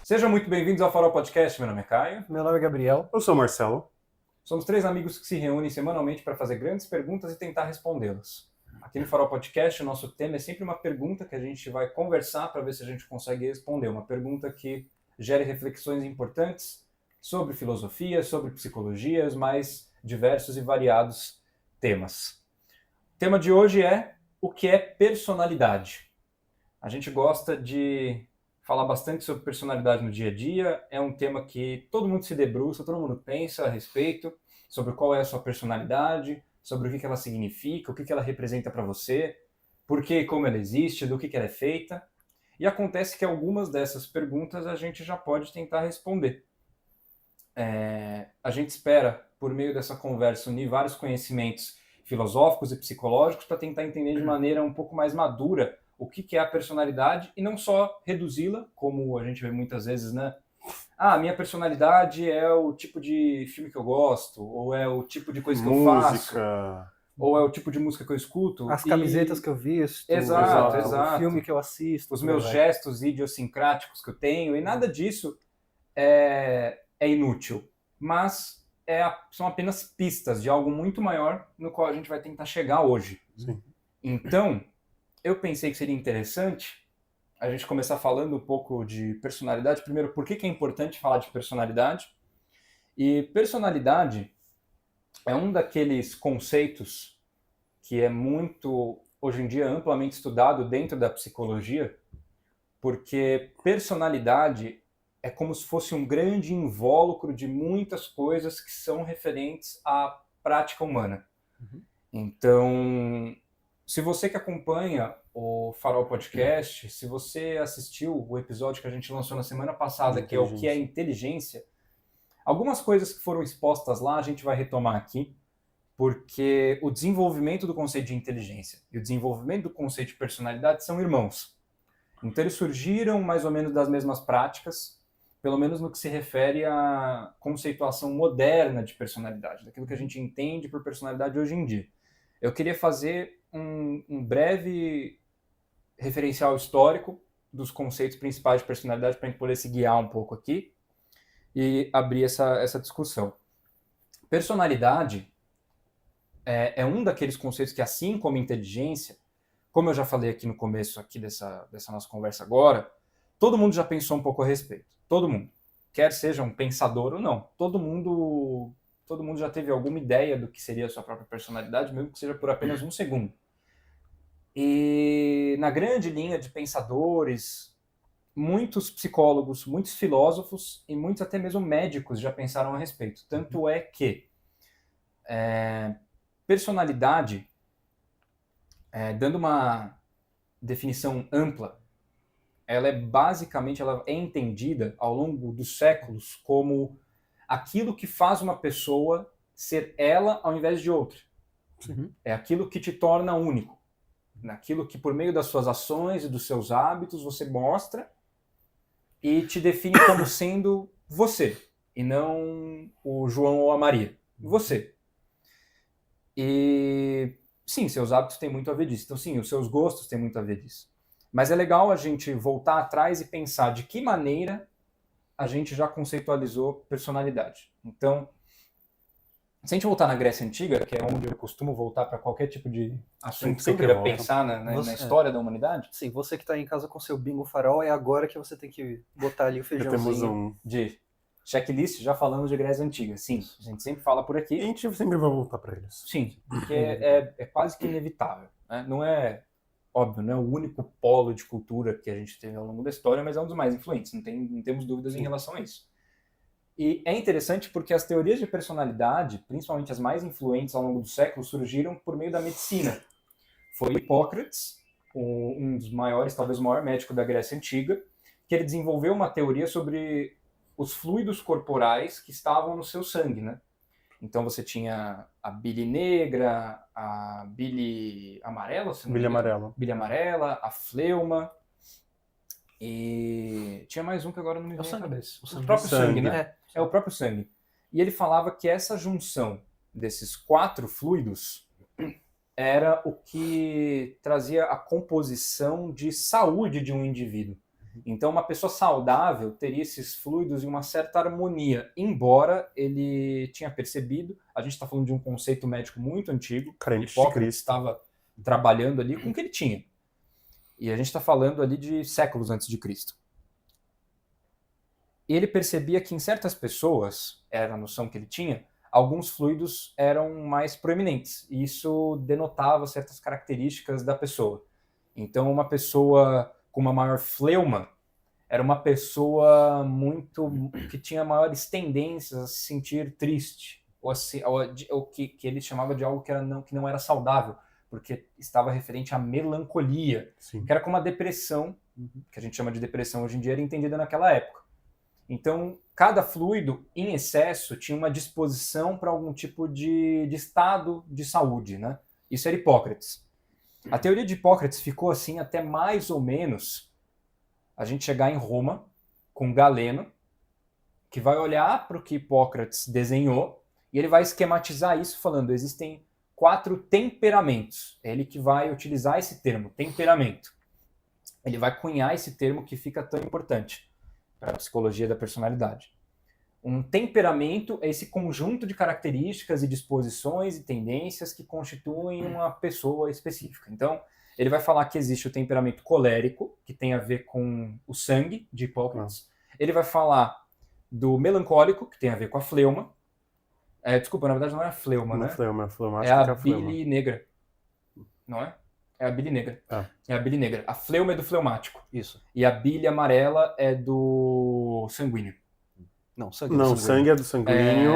Sejam muito bem-vindos ao Farol Podcast. Meu nome é Caio. Meu nome é Gabriel. Eu sou o Marcelo. Somos três amigos que se reúnem semanalmente para fazer grandes perguntas e tentar respondê-las. Aqui no Farol Podcast, o nosso tema é sempre uma pergunta que a gente vai conversar para ver se a gente consegue responder. Uma pergunta que gere reflexões importantes sobre filosofia, sobre psicologia, os mais diversos e variados temas. O tema de hoje é o que é personalidade. A gente gosta de falar bastante sobre personalidade no dia a dia, é um tema que todo mundo se debruça, todo mundo pensa a respeito, sobre qual é a sua personalidade, sobre o que ela significa, o que ela representa para você, por que e como ela existe, do que ela é feita. E acontece que algumas dessas perguntas a gente já pode tentar responder. A gente espera, por meio dessa conversa, unir vários conhecimentos filosóficos e psicológicos para tentar entender de maneira um pouco mais madura o que é a personalidade e não só reduzi-la, como a gente vê muitas vezes, né? Ah, minha personalidade é o tipo de filme que eu gosto, ou é o tipo de coisa que eu faço, ou é o tipo de música que eu escuto. As camisetas que eu visto, Exato. o filme que eu assisto. Os meus gestos idiosincráticos que eu tenho, e nada disso é inútil, mas são apenas pistas de algo muito maior no qual a gente vai tentar chegar hoje. Sim. Então, eu pensei que seria interessante a gente começar falando um pouco de personalidade. Primeiro, por que é importante falar de personalidade? E personalidade é um daqueles conceitos que é muito, hoje em dia, amplamente estudado dentro da psicologia, porque personalidade é como se fosse um grande invólucro de muitas coisas que são referentes à prática humana. Uhum. Então, se você que acompanha o Farol Podcast, se você assistiu o episódio que a gente lançou na semana passada, que é o que é inteligência, algumas coisas que foram expostas lá a gente vai retomar aqui, porque o desenvolvimento do conceito de inteligência e o desenvolvimento do conceito de personalidade são irmãos. Então eles surgiram mais ou menos das mesmas práticas, pelo menos no que se refere à conceituação moderna de personalidade, daquilo que a gente entende por personalidade hoje em dia. Eu queria fazer um breve referencial histórico dos conceitos principais de personalidade para a gente poder se guiar um pouco aqui e abrir essa discussão. Personalidade é um daqueles conceitos que, assim como inteligência, como eu já falei aqui no começo aqui dessa nossa conversa agora, todo mundo já pensou um pouco a respeito. Todo mundo. Quer seja um pensador ou não. Todo mundo já teve alguma ideia do que seria a sua própria personalidade, mesmo que seja por apenas um segundo. E na grande linha de pensadores, muitos psicólogos, muitos filósofos e muitos até mesmo médicos já pensaram a respeito. Tanto é que personalidade, dando uma definição ampla, ela é entendida ao longo dos séculos como aquilo que faz uma pessoa ser ela ao invés de outra. Uhum. É aquilo que te torna único. Naquilo que, por meio das suas ações e dos seus hábitos, você mostra e te define como sendo você, e não o João ou a Maria. Você. E, sim, seus hábitos têm muito a ver disso. Então, sim, os seus gostos têm muito a ver disso. Mas é legal a gente voltar atrás e pensar de que maneira a gente já conceitualizou personalidade. Então, se a gente voltar na Grécia Antiga, que é onde eu costumo voltar para qualquer tipo de assunto que eu queira pensar na história da humanidade. Sim, você que está em casa com seu bingo farol, é agora que você tem que botar ali o feijãozinho. De checklist, já falando de Grécia Antiga. Sim, a gente sempre fala por aqui. E a gente sempre vai voltar para eles. Sim, porque é quase que inevitável. Né? Não é, óbvio, não é o único polo de cultura que a gente teve ao longo da história, mas é um dos mais influentes, não temos dúvidas em relação a isso. E é interessante porque as teorias de personalidade, principalmente as mais influentes ao longo do século, surgiram por meio da medicina. Foi Hipócrates, um dos maiores, talvez o maior médico da Grécia Antiga, que ele desenvolveu uma teoria sobre os fluidos corporais que estavam no seu sangue, né? Então você tinha a bile negra, a bile amarela, bile amarela, a fleuma, e tinha mais um que agora não me vem à cabeça. O próprio sangue, né? É o próprio sangue. E ele falava que essa junção desses 4 fluidos era o que trazia a composição de saúde de um indivíduo. Então, uma pessoa saudável teria esses fluidos em uma certa harmonia, embora ele tinha percebido, a gente está falando de um conceito médico muito antigo, Crente de Hipócrates Cristo. estava trabalhando ali com o que ele tinha. E a gente está falando ali de séculos antes de Cristo. E ele percebia que em certas pessoas, era a noção que ele tinha, alguns fluidos eram mais proeminentes. E isso denotava certas características da pessoa. Então, uma pessoa com uma maior fleuma era uma pessoa que tinha maiores tendências a se sentir triste, ou que ele chamava de algo que não era saudável, porque estava referente à melancolia, Sim. que era como a depressão, que a gente chama de depressão hoje em dia, era entendida naquela época. Então, cada fluido, em excesso, tinha uma disposição para algum tipo de estado de saúde, né? Isso era Hipócrates. A teoria de Hipócrates ficou assim até mais ou menos a gente chegar em Roma, com Galeno, que vai olhar para o que Hipócrates desenhou e ele vai esquematizar isso falando, existem 4 temperamentos. É ele que vai utilizar esse termo, temperamento. Ele vai cunhar esse termo que fica tão importante para a psicologia da personalidade. Um temperamento é esse conjunto de características e disposições e tendências que constituem uma pessoa específica. Então, ele vai falar que existe o temperamento colérico, que tem a ver com o sangue de Hipócrates. Ele vai falar do melancólico, que tem a ver com a fleuma. Desculpa, na verdade não é a fleuma, né? É a bile negra. Não é? É a bile negra. É a bile negra. A fleuma é do fleumático. Isso. E a bile amarela é do sanguíneo. Não, sangue sangue é do sanguíneo.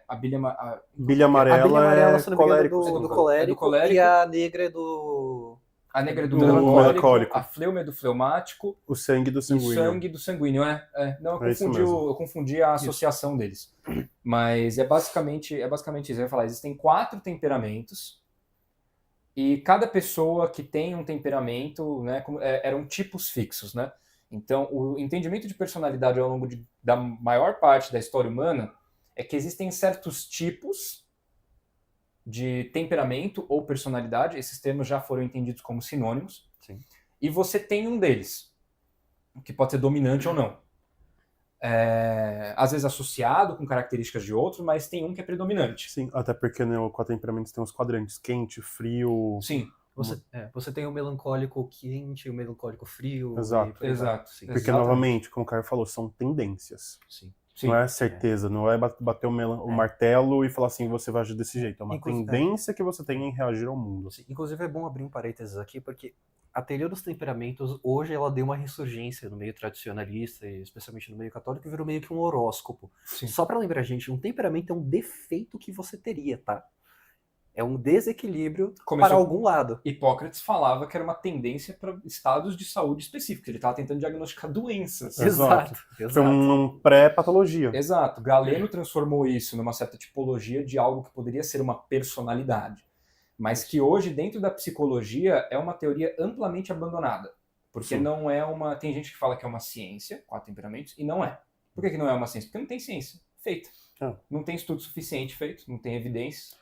A bile amarela. Bilha amarela se é não me engano, colérico. do colérico. E a negra é do... A negra é do Do melancólico, melancólico. a fleuma é do fleumático O sangue do e sanguíneo. sangue do sanguíneo. Não, É isso mesmo. eu confundi a associação deles. Mas é basicamente isso. Eu ia falar, existem 4 temperamentos e cada pessoa que tem um temperamento, né, eram tipos fixos, né? Então, o entendimento de personalidade ao longo da maior parte da história humana é que existem certos tipos de temperamento ou personalidade, esses termos já foram entendidos como sinônimos, Sim. E você tem um deles, que pode ser dominante ou não. Às vezes associado com características de outro, mas tem um que é predominante. Sim, até porque no 4 temperamentos tem os quadrantes, quente, frio... Sim. Você tem o melancólico quente, o melancólico frio. Exato. Exato. Sim. Porque, Exatamente. novamente, como o Caio falou, são tendências. Sim. Não é certeza, não é bater o martelo e falar assim, você vai agir desse jeito. É uma tendência que você tem em reagir ao mundo. Sim. Inclusive é bom abrir um parênteses aqui, porque a teoria dos temperamentos, hoje ela deu uma ressurgência no meio tradicionalista, e especialmente no meio católico, e virou meio que um horóscopo. Sim. Só pra lembrar, gente, um temperamento é um defeito que você teria, tá? É um desequilíbrio para algum lado. Hipócrates falava que era uma tendência para estados de saúde específicos. Ele estava tentando diagnosticar doenças. Exato. Foi um pré-patologia. Exato. Galeno transformou isso numa certa tipologia de algo que poderia ser uma personalidade. Mas que hoje, dentro da psicologia, é uma teoria amplamente abandonada. Porque Sim. não é uma... Tem gente que fala que é uma ciência, 4 temperamentos, e não é. Por que não é uma ciência? Porque não tem ciência feita. Não tem estudo suficiente feito, não tem evidências.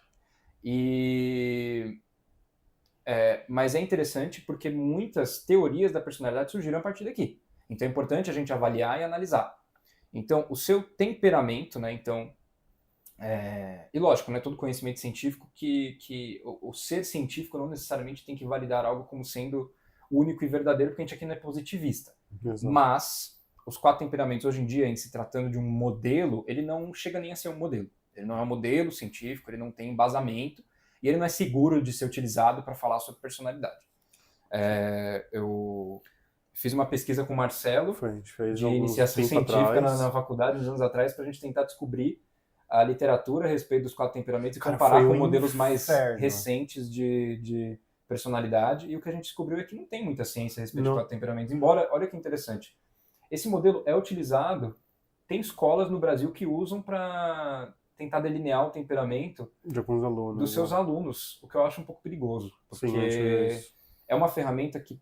Mas é interessante porque muitas teorias da personalidade surgiram a partir daqui. Então é importante a gente avaliar e analisar. Então, o seu temperamento, né? Então, e lógico, não é todo conhecimento científico que o ser científico não necessariamente tem que validar algo como sendo único e verdadeiro, porque a gente aqui não é positivista. Exato. Mas os 4 temperamentos hoje em dia, em se tratando de um modelo, ele não chega nem a ser um modelo. Ele não é um modelo científico, ele não tem embasamento e ele não é seguro de ser utilizado para falar sobre personalidade. Eu fiz uma pesquisa com o Marcelo de iniciação científica na faculdade, uns anos atrás, para a gente tentar descobrir a literatura a respeito dos 4 temperamentos e comparar com modelos mais recentes de personalidade. E o que a gente descobriu é que não tem muita ciência a respeito dos 4 temperamentos. Embora, olha que interessante, esse modelo é utilizado, tem escolas no Brasil que usam para tentar delinear o temperamento de alguns alunos, dos seus alunos, o que eu acho um pouco perigoso, porque é uma ferramenta que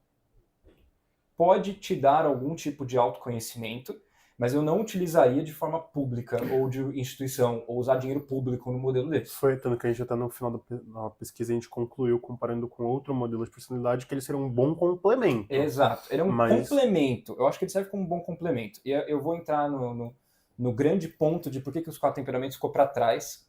pode te dar algum tipo de autoconhecimento, Mas eu não utilizaria de forma pública ou de instituição, ou usar dinheiro público no modelo desse. Foi tanto que a gente até no final da pesquisa a gente concluiu, comparando com outro modelo de personalidade, que ele seria um bom complemento. Exato, ele é um complemento. Eu acho que ele serve como um bom complemento. E eu vou entrar no grande ponto de por que os 4 temperamentos ficou para trás.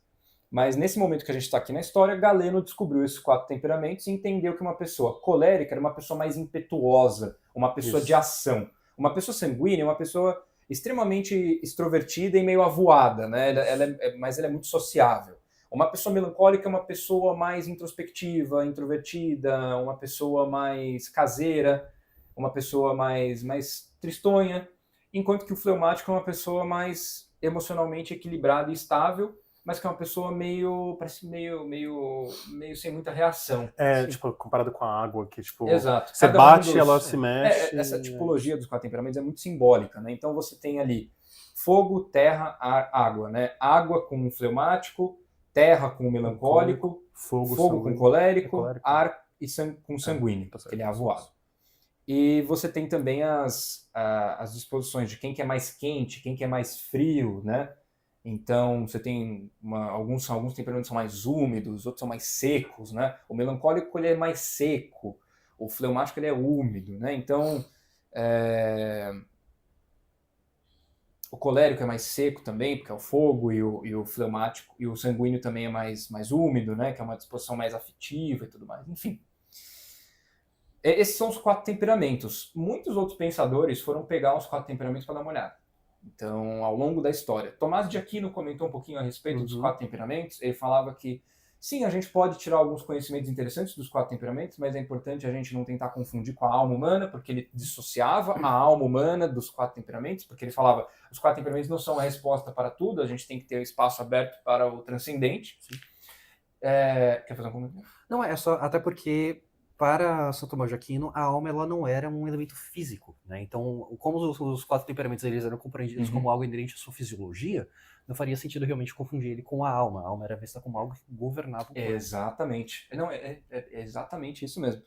Mas nesse momento que a gente está aqui na história, Galeno descobriu esses 4 temperamentos e entendeu que uma pessoa colérica era uma pessoa mais impetuosa, uma pessoa de ação. Uma pessoa sanguínea é uma pessoa extremamente extrovertida e meio avoada, né? Mas ela é muito sociável. Uma pessoa melancólica é uma pessoa mais introspectiva, introvertida, uma pessoa mais caseira, uma pessoa mais tristonha, enquanto que o fleumático é uma pessoa mais emocionalmente equilibrada e estável, mas que é uma pessoa parece meio sem muita reação. Assim. Tipo, comparado com a água, que tipo, exato. Você bate, ela se mexe. Essa tipologia dos 4 temperamentos é muito simbólica, né? Então você tem ali fogo, terra, ar, água, né? Água com fleumático, terra com melancólico, fogo com colérico, ar com sanguíneo, que ele é avoado. E você tem também as disposições de quem que é mais quente, quem que é mais frio, né? Então, você tem alguns temperamentos são mais úmidos, outros são mais secos, né? O melancólico ele é mais seco, o fleumático ele é úmido, né? Então, o colérico é mais seco também, porque é o fogo, e o fleumático, e o sanguíneo também é mais úmido, né? Que é uma disposição mais afetiva e tudo mais. Enfim. Esses são os 4 temperamentos. Muitos outros pensadores foram pegar os 4 temperamentos para dar uma olhada. Então, ao longo da história. Tomás de Aquino comentou um pouquinho a respeito dos 4 temperamentos. Ele falava que, sim, a gente pode tirar alguns conhecimentos interessantes dos 4 temperamentos, mas é importante a gente não tentar confundir com a alma humana, porque ele dissociava a alma humana dos 4 temperamentos, porque ele falava os 4 temperamentos não são a resposta para tudo, a gente tem que ter o espaço aberto para o transcendente. Quer fazer um comentário? Não, é só até porque para São Tomás de Aquino, a alma ela não era um elemento físico, né? Então, como os 4 temperamentos eles eram compreendidos como algo inerente à sua fisiologia, não faria sentido realmente confundir ele com a alma. A alma era vista como algo que governava o corpo. Exatamente. Não, é exatamente isso mesmo.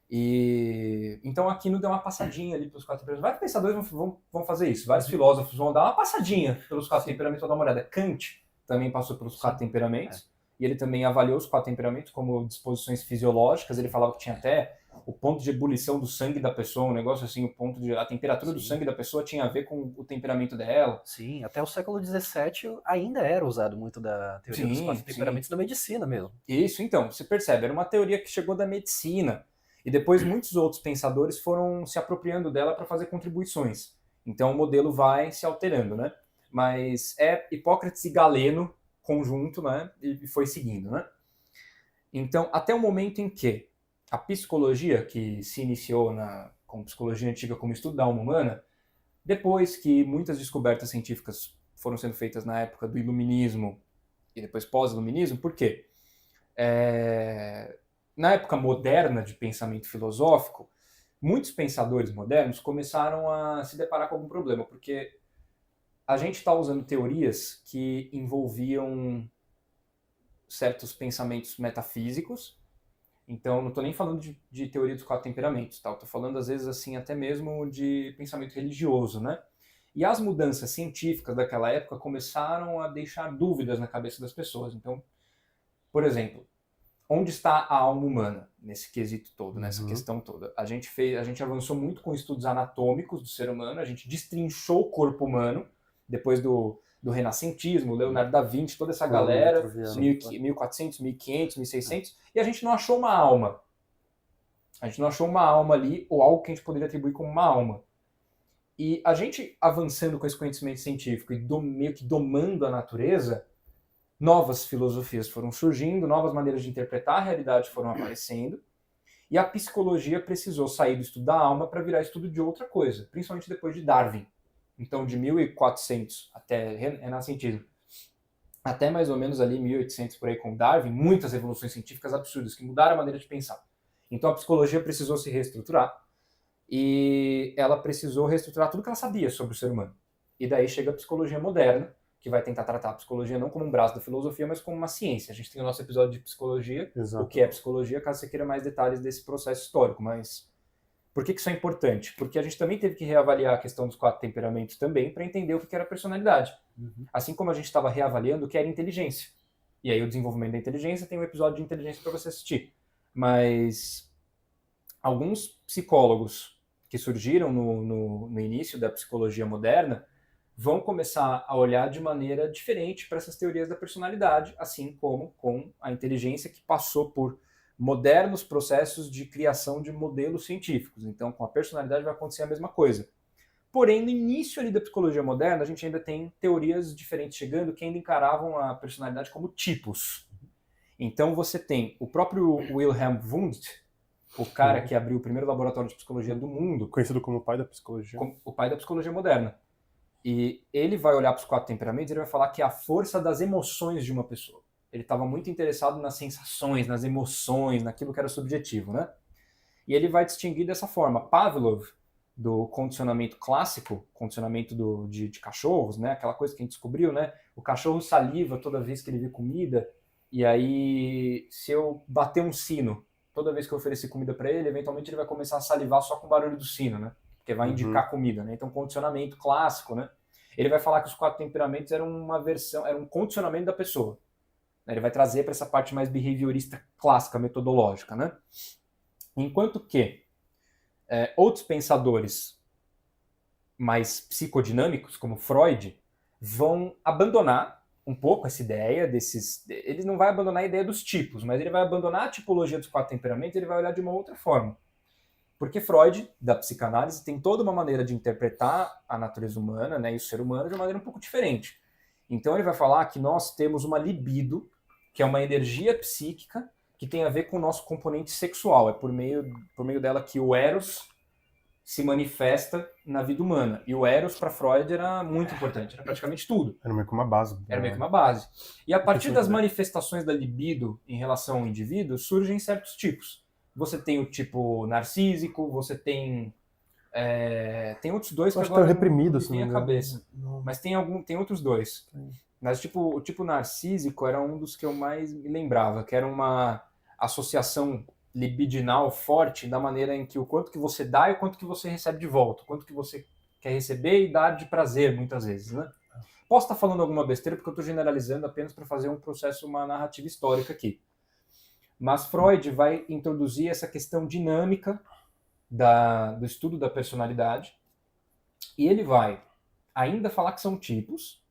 E então Aquino deu uma passadinha ali pelos 4 temperamentos. Vários pensadores vão fazer isso. Vários filósofos vão dar uma passadinha pelos 4 temperamentos para dar uma olhada. Kant também passou pelos 4 temperamentos. E ele também avaliou os 4 temperamentos como disposições fisiológicas. Ele falava que tinha até o ponto de ebulição do sangue da pessoa, um negócio assim, a temperatura do sangue da pessoa tinha a ver com o temperamento dela. Sim, até o século XVII ainda era usado muito da teoria dos 4 temperamentos na medicina mesmo. Isso, então, você percebe, era uma teoria que chegou da medicina. E depois muitos outros pensadores foram se apropriando dela para fazer contribuições. Então o modelo vai se alterando, né? Mas é Hipócrates e Galeno conjunto, né? E foi seguindo, né? Então, até o momento em que a psicologia, que se iniciou com psicologia antiga como estudo da alma humana, depois que muitas descobertas científicas foram sendo feitas na época do iluminismo e depois pós-iluminismo, por quê? Na época moderna de pensamento filosófico, muitos pensadores modernos começaram a se deparar com algum problema, porque a gente está usando teorias que envolviam certos pensamentos metafísicos. Então, não estou nem falando de teoria dos 4 temperamentos, tá? Estou falando, às vezes, assim, até mesmo de pensamento religioso, né? E as mudanças científicas daquela época começaram a deixar dúvidas na cabeça das pessoas. Então, por exemplo, onde está a alma humana nesse quesito todo, nessa questão toda? A gente avançou muito com estudos anatômicos do ser humano, a gente destrinchou o corpo humano, depois do renascentismo, Leonardo da Vinci, toda essa galera, 1400, 1500, 1600, e a gente não achou uma alma. A gente não achou uma alma ali, ou algo que a gente poderia atribuir como uma alma. E a gente avançando com esse conhecimento científico e meio que domando a natureza, novas filosofias foram surgindo, novas maneiras de interpretar a realidade foram aparecendo, e a psicologia precisou sair do estudo da alma para virar estudo de outra coisa, principalmente depois de Darwin. Então, de 1400 até renascentismo, até mais ou menos ali 1800 por aí com Darwin, muitas revoluções científicas absurdas que mudaram a maneira de pensar. Então, a psicologia precisou se reestruturar e ela precisou reestruturar tudo que ela sabia sobre o ser humano. E daí chega a psicologia moderna, que vai tentar tratar a psicologia não como um braço da filosofia, mas como uma ciência. A gente tem o nosso episódio de psicologia, o que é psicologia, caso você queira mais detalhes desse processo histórico, mas... Por que isso é importante? Porque a gente também teve que reavaliar a questão dos 4 temperamentos também para entender o que era personalidade. Assim como a gente estava reavaliando o que era inteligência. E aí o desenvolvimento da inteligência tem um episódio de inteligência para você assistir. Mas alguns psicólogos que surgiram no início da psicologia moderna vão começar a olhar de maneira diferente para essas teorias da personalidade, assim como com a inteligência que passou por modernos processos de criação de modelos científicos. Então, com a personalidade vai acontecer a mesma coisa. Porém, no início ali da psicologia moderna, a gente ainda tem teorias diferentes chegando que ainda encaravam a personalidade como tipos. Então, você tem o próprio Wilhelm Wundt, o cara que abriu o primeiro laboratório de psicologia do mundo. Conhecido como o pai da psicologia. Como o pai da psicologia moderna. E ele vai olhar para os 4 temperamentos e ele vai falar que é a força das emoções de uma pessoa. Ele estava muito interessado nas sensações, nas emoções, naquilo que era subjetivo, né? E ele vai distinguir dessa forma. Pavlov, do condicionamento clássico, condicionamento de cachorros, né? Aquela coisa que a gente descobriu, né? O cachorro saliva toda vez que ele vê comida, e aí se eu bater um sino, toda vez que eu oferecer comida para ele, eventualmente ele vai começar a salivar só com o barulho do sino, né? Porque vai indicar comida, né? Então, condicionamento clássico, né? Ele vai falar que os 4 temperamentos eram uma versão, era um condicionamento da pessoa. Ele vai trazer para essa parte mais behaviorista clássica, metodológica, né? Enquanto que outros pensadores mais psicodinâmicos, como Freud, vão abandonar um pouco essa ideia desses... Ele não vai abandonar a ideia dos tipos, mas ele vai abandonar a tipologia dos 4 temperamentos e ele vai olhar de uma outra forma. Porque Freud, da psicanálise, tem toda uma maneira de interpretar a natureza humana, né, e o ser humano de uma maneira um pouco diferente. Então ele vai falar que nós temos uma libido, que é uma energia psíquica que tem a ver com o nosso componente sexual. É por meio dela que o Eros se manifesta na vida humana. E o Eros, para Freud, era muito importante, era praticamente tudo. Era meio que uma base. Era meio que uma base. E a partir das manifestações da libido em relação ao indivíduo, surgem certos tipos. Você tem o tipo narcísico, você tem... tem outros dois que agora reprimido, não tem a cabeça. Mas tem outros dois. Mas o tipo narcísico era um dos que eu mais me lembrava, que era uma associação libidinal forte da maneira em que o quanto que você dá e o quanto que você recebe de volta, o quanto que você quer receber e dar de prazer, muitas vezes, né? Posso estar falando alguma besteira porque eu estou generalizando apenas para fazer um processo, uma narrativa histórica aqui. Mas Freud vai introduzir essa questão dinâmica do estudo da personalidade e ele vai ainda falar que são tipos,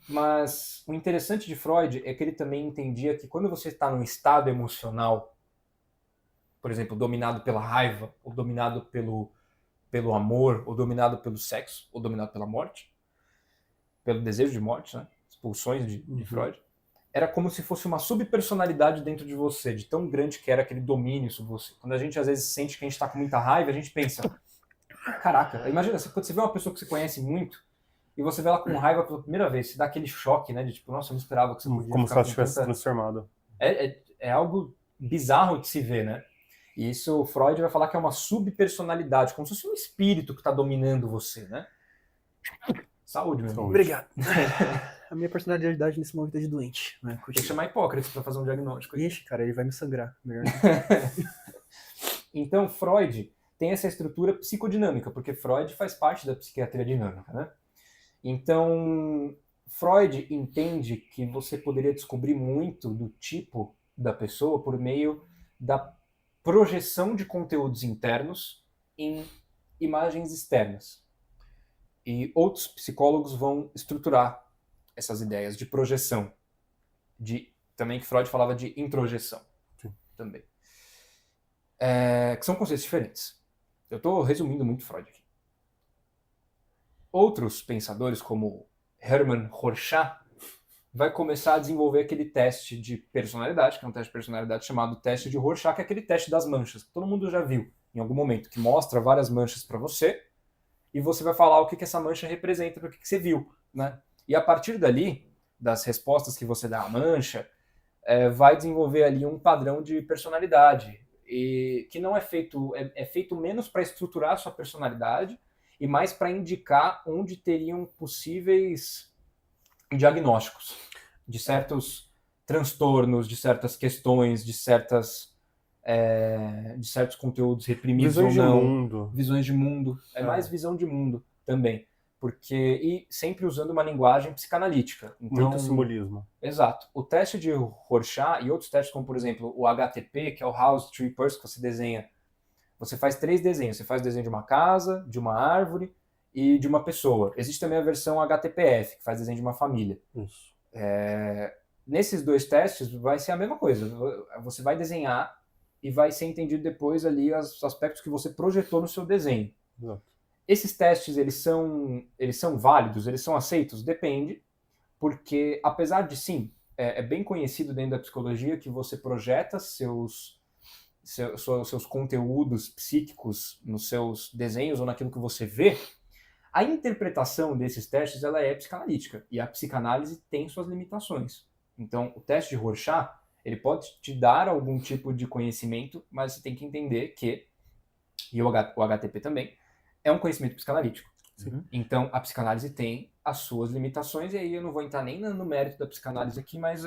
mas o interessante de Freud é que ele também entendia que quando você está num estado emocional, por exemplo, dominado pela raiva, ou dominado pelo amor, ou dominado pelo sexo, ou dominado pela morte, pelo desejo de morte, né? As pulsões de Freud, era como se fosse uma subpersonalidade dentro de você, de tão grande que era aquele domínio sobre você. Quando a gente às vezes sente que a gente está com muita raiva, a gente pensa, caraca, imagina, quando você vê uma pessoa que você conhece muito, e você vê ela com raiva pela primeira vez, você dá aquele choque, né, de tipo, nossa, eu não esperava que você podia como ficar se ela com tivesse tanta... transformado. É algo bizarro de se ver, né? E isso Freud vai falar que é uma subpersonalidade, como se fosse um espírito que está dominando você, né? Saúde, meu irmão. Obrigado. A minha personalidade nesse momento é de doente. Né? Tem que chamar Hipócrates para fazer um diagnóstico. Ixi, cara, ele vai me sangrar. Melhor. Então, Freud tem essa estrutura psicodinâmica, porque Freud faz parte da psiquiatria dinâmica, né? Então, Freud entende que você poderia descobrir muito do tipo da pessoa por meio da projeção de conteúdos internos em imagens externas. E outros psicólogos vão estruturar essas ideias de projeção, também que Freud falava de introjeção, também. Que são conceitos diferentes. Eu estou resumindo muito Freud aqui. Outros pensadores, como Hermann Rorschach, vai começar a desenvolver aquele teste de personalidade, que é um teste de personalidade chamado teste de Rorschach, que é aquele teste das manchas, que todo mundo já viu em algum momento, que mostra várias manchas para você, e você vai falar o que essa mancha representa para o que você viu, né? E a partir dali, das respostas que você dá à mancha, vai desenvolver ali um padrão de personalidade, e que não é feito, é feito menos para estruturar a sua personalidade e mais para indicar onde teriam possíveis diagnósticos de certos transtornos, de certas questões, de certas de certos conteúdos reprimidos Visões ou de não. mundo. Visões de mundo. É mais visão de mundo também. E sempre usando uma linguagem psicanalítica. Então, Muito simbolismo. exato. O teste de Rorschach e outros testes, como por exemplo o HTP, que é o House Tree Person, que você desenha. Você faz 3 desenhos. Você faz o desenho de uma casa, de uma árvore e de uma pessoa. Existe também a versão HTPF, que faz desenho de uma família. Isso. Nesses 2 testes vai ser a mesma coisa. Você vai desenhar e vai ser entendido depois ali os aspectos que você projetou no seu desenho. Exato. Esses testes, eles são válidos, eles são aceitos? Depende, porque apesar de sim, é bem conhecido dentro da psicologia que você projeta seus conteúdos psíquicos nos seus desenhos ou naquilo que você vê. A interpretação desses testes ela é psicanalítica e a psicanálise tem suas limitações. Então, o teste de Rorschach ele pode te dar algum tipo de conhecimento, mas você tem que entender que, e o HTP também, é um conhecimento psicanalítico. Sim. Então, a psicanálise tem as suas limitações, e aí eu não vou entrar nem no mérito da psicanálise aqui, mas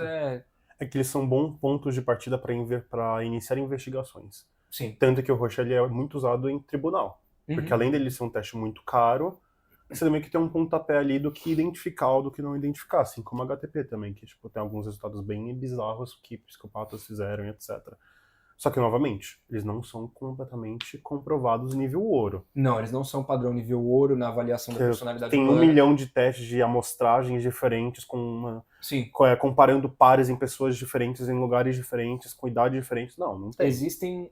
É que eles são bons pontos de partida para iniciar investigações. Sim. Tanto que o Rorschach ele é muito usado em tribunal. Porque além dele ser um teste muito caro, você também que tem um pontapé ali do que identificar ou do que não identificar, assim como o HTP também, que tipo, tem alguns resultados bem bizarros que psicopatas fizeram e etc. Só que, novamente, eles não são completamente comprovados nível ouro. Não, eles não são padrão nível ouro na avaliação da personalidade Tem humana. 1 milhão de testes de amostragens diferentes, Sim. Comparando pares em pessoas diferentes, em lugares diferentes, com idades diferentes. Não tem.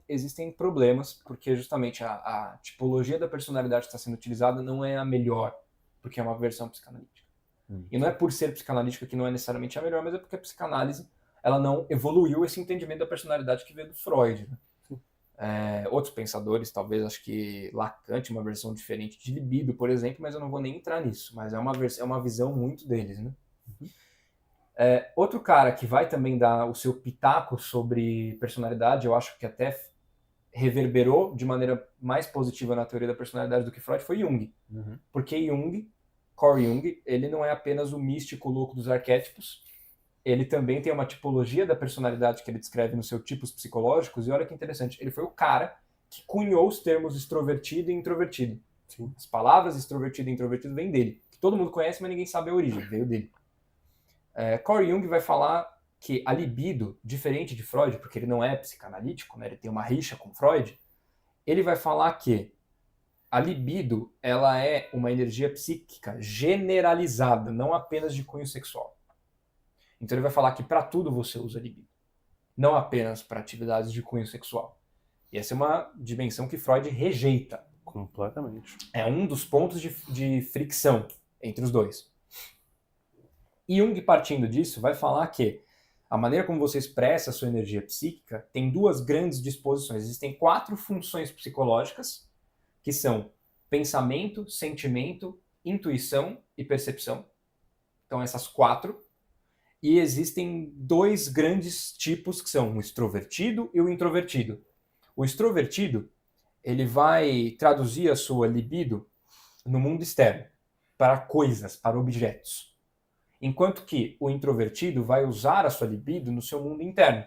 Existem problemas, porque justamente a tipologia da personalidade que está sendo utilizada não é a melhor, porque é uma versão psicanalítica. E não é por ser psicanalítica que não é necessariamente a melhor, mas é porque a psicanálise ela não evoluiu esse entendimento da personalidade que veio do Freud. Né? Outros pensadores, talvez, acho que Lacan tinha uma versão diferente de libido, por exemplo, mas eu não vou nem entrar nisso. Mas é uma visão muito deles. Né? Outro cara que vai também dar o seu pitaco sobre personalidade, eu acho que até reverberou de maneira mais positiva na teoria da personalidade do que Freud, foi Jung. Porque Carl Jung, ele não é apenas o místico louco dos arquétipos, ele também tem uma tipologia da personalidade que ele descreve nos seus tipos psicológicos, e olha que interessante, ele foi o cara que cunhou os termos extrovertido e introvertido. Sim. As palavras extrovertido e introvertido vêm dele, que todo mundo conhece, mas ninguém sabe a origem, veio dele. Carl Jung vai falar que a libido, diferente de Freud, porque ele não é psicanalítico, né, ele tem uma rixa com Freud, ele vai falar que a libido ela é uma energia psíquica generalizada, não apenas de cunho sexual. Então ele vai falar que para tudo você usa libido, não apenas para atividades de cunho sexual. E essa é uma dimensão que Freud rejeita. Completamente. É um dos pontos de fricção entre os dois. E Jung, partindo disso, vai falar que a maneira como você expressa a sua energia psíquica tem 2 grandes disposições. Existem 4 funções psicológicas, que são pensamento, sentimento, intuição e percepção. Então essas 4. E existem 2 grandes tipos, que são o extrovertido e o introvertido. O extrovertido, ele vai traduzir a sua libido no mundo externo, para coisas, para objetos. Enquanto que o introvertido vai usar a sua libido no seu mundo interno.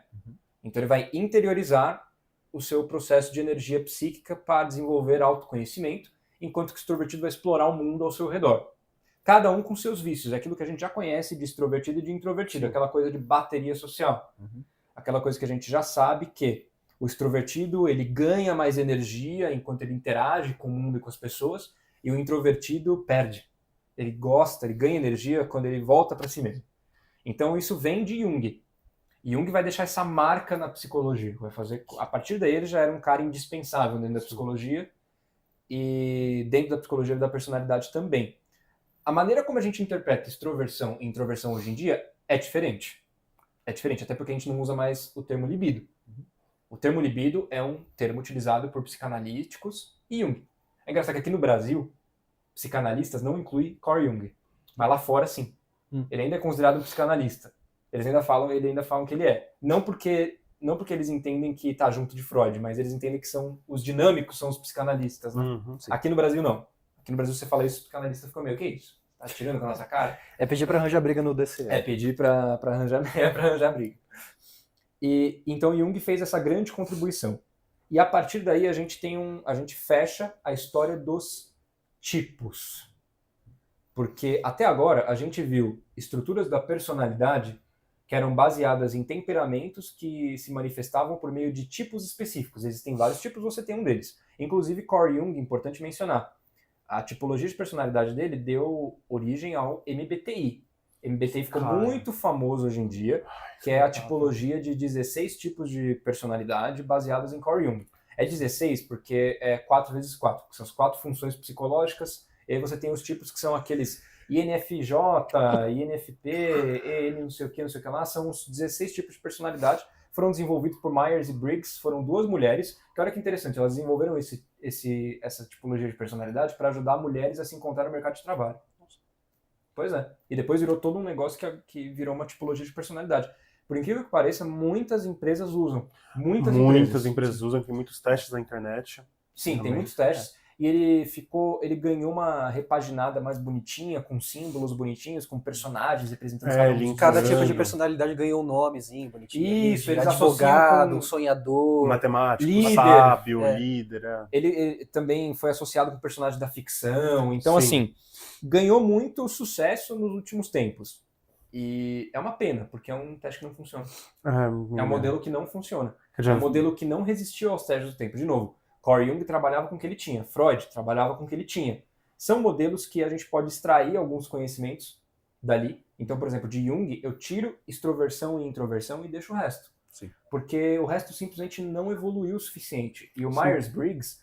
Então ele vai interiorizar o seu processo de energia psíquica para desenvolver autoconhecimento, enquanto que o extrovertido vai explorar o mundo ao seu redor. Cada um com seus vícios, é aquilo que a gente já conhece de extrovertido e de introvertido, aquela coisa de bateria social. Aquela coisa que a gente já sabe que o extrovertido ele ganha mais energia enquanto ele interage com o mundo e com as pessoas, e o introvertido perde. Ele gosta, ele ganha energia quando ele volta para si mesmo. Então isso vem de Jung. Jung vai deixar essa marca na psicologia. Vai fazer, a partir daí ele já era um cara indispensável dentro da psicologia, e dentro da psicologia da personalidade também. A maneira como a gente interpreta extroversão e introversão hoje em dia é diferente. É diferente, até porque a gente não usa mais o termo libido. O termo libido é um termo utilizado por psicanalíticos e Jung. É engraçado que aqui no Brasil, psicanalistas não incluem Carl Jung. Mas lá fora, sim. Ele ainda é considerado um psicanalista. Eles ainda falam que ele é. Não porque eles entendem que está junto de Freud, mas eles entendem que os dinâmicos são os psicanalistas. Né? Aqui no Brasil, não. Aqui no Brasil, você fala isso, o psicanalista fica meio, que isso? Tá tirando com a nossa cara? É pedir pra arranjar briga no DCE. É pedir pra arranjar briga. E então Jung fez essa grande contribuição. E a partir daí a gente fecha a história dos tipos. Porque até agora a gente viu estruturas da personalidade que eram baseadas em temperamentos que se manifestavam por meio de tipos específicos. Existem vários tipos, você tem um deles. Inclusive Carl Jung, importante mencionar, a tipologia de personalidade dele deu origem ao MBTI. MBTI ficou muito famoso hoje em dia, que é a tipologia de 16 tipos de personalidade baseados em Carl Jung. É 16 porque é 4 vezes 4, que são as 4 funções psicológicas, e aí você tem os tipos que são aqueles INFJ, INFP, EN não sei o que lá, são os 16 tipos de personalidade, foram desenvolvidos por Myers e Briggs, foram 2 mulheres, que olha que interessante, elas desenvolveram essa tipologia de personalidade para ajudar mulheres a se encontrar no mercado de trabalho. Pois é. E depois virou todo um negócio que virou uma tipologia de personalidade. Por incrível que pareça, muitas empresas usam. Muitas empresas usam, tem muitos testes na internet. Sim, também. Tem muitos testes. E ele ganhou uma repaginada mais bonitinha, com símbolos bonitinhos, com personagens representando cada tipo de personalidade ganhou um nomezinho bonitinho. Isso, ali, eles advogado, sonhador, matemático, líder, sábio, líder. Ele também foi associado com personagens da ficção. Então, assim, ganhou muito sucesso nos últimos tempos. E é uma pena, porque é um teste que não funciona. É um modelo que não funciona. É um modelo que não resistiu aos testes do tempo. De novo, Carl Jung trabalhava com o que ele tinha. Freud trabalhava com o que ele tinha. São modelos que a gente pode extrair alguns conhecimentos dali. Então, por exemplo, de Jung, eu tiro extroversão e introversão e deixo o resto. Sim. Porque o resto simplesmente não evoluiu o suficiente. E o Myers-Briggs,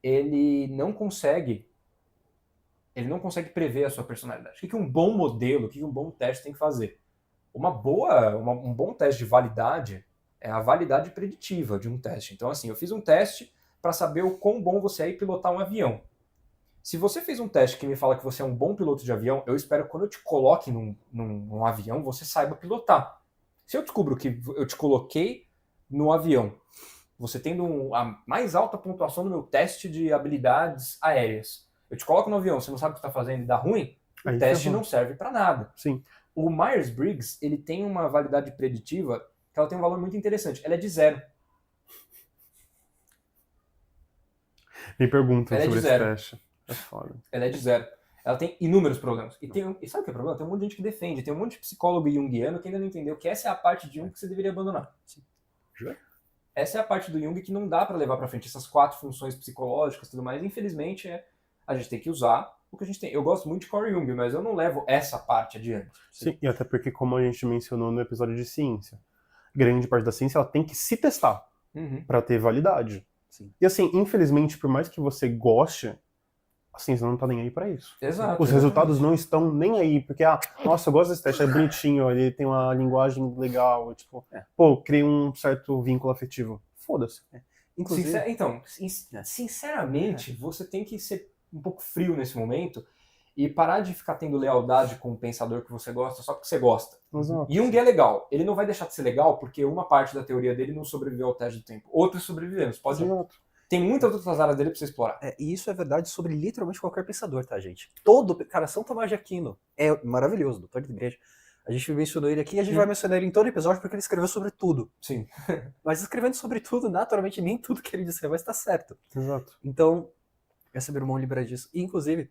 ele não consegue prever a sua personalidade. O que um bom modelo, o que um bom teste tem que fazer? Um bom teste de validade é a validade preditiva de um teste. Então, assim, eu fiz um teste para saber o quão bom você é em pilotar um avião. Se você fez um teste que me fala que você é um bom piloto de avião, eu espero que quando eu te coloque num avião, você saiba pilotar. Se eu descubro que eu te coloquei no avião, você tendo a mais alta pontuação no meu teste de habilidades aéreas, eu te coloco no avião, você não sabe o que está fazendo e dá ruim, o teste não serve para nada. Sim. O Myers-Briggs, ele tem uma validade preditiva que ela tem um valor muito interessante. Ela é de 0. Me perguntam sobre esse teste. É foda. Ela é de 0. Ela tem inúmeros problemas. E sabe o que é o problema? Tem um monte de gente que defende. Tem um monte de psicólogo junguiano que ainda não entendeu que essa é a parte de Jung que você deveria abandonar. Sim. Essa é a parte do Jung que não dá para levar para frente. Essas 4 funções psicológicas e tudo mais. Infelizmente, a gente tem que usar o que a gente tem. Eu gosto muito de Carl Jung, mas eu não levo essa parte adiante. Sim, e até porque, como a gente mencionou no episódio de ciência, grande parte da ciência ela tem que se testar para ter validade. Sim. E assim, infelizmente, por mais que você goste, a ciência não tá nem aí para isso. Exato. Os resultados não estão nem aí, porque, nossa, eu gosto desse teste, é bonitinho, ele tem uma linguagem legal, tipo, criei um certo vínculo afetivo. Foda-se. Inclusive, sinceramente, você tem que ser um pouco frio nesse momento e parar de ficar tendo lealdade com o pensador que você gosta só porque você gosta. Exato. Jung é legal. Ele não vai deixar de ser legal porque uma parte da teoria dele não sobreviveu ao teste do tempo. Outras sobreviveram. Tem muitas outras áreas dele pra você explorar. E isso é verdade sobre literalmente qualquer pensador, tá, gente? Cara, São Tomás de Aquino é maravilhoso, doutor de igreja. A gente mencionou ele aqui e a gente vai mencionar ele em todo episódio porque ele escreveu sobre tudo. Sim. Mas escrevendo sobre tudo, naturalmente, nem tudo que ele disser vai estar certo. Exato. Então, essa minha irmã lembra disso. E, inclusive,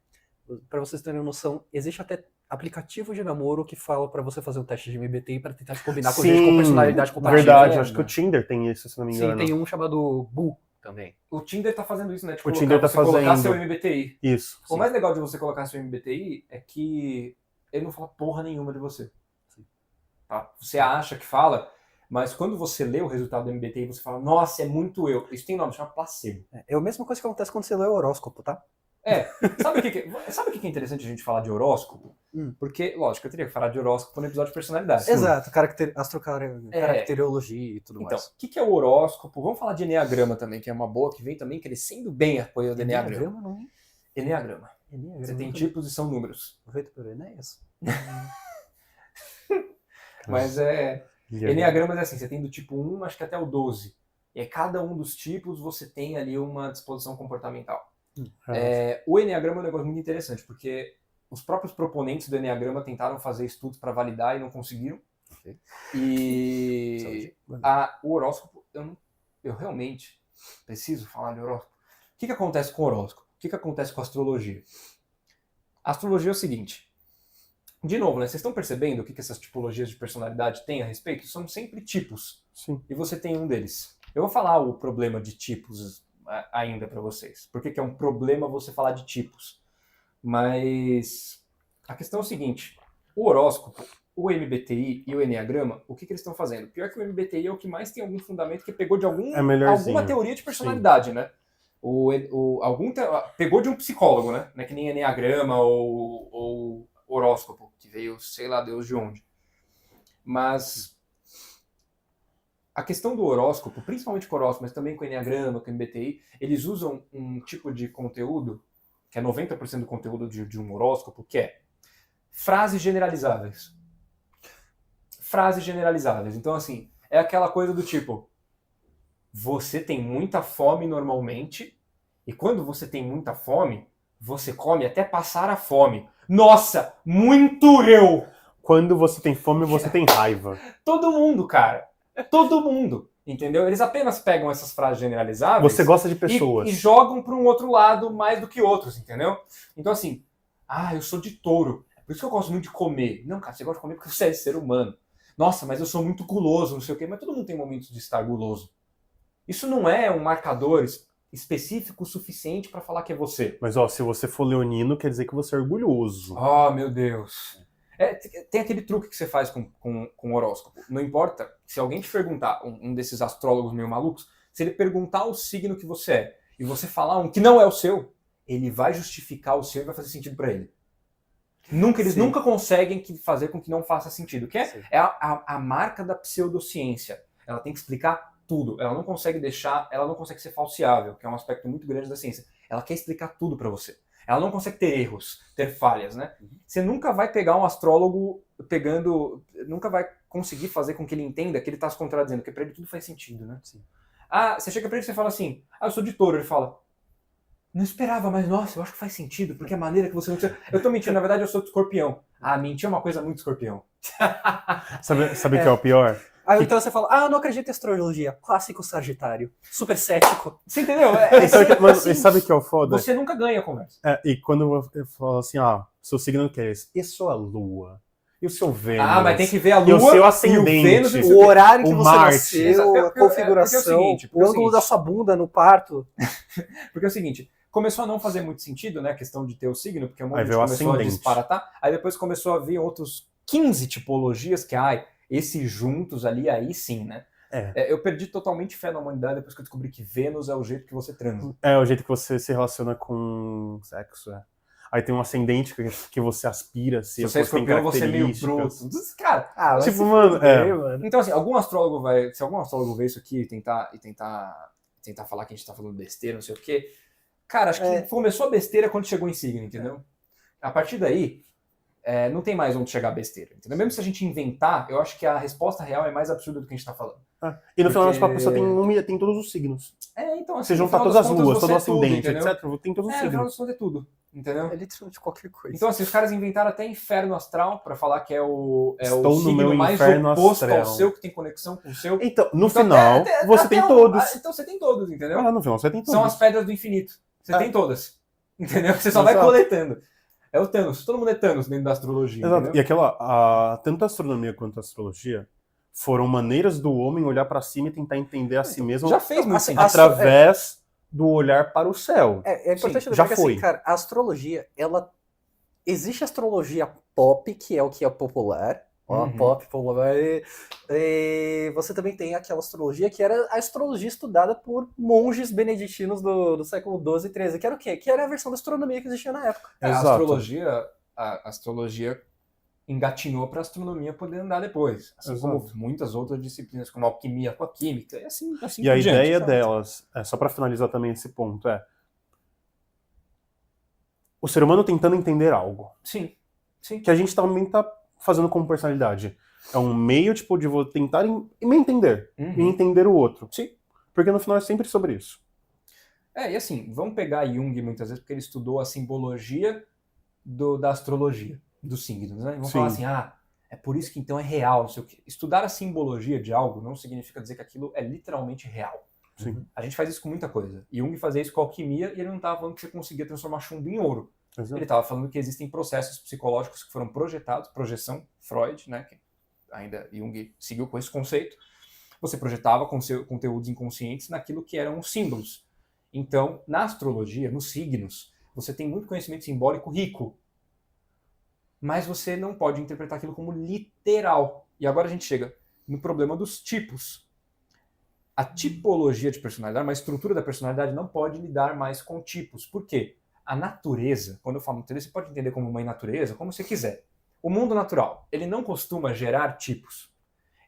pra vocês terem noção, existe até aplicativo de namoro que fala pra você fazer um teste de MBTI pra tentar se combinar com gente com personalidade compatível. Verdade, acho que o Tinder tem isso, se não me engano. Sim, tem um chamado Bu também. O Tinder tá fazendo isso, né? De o Tinder tá colocar seu MBTI. Isso. O mais legal de você colocar seu MBTI é que ele não fala porra nenhuma de você. Sim. Tá? Você acha que fala, mas quando você lê o resultado do MBTI, você fala, nossa, é muito eu. Isso tem nome, chama placebo. É a mesma coisa que acontece quando você lê o horóscopo, tá? Sabe o que é interessante a gente falar de horóscopo? Porque, lógico, eu teria que falar de horóscopo no episódio de personalidade. Exato, caracterologia e tudo mais. Então, o que é o horóscopo? Vamos falar de Eneagrama também, que é uma boa, que vem também crescendo bem apoio do Eneagrama. Não é? Enneagrama. Você tem tipos e são números. Feito por Enéas. Mas Enneagramas é assim, você tem do tipo 1, acho que até o 12. E cada um dos tipos você tem ali uma disposição comportamental. O Enneagrama é um negócio muito interessante, porque os próprios proponentes do Enneagrama tentaram fazer estudos para validar e não conseguiram. E o horóscopo, eu realmente preciso falar de horóscopo. O que acontece com o horóscopo? O que acontece com a astrologia? A astrologia é o seguinte. De novo, né? Vocês estão percebendo o que essas tipologias de personalidade têm a respeito? São sempre tipos. Sim. E você tem um deles. Eu vou falar o problema de tipos ainda para vocês. Por que é um problema você falar de tipos? Mas a questão é o seguinte. O horóscopo, o MBTI e o Enneagrama, o que eles estão fazendo? Pior que o MBTI é o que mais tem algum fundamento que pegou de alguma teoria de personalidade, sim, né? Pegou de um psicólogo, né? Não é que nem Enneagrama ou horóscopo, que veio, sei lá, Deus de onde. Mas a questão do horóscopo, principalmente com o horóscopo, mas também com o Enneagrama, com o MBTI, eles usam um tipo de conteúdo, que é 90% do conteúdo de um horóscopo, que é frases generalizáveis. Frases generalizáveis. Então, assim, é aquela coisa do tipo, você tem muita fome normalmente, e quando você tem muita fome, você come até passar a fome. Nossa, muito eu! Quando você tem fome, você tem raiva. Todo mundo, cara. Todo mundo. Entendeu? Eles apenas pegam essas frases generalizáveis. Você gosta de pessoas. E jogam para um outro lado mais do que outros, entendeu? Então, assim, eu sou de touro. Por isso que eu gosto muito de comer. Não, cara, você gosta de comer porque você é ser humano. Nossa, mas eu sou muito guloso, não sei o quê. Mas todo mundo tem momentos de estar guloso. Isso não é um marcador específico o suficiente para falar que é você. Mas, ó, se você for leonino, quer dizer que você é orgulhoso. Oh, meu Deus. Tem aquele truque que você faz com horóscopo. Não importa, se alguém te perguntar, um desses astrólogos meio malucos, se ele perguntar o signo que você é, e você falar um que não é o seu, ele vai justificar o seu e vai fazer sentido para ele. Eles nunca conseguem fazer com que não faça sentido. Que é a marca da pseudociência. Ela tem que explicar tudo. Ela não consegue ser falseável, que é um aspecto muito grande da ciência. Ela quer explicar tudo para você. Ela não consegue ter erros, ter falhas, né? Você nunca vai pegar um astrólogo nunca vai conseguir fazer com que ele entenda que ele está se contradizendo, porque para ele tudo faz sentido, né? Sim. Você chega para ele e você fala assim, eu sou de touro. Ele fala, não esperava, mas nossa, eu acho que faz sentido, porque a maneira que você não... Eu tô mentindo, na verdade eu sou de escorpião. Mentir é uma coisa muito escorpião. Sabe o que é o pior? Então você fala, eu não acredito em astrologia. Clássico Sagitário. Super cético. Você entendeu? Sabe o que é o foda? Você nunca ganha a conversa. E quando eu falo assim, seu signo que é esse? E sua lua? E o seu Vênus? Mas tem que ver a lua e o seu ascendente. O horário que você Marte. nasceu, a configuração, o ângulo da sua bunda no parto. Porque é o seguinte, começou a não fazer muito sentido, né, a questão de ter o signo, porque o mundo começou a disparatar. Aí depois começou a vir outros 15 tipologias que, esses juntos ali, aí sim, né? Eu perdi totalmente fé na humanidade depois que eu descobri que Vênus é o jeito que você transa. É o jeito que você se relaciona com sexo, Aí tem um ascendente que você aspira, se você é escorpião, você é meio bruto. Cara, mano. Então, assim, se algum astrólogo ver isso aqui e tentar falar que a gente tá falando besteira, não sei o quê, cara, acho que começou a besteira quando chegou em signo, entendeu? A partir daí, não tem mais onde chegar a besteira, entendeu? Mesmo se a gente inventar, eu acho que a resposta real é mais absurda do que a gente tá falando. E no final das contas, a pessoa tem todos os signos. Então assim, você juntar todas as luas, todo o ascendente, etc. Tem todos os signos. No final das contas é tudo, entendeu? É literalmente qualquer coisa. Então assim, os caras inventaram até inferno astral pra falar que é o signo mais oposto ao seu, que tem conexão com o seu. Então, no final, você tem todos. Então você tem todos, entendeu? No final você tem todos. São as pedras do infinito. Você tem todas. Entendeu? Você só vai coletando. É o Thanos. Todo mundo é Thanos dentro da astrologia. Exato. Entendeu? E tanto a astronomia quanto a astrologia foram maneiras do homem olhar para cima e tentar entender a si mesmo. Já fez muito sentido. Através do olhar para o céu. É importante já lembrar que, foi. assim, cara, a astrologia, existe a astrologia pop, que é o que é popular. Pop, popular. E você também tem aquela astrologia que era a astrologia estudada por monges beneditinos do século XII e XIII, que era o quê? Que era a versão da astronomia que existia na época. A astrologia engatinhou para a astronomia poder andar depois. Assim como muitas outras disciplinas, como a alquimia com a química, e assim e a ideia delas, só para finalizar também esse ponto, o ser humano tentando entender algo. Sim. Que a gente também tá fazendo como personalidade. É um meio, de tentar me entender. E entender o outro. Sim. Porque no final é sempre sobre isso. E assim, vamos pegar Jung muitas vezes, porque ele estudou a simbologia da astrologia, dos signos, né? Vamos falar assim, É por isso que então é real, não sei o quê. Estudar a simbologia de algo não significa dizer que aquilo é literalmente real. Sim. A gente faz isso com muita coisa. Jung fazia isso com alquimia e ele não estava falando que você conseguia transformar chumbo em ouro. Exato. Ele estava falando que existem processos psicológicos que foram projetados, projeção, Freud, né, que ainda Jung seguiu com esse conceito. Você projetava conteúdos inconscientes naquilo que eram os símbolos. Então, na astrologia, nos signos, você tem muito conhecimento simbólico rico, mas você não pode interpretar aquilo como literal. E agora a gente chega no problema dos tipos. A tipologia de personalidade, uma estrutura da personalidade, não pode lidar mais com tipos. Por quê? A natureza, quando eu falo natureza, você pode entender como mãe natureza, como você quiser. O mundo natural, ele não costuma gerar tipos.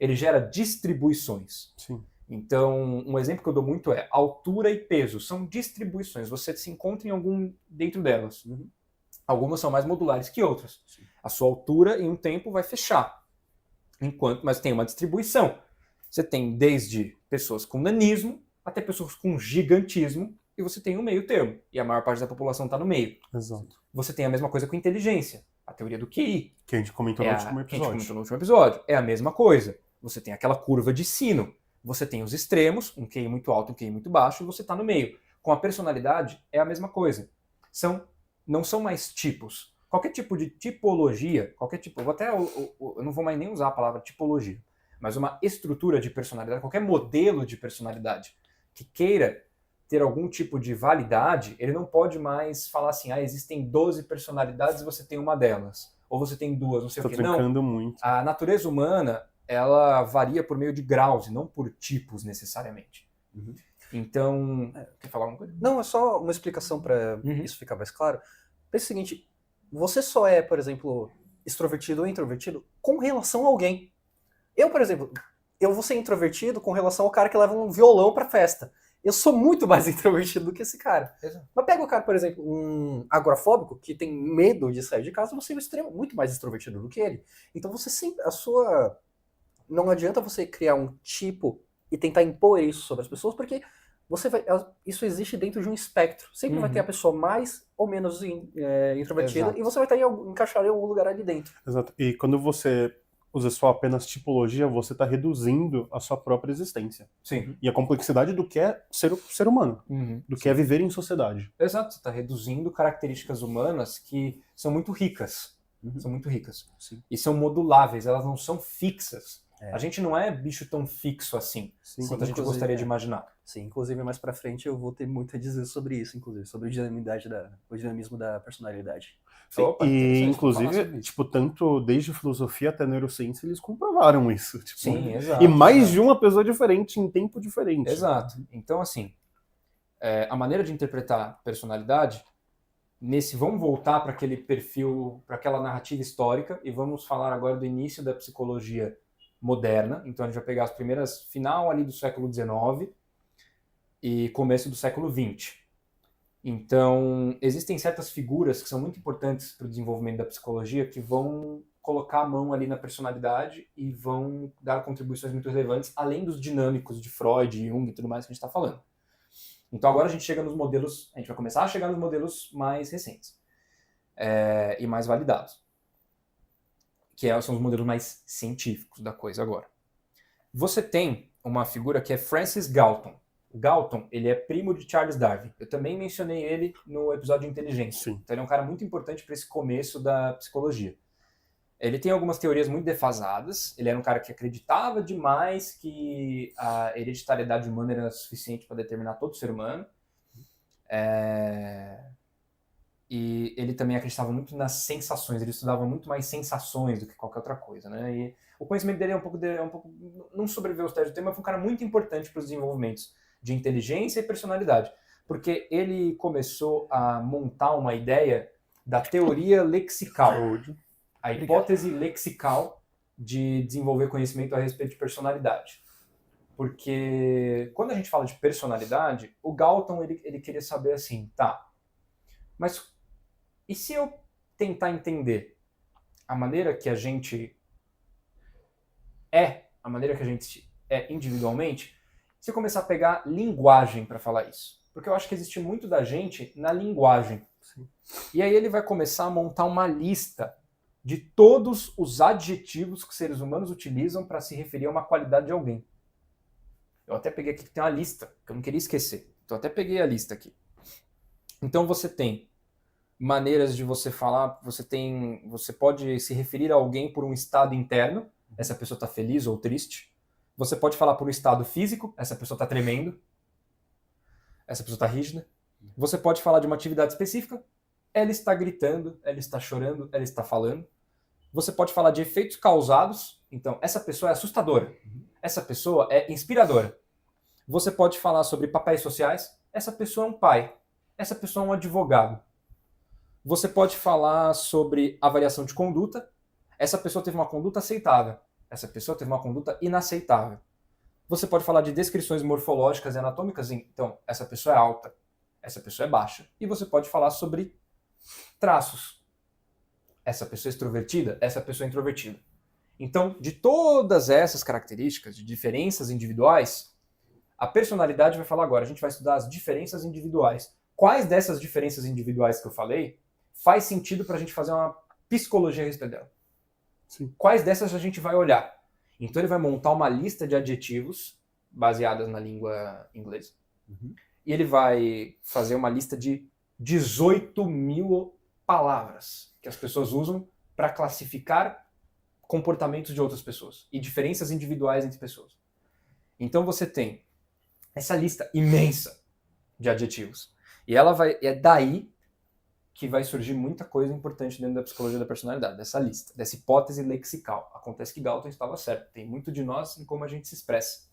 Ele gera distribuições. Sim. Então, um exemplo que eu dou muito é altura e peso. São distribuições. Você se encontra em algum dentro delas. Algumas são mais modulares que outras. Sim. A sua altura em um tempo vai fechar. Mas tem uma distribuição. Você tem desde pessoas com nanismo até pessoas com gigantismo e você tem um meio termo. E a maior parte da população está no meio. Exato. Você tem a mesma coisa com inteligência. A teoria do QI. Que a gente comentou no último Que a gente episódio. comentou no último episódio. É a mesma coisa. Você tem aquela curva de sino. Você tem os extremos, um QI muito alto e um QI muito baixo, e você está no meio. Com a personalidade, é a mesma coisa. Não são mais tipos. Qualquer tipo de tipologia, eu não vou mais nem usar a palavra tipologia, mas uma estrutura de personalidade, qualquer modelo de personalidade que queira ter algum tipo de validade, ele não pode mais falar assim, existem 12 personalidades e você tem uma delas. Ou você tem duas, não sei o quê. Não, Trancando muito. a natureza humana, ela varia por meio de graus e não por tipos necessariamente. Então, quer falar alguma coisa? Não, é só uma explicação para isso ficar mais claro. Pensa o seguinte, você só é, por exemplo, extrovertido ou introvertido com relação a alguém. Eu, por exemplo, eu vou ser introvertido com relação ao cara que leva um violão pra festa. Eu sou muito mais introvertido do que esse cara. Exato. Mas pega o cara, por exemplo, um agorafóbico que tem medo de sair de casa, você é muito mais extrovertido do que ele. Então você sempre, não adianta você criar um tipo e tentar impor isso sobre as pessoas, porque isso existe dentro de um espectro. Sempre vai ter a pessoa mais ou menos introvertida. Exato. E você vai estar encaixado em algum lugar ali dentro. Exato. E quando você usa só apenas tipologia, você está reduzindo a sua própria existência. Sim. E a complexidade do que é ser humano, do que é viver em sociedade. Exato, você está reduzindo características humanas que são muito ricas. São muito ricas. Sim. E são moduláveis, elas não são fixas. A gente não é bicho tão fixo assim, quanto a gente gostaria de imaginar. Sim, inclusive mais pra frente eu vou ter muito a dizer sobre isso, inclusive, sobre o dinamismo da personalidade. Sim, Opa, e interessante, vamos falar sobre inclusive, isso. tanto desde filosofia até neurociência, eles comprovaram isso. Sim, exato. E mais de uma pessoa diferente, em tempo diferente. Exato. Então, assim, a maneira de interpretar personalidade, vamos voltar para aquele perfil, para aquela narrativa histórica, e vamos falar agora do início da psicologia moderna. Então a gente vai pegar as primeiras, final ali do século XIX e começo do século XX. Então, existem certas figuras que são muito importantes para o desenvolvimento da psicologia que vão colocar a mão ali na personalidade e vão dar contribuições muito relevantes, além dos dinâmicos de Freud, Jung e tudo mais que a gente está falando. Então agora a gente vai começar a chegar nos modelos mais recentes e mais validados, que são os modelos mais científicos da coisa agora. Você tem uma figura que é Francis Galton. Galton, ele é primo de Charles Darwin. Eu também mencionei ele no episódio de inteligência. Sim. Então ele é um cara muito importante para esse começo da psicologia. Ele tem algumas teorias muito defasadas. Ele era um cara que acreditava demais que a hereditariedade humana era suficiente para determinar todo ser humano. E ele também acreditava muito nas sensações. Ele estudava muito mais sensações do que qualquer outra coisa, né? E o conhecimento dele é um pouco não sobreviveu aos testes do tempo, mas foi um cara muito importante para os desenvolvimentos de inteligência e personalidade, porque ele começou a montar uma ideia da teoria lexical, a hipótese lexical de desenvolver conhecimento a respeito de personalidade. Porque quando a gente fala de personalidade, o Galton ele queria saber assim, tá, mas e se eu tentar entender a maneira que a gente é individualmente, se eu começar a pegar linguagem para falar isso? Porque eu acho que existe muito da gente na linguagem. Sim. E aí ele vai começar a montar uma lista de todos os adjetivos que seres humanos utilizam para se referir a uma qualidade de alguém. Eu até peguei aqui que tem uma lista, que eu não queria esquecer. Então, eu até peguei a lista aqui. Então, você tem maneiras de você falar, você pode se referir a alguém por um estado interno, essa pessoa está feliz ou triste. Você pode falar por um estado físico, essa pessoa está tremendo, essa pessoa está rígida. Você pode falar de uma atividade específica, ela está gritando, ela está chorando, ela está falando. Você pode falar de efeitos causados, então essa pessoa é assustadora, essa pessoa é inspiradora. Você pode falar sobre papéis sociais, essa pessoa é um pai, essa pessoa é um advogado. Você pode falar sobre avaliação de conduta, essa pessoa teve uma conduta aceitável, essa pessoa teve uma conduta inaceitável. Você pode falar de descrições morfológicas e anatômicas, então essa pessoa é alta, essa pessoa é baixa. E você pode falar sobre traços. Essa pessoa é extrovertida, essa pessoa é introvertida. Então, de todas essas características, de diferenças individuais, a personalidade vai falar agora. A gente vai estudar as diferenças individuais. Quais dessas diferenças individuais que eu falei faz sentido para a gente fazer uma psicologia a respeito dela? Sim. Quais dessas a gente vai olhar? Então ele vai montar uma lista de adjetivos baseadas na língua inglesa. E ele vai fazer uma lista de 18.000 palavras que as pessoas usam para classificar comportamentos de outras pessoas e diferenças individuais entre pessoas. Então você tem essa lista imensa de adjetivos. E é daí que vai surgir muita coisa importante dentro da psicologia da personalidade, dessa lista, dessa hipótese lexical. Acontece que Galton estava certo. Tem muito de nós em como a gente se expressa.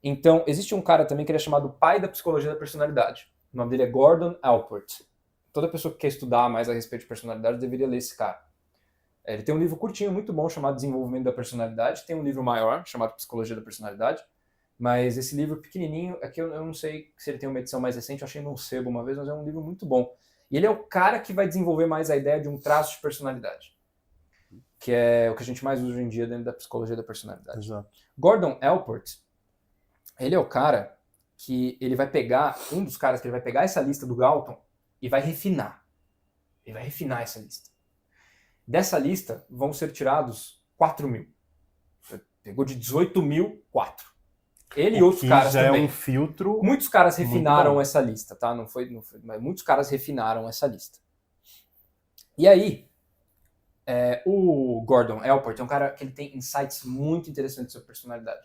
Então, existe um cara também que ele é chamado pai da psicologia da personalidade. O nome dele é Gordon Allport. Toda pessoa que quer estudar mais a respeito de personalidade deveria ler esse cara. Ele tem um livro curtinho, muito bom, chamado Desenvolvimento da Personalidade. Tem um livro maior, chamado Psicologia da Personalidade. Mas esse livro pequenininho, aqui eu não sei se ele tem uma edição mais recente, eu achei num sebo uma vez, mas é um livro muito bom. E ele é o cara que vai desenvolver mais a ideia de um traço de personalidade, que é o que a gente mais usa hoje em dia dentro da psicologia da personalidade. Exato. Gordon Allport, ele é o cara que ele vai pegar, um dos caras que ele vai pegar essa lista do Galton e vai refinar. Ele vai refinar essa lista. Dessa lista vão ser tirados 4.000. Pegou de 18.000, 4. Ele e outros caras já também. É um filtro. Muitos caras refinaram essa lista, tá? Não foi, mas muitos caras refinaram essa lista. E aí, o Gordon Allport é um cara que ele tem insights muito interessantes sobre personalidade.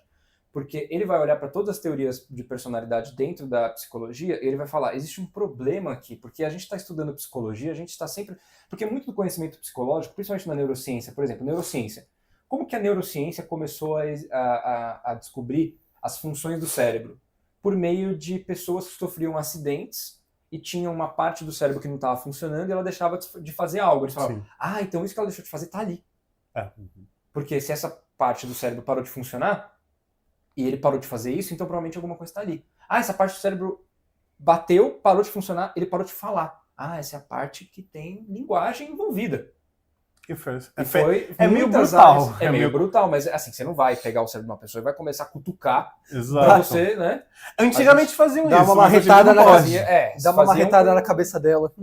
Porque ele vai olhar para todas as teorias de personalidade dentro da psicologia e ele vai falar, existe um problema aqui, porque a gente está estudando psicologia, a gente está sempre... Porque muito do conhecimento psicológico, principalmente na neurociência, por exemplo, neurociência. Como que a neurociência começou a descobrir as funções do cérebro? Por meio de pessoas que sofriam acidentes e tinham uma parte do cérebro que não estava funcionando e ela deixava de fazer algo. Eles falavam, então isso que ela deixou de fazer está ali. Porque se essa parte do cérebro parou de funcionar e ele parou de fazer isso, então provavelmente alguma coisa está ali. Essa parte do cérebro bateu, parou de funcionar, ele parou de falar. Essa é a parte que tem linguagem envolvida. É meio brutal. É meio brutal, mas assim, você não vai pegar o cérebro de uma pessoa e vai começar a cutucar pra você, né? Antigamente faziam isso. Dá uma marretada na na cabeça dela.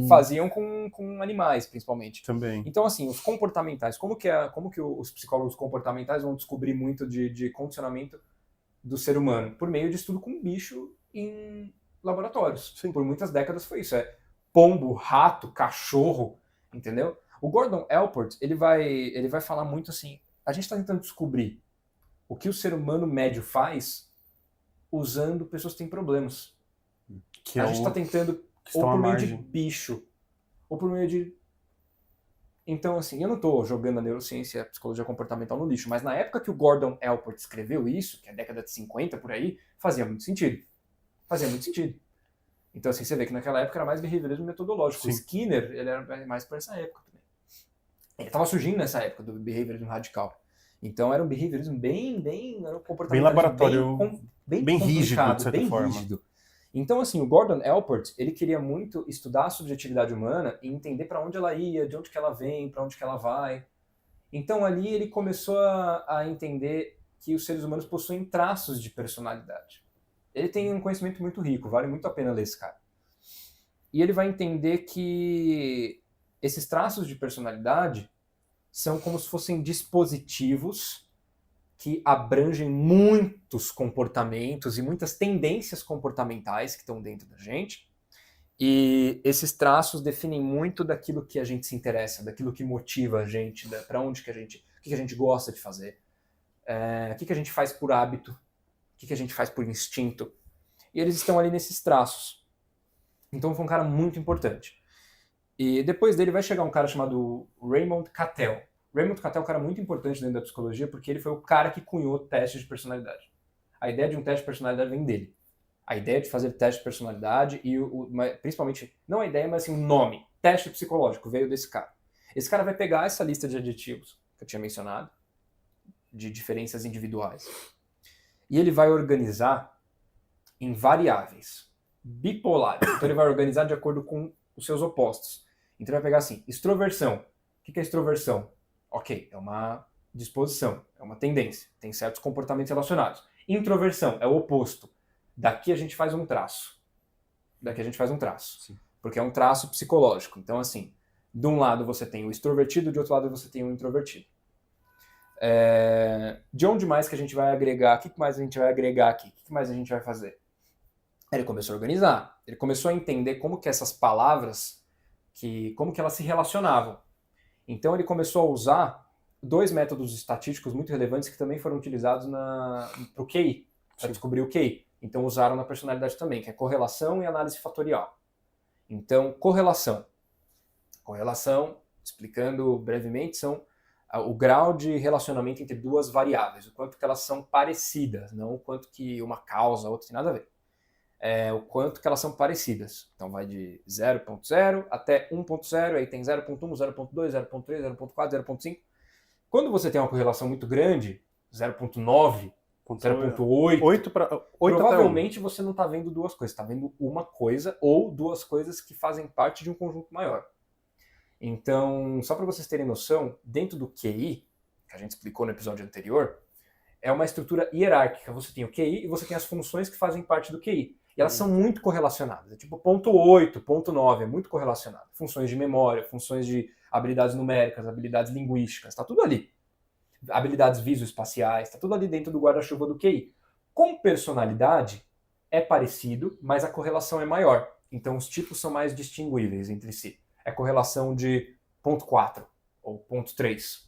Faziam com animais, principalmente. Também. Então, assim, os comportamentais, como que os psicólogos comportamentais vão descobrir muito de condicionamento do ser humano? Por meio de estudo com bicho em laboratórios. Sim. Por muitas décadas foi isso. Pombo, rato, cachorro, entendeu? O Gordon Allport, ele vai falar muito assim, a gente está tentando descobrir o que o ser humano médio faz usando pessoas que têm problemas. A gente está tentando, ou por meio de bicho, ou por meio de... Então, assim, eu não estou jogando a neurociência e a psicologia comportamental no lixo, mas na época que o Gordon Allport escreveu isso, que é a década de 50 por aí, fazia muito sentido. Então, assim, você vê que naquela época era mais behaviorismo metodológico. Sim. O Skinner, ele era mais para essa época. Ele estava surgindo nessa época do behaviorismo radical. Então era um behaviorismo era um comportamento bem laboratório, bem rígido, de certa forma. Rígido. Então, assim, o Gordon Allport, ele queria muito estudar a subjetividade humana e entender para onde ela ia, de onde que ela vem, para onde que ela vai. Então ali ele começou a entender que os seres humanos possuem traços de personalidade. Ele tem um conhecimento muito rico, vale muito a pena ler esse cara. E ele vai entender que esses traços de personalidade são como se fossem dispositivos que abrangem muitos comportamentos e muitas tendências comportamentais que estão dentro da gente. E esses traços definem muito daquilo que a gente se interessa, daquilo que motiva a gente, para onde que o que a gente gosta de fazer, o que a gente faz por hábito, o que a gente faz por instinto. E eles estão ali nesses traços. Então foi um cara muito importante. E depois dele vai chegar um cara chamado Raymond Cattell. Raymond Cattell é um cara muito importante dentro da psicologia porque ele foi o cara que cunhou testes de personalidade. A ideia de um teste de personalidade vem dele. A ideia de fazer teste de personalidade e principalmente, não a ideia, mas assim, o nome, teste psicológico, veio desse cara. Esse cara vai pegar essa lista de adjetivos que eu tinha mencionado, de diferenças individuais, e ele vai organizar em variáveis bipolares. Então ele vai organizar de acordo com os seus opostos. Então ele vai pegar assim, extroversão. O que é extroversão? Ok, é uma disposição, é uma tendência, tem certos comportamentos relacionados. Introversão é o oposto. Daqui a gente faz um traço. Daqui a gente faz um traço. Sim. Porque é um traço psicológico. Então, assim, de um lado você tem o extrovertido, de outro lado você tem o introvertido. De onde mais que a gente vai agregar? O que mais a gente vai agregar aqui? O que mais a gente vai fazer? Ele começou a organizar. Ele começou a entender como que essas palavras, como que elas se relacionavam. Então, ele começou a usar 2 métodos estatísticos muito relevantes que também foram utilizados para o QI, para descobrir o QI. Então usaram na personalidade também, que é correlação e análise fatorial. Então, correlação. Correlação, explicando brevemente, são o grau de relacionamento entre 2 variáveis, o quanto que elas são parecidas, não o quanto que uma causa, a outra tem nada a ver. O quanto que elas são parecidas. Então vai de 0.0 até 1.0, aí tem 0.1, 0.2, 0.3, 0.4, 0.5. Quando você tem uma correlação muito grande, 0.9, 0.8, provavelmente você não está vendo 2 coisas, está vendo uma coisa ou 2 coisas que fazem parte de um conjunto maior. Então, só para vocês terem noção, dentro do QI, que a gente explicou no episódio anterior, é uma estrutura hierárquica. Você tem o QI e você tem as funções que fazem parte do QI. E elas são muito correlacionadas. É tipo ponto 8, ponto 9, é muito correlacionado. Funções de memória, funções de habilidades numéricas, habilidades linguísticas, está tudo ali. Habilidades visoespaciais, está tudo ali dentro do guarda-chuva do QI. Com personalidade, é parecido, mas a correlação é maior. Então os tipos são mais distinguíveis entre si. É correlação de ponto 4 ou ponto 3.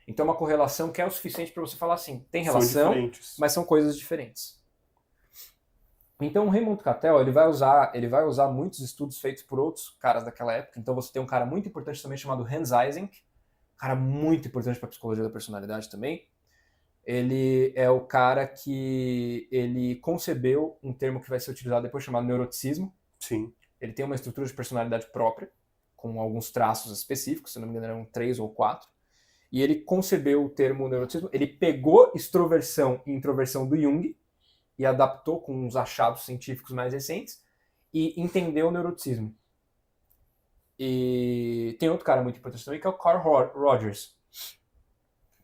Então é uma correlação que é o suficiente para você falar assim, tem relação, mas são coisas diferentes. Então o Raymond Cattell ele vai usar muitos estudos feitos por outros caras daquela época. Então você tem um cara muito importante também chamado Hans Eysenck, cara muito importante para a psicologia da personalidade também. Ele é o cara que ele concebeu um termo que vai ser utilizado depois chamado neuroticismo. Sim. Ele tem uma estrutura de personalidade própria, com alguns traços específicos, se não me engano eram 3 ou 4. E ele concebeu o termo neuroticismo. Ele pegou extroversão e introversão do Jung e adaptou com uns achados científicos mais recentes e entendeu o neuroticismo. E tem outro cara muito importante também, que é o Carl Rogers.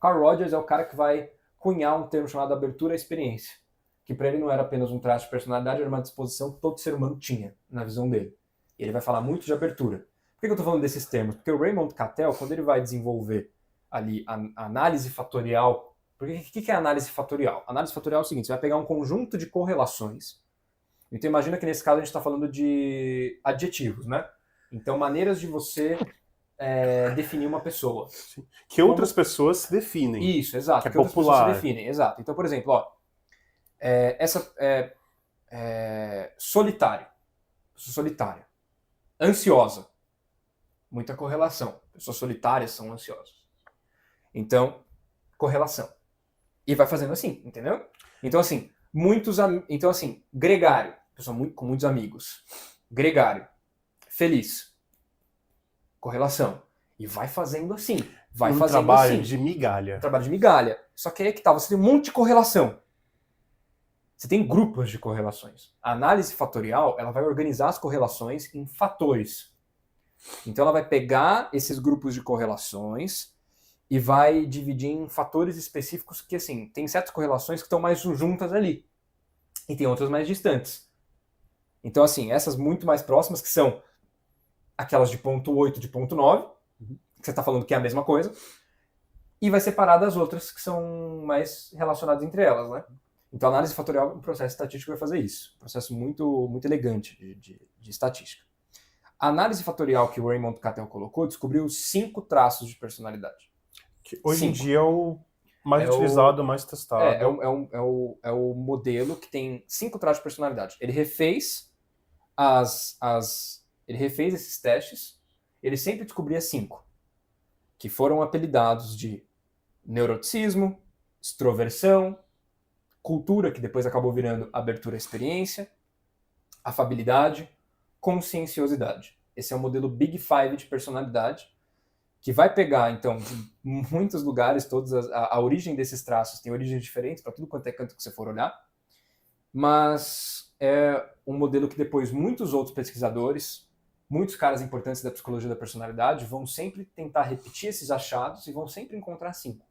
Carl Rogers é o cara que vai cunhar um termo chamado abertura à experiência, que para ele não era apenas um traço de personalidade, era uma disposição que todo ser humano tinha, na visão dele. E ele vai falar muito de abertura. Por que eu estou falando desses termos? Porque o Raymond Cattell, quando ele vai desenvolver ali a análise fatorial. Porque o que é análise fatorial? Análise fatorial é o seguinte, você vai pegar um conjunto de correlações. Então imagina que nesse caso a gente está falando de adjetivos, né? Então maneiras de você definir uma pessoa. Que outras pessoas se definem. Isso, exato. Que é popular. Outras pessoas se definem, exato. Então, por exemplo, solitário. Pessoa solitária. Ansiosa. Muita correlação. Pessoas solitárias são ansiosas. Então, correlação. E vai fazendo assim, entendeu? Então, assim, gregário. Pessoa com muitos amigos. Gregário. Feliz. Correlação. E vai fazendo assim. Vai fazendo trabalho assim. de migalha. Trabalho de migalha. Só que aí é que tá, você tem um monte de correlação. Você tem grupos de correlações. A análise fatorial, ela vai organizar as correlações em fatores. Então ela vai pegar esses grupos de correlações e vai dividir em fatores específicos que, assim, tem certas correlações que estão mais juntas ali. E tem outras mais distantes. Então, assim, essas muito mais próximas que são aquelas de ponto 8, de ponto 9, que você está falando que é a mesma coisa, e vai separar das outras que são mais relacionadas entre elas, né? Então, a análise fatorial, um processo estatístico vai fazer isso. Um processo muito, muito elegante de estatística. A análise fatorial que o Raymond Cattell colocou descobriu 5 traços de personalidade. Que hoje em 5. dia é o mais utilizado, mais testado. É o modelo que tem 5 traços de personalidade. Ele refez ele refez esses testes, ele sempre descobria 5, que foram apelidados de neuroticismo, extroversão, cultura, que depois acabou virando abertura à experiência, afabilidade, conscienciosidade. Esse é o modelo Big Five de personalidade, que vai pegar, então, de muitos lugares, a origem desses traços tem origens diferentes para tudo quanto é canto que você for olhar, mas é um modelo que depois muitos outros pesquisadores, muitos caras importantes da psicologia da personalidade vão sempre tentar repetir esses achados e vão sempre encontrar 5.